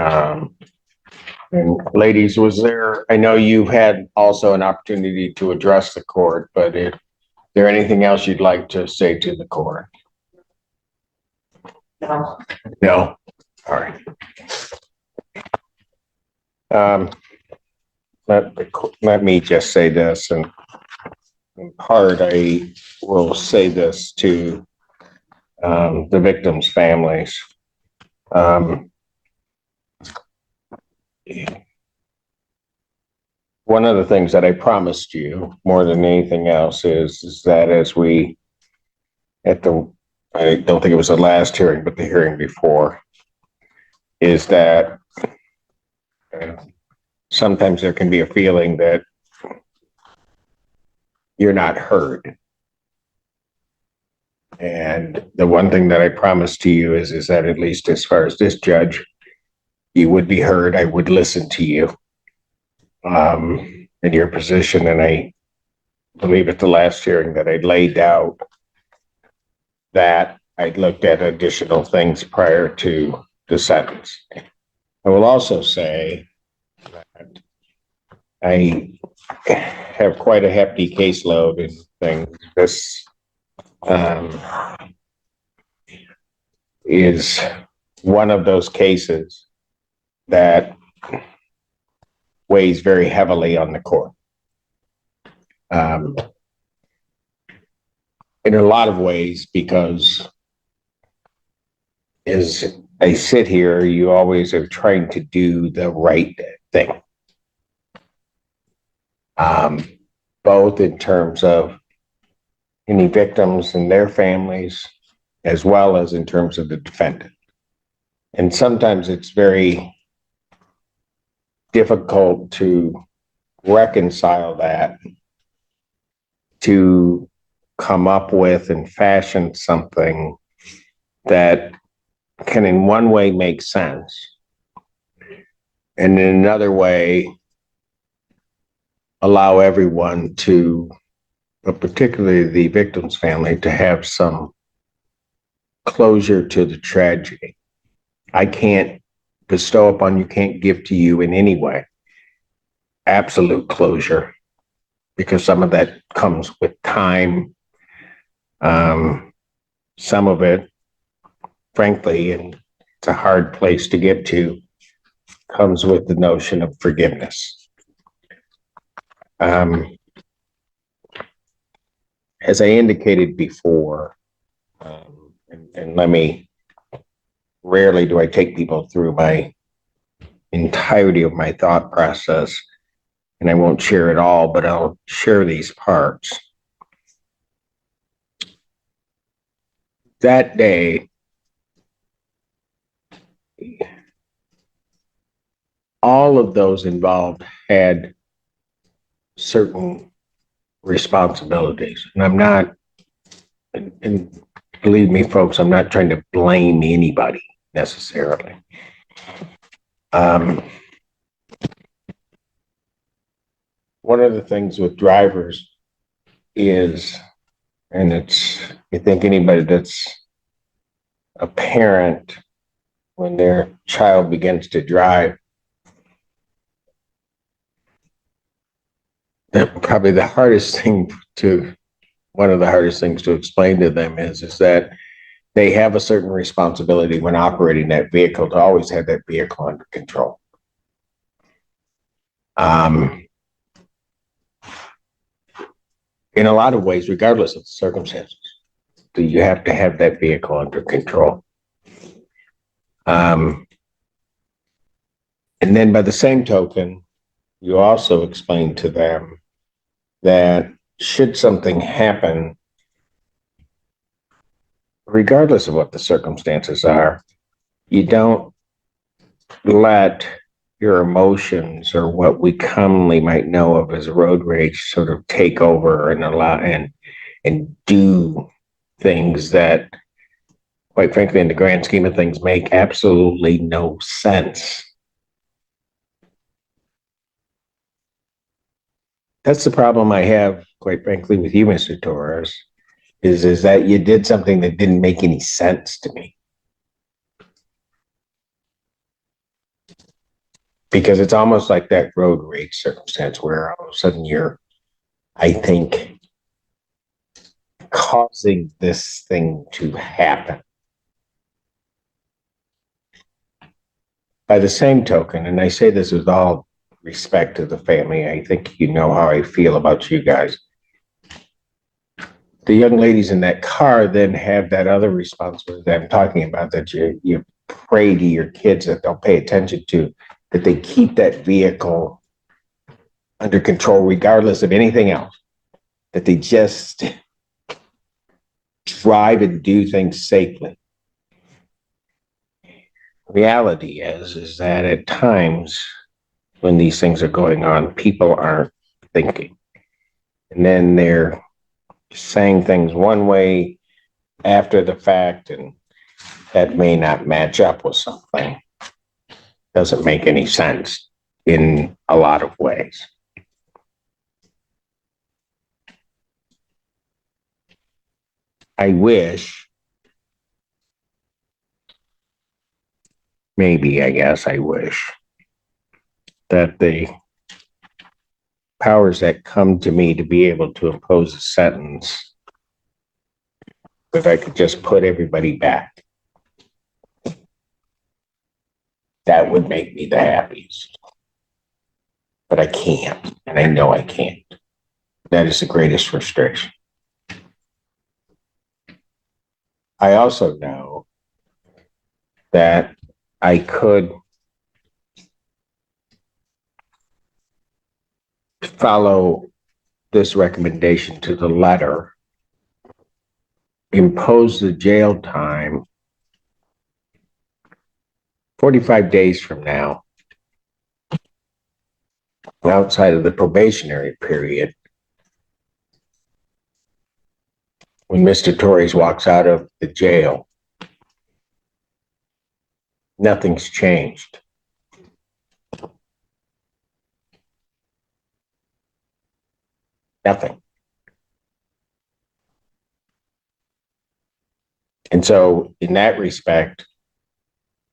And ladies, was there, I know you've had also an opportunity to address the court, but is there anything else you'd like to say to the court? No. No? All right. Let me just say this, and in part, I will say this to the victims' families. One of the things that I promised you more than anything else is that as we, I don't think it was the last hearing, but the hearing before, is that sometimes there can be a feeling that you're not heard. And the one thing that I promise to you is that at least as far as this judge, you would be heard. I would listen to you in your position. And I believe at the last hearing that I laid out that I'd looked at additional things prior to the sentence. I will also say that I have quite a hefty caseload in things. This is one of those cases that weighs very heavily on the court. In a lot of ways, because as I sit here, you always are trying to do the right thing. Both in terms of any victims and their families, as well as in terms of the defendant. And sometimes it's very difficult to reconcile that, to come up with and fashion something that can in one way make sense, and in another way allow everyone to, but particularly the victim's family, to have some closure to the tragedy. I can't bestow upon you, can't give to you in any way absolute closure, because some of that comes with time. Some of it, frankly, and it's a hard place to get to, comes with the notion of forgiveness. As I indicated before, and let me, rarely do I take people through my entirety of my thought process, and I won't share it all, but I'll share these parts. That day, all of those involved had certain responsibilities. And I'm not, and believe me, folks, I'm not trying to blame anybody necessarily. One of the things with drivers is, and it's, you think anybody that's a parent, when their child begins to drive, that probably the hardest thing to, one of the hardest things to explain to them is that they have a certain responsibility when operating that vehicle to always have that vehicle under control. In a lot of ways, regardless of the circumstances, you have to have that vehicle under control. And then by the same token, you also explain to them that should something happen, regardless of what the circumstances are, you don't let your emotions, or what we commonly might know of as road rage, sort of take over and allow and do things that, quite frankly, in the grand scheme of things, make absolutely no sense. That's the problem I have, quite frankly, with you, Mr. Torres, is that you did something that didn't make any sense to me. Because it's almost like that road rage circumstance where all of a sudden you're, I think, causing this thing to happen. By the same token, and I say this with all respect to the family, I think you know how I feel about you guys. The young ladies in that car then have that other responsibility that I'm talking about, that you pray to your kids that they'll pay attention to, that they keep that vehicle under control regardless of anything else, that they just drive and do things safely. Reality is that at times when these things are going on, people aren't thinking. And then they're saying things one way after the fact, and that may not match up with something. Doesn't make any sense in a lot of ways. I wish, maybe, I guess I wish that the powers that come to me to be able to impose a sentence, if I could just put everybody back, that would make me the happiest. But I can't, and I know I can't. That is the greatest frustration. I also know that I could follow this recommendation to the letter, impose the jail time 45 days from now, outside of the probationary period, when Mr. Torres walks out of the jail. Nothing's changed. Nothing. And so in that respect,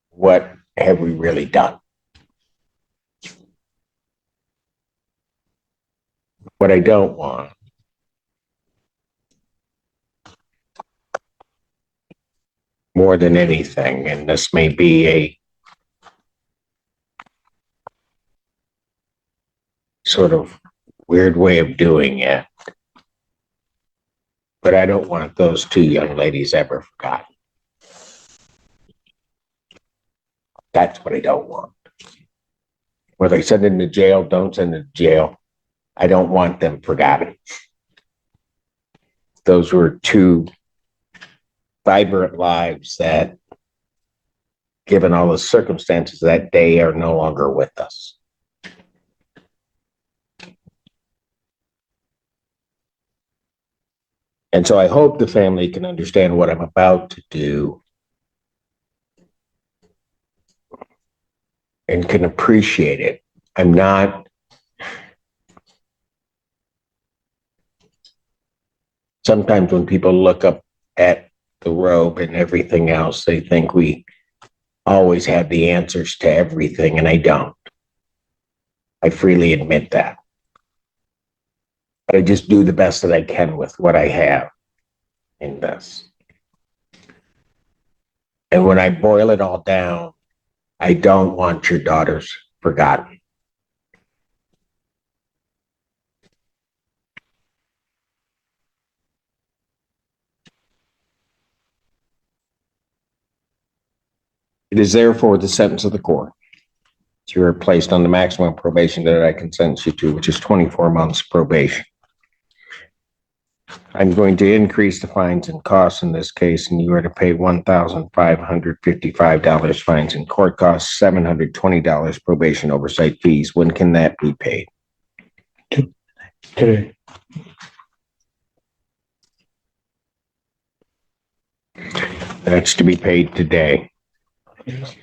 what have we really done? What I don't want more than anything, and this may be a sort of weird way of doing it, but I don't want those two young ladies ever forgotten. That's what I don't want. Whether they send them to jail, don't send them to jail, I don't want them forgotten. Those were two vibrant lives that, given all the circumstances that day, are no longer with us. And so I hope the family can understand what I'm about to do and can appreciate it. I'm not sometimes when people look up at the robe and everything else, they think we always have the answers to everything, and I don't. I freely admit that. But I just do the best that I can with what I have in this. And when I boil it all down, I don't want your daughters forgotten. It is therefore the sentence of the court. You are placed on the maximum probation that I can sentence you to, which is 24 months probation. I'm going to increase the fines and costs in this case, and you are to pay $1,555 fines and court costs, $720 probation oversight fees. When can that be paid? Today. That's to be paid today. Yes.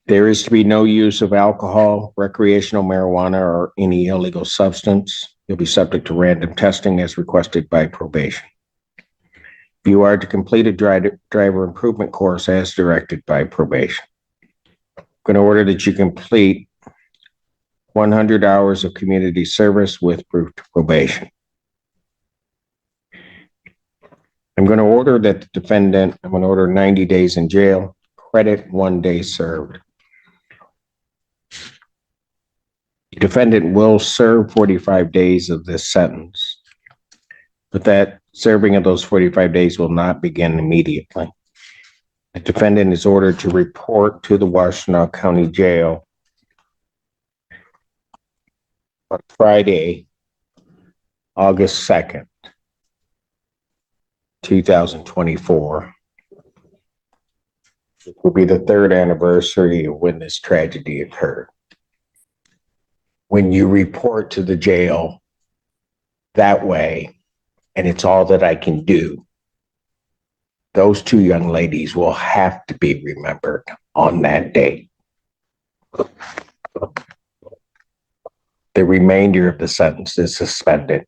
There is to be no use of alcohol, recreational marijuana, or any illegal substance. You'll be subject to random testing as requested by probation. You are to complete a driver improvement course as directed by probation. I'm going to order that you complete 100 hours of community service with proof to probation. I'm going to order that the defendant, I'm going to order 90 days in jail, credit 1 day served. The defendant will serve 45 days of this sentence, but that serving of those 45 days will not begin immediately. The defendant is ordered to report to the Washtenaw County Jail on Friday, August 2nd, 2024. It will be the third anniversary of when this tragedy occurred. when you report to the jail that way, and it's all that I can do, those two young ladies will have to be remembered on that day. The remainder of the sentence is suspended.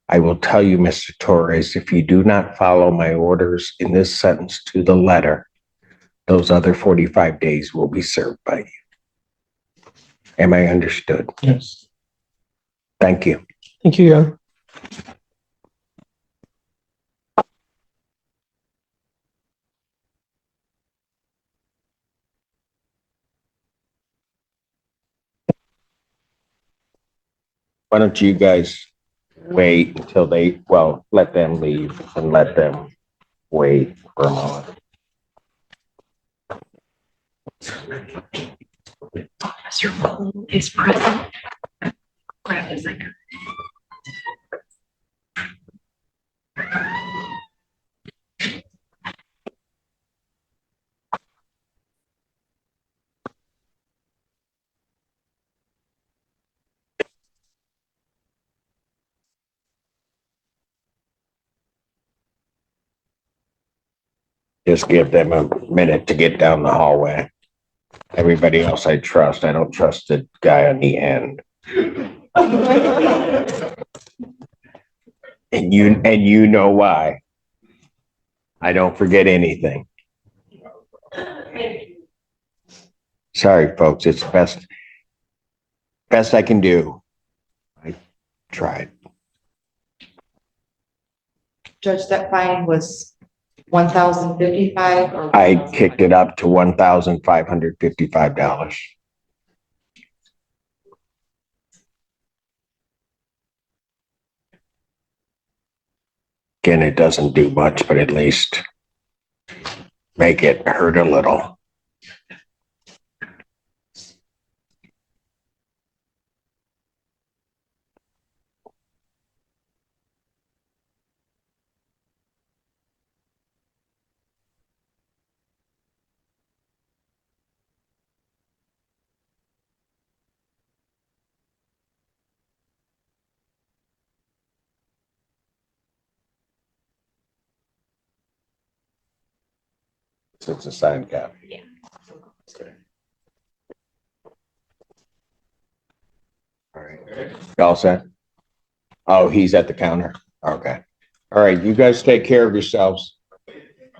I will tell you, Mr. Torres, if you do not follow my orders in this sentence to the letter, those other 45 days will be served by you. Am I understood? Yes. Thank you. Thank you, Your Honor. Why don't you guys wait until they, well, let them leave and let them wait for a moment. Officer Cole is present. Grab his like. Just give them a minute to get down the hallway. Everybody else I trust. I don't trust the guy on the end. And you know why. I don't forget anything. Sorry, folks. It's best I can do. I tried. Judge, that fine was 1,055 or? I kicked it up to $1,555. Again, it doesn't do much, but at least make it hurt a little. So it's a signed copy. Yeah. Okay. All right. You all set? Oh, he's at the counter. Okay. All right. You guys take care of yourselves.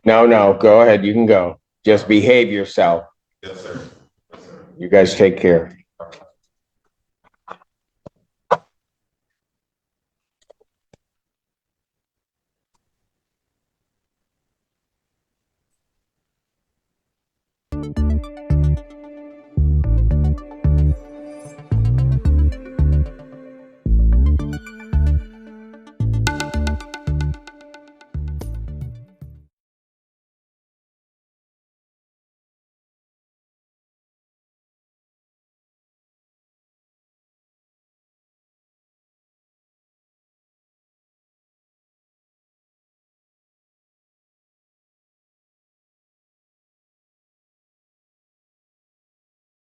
No, go ahead. You can go. Just behave yourself. Yes, sir. You guys take care.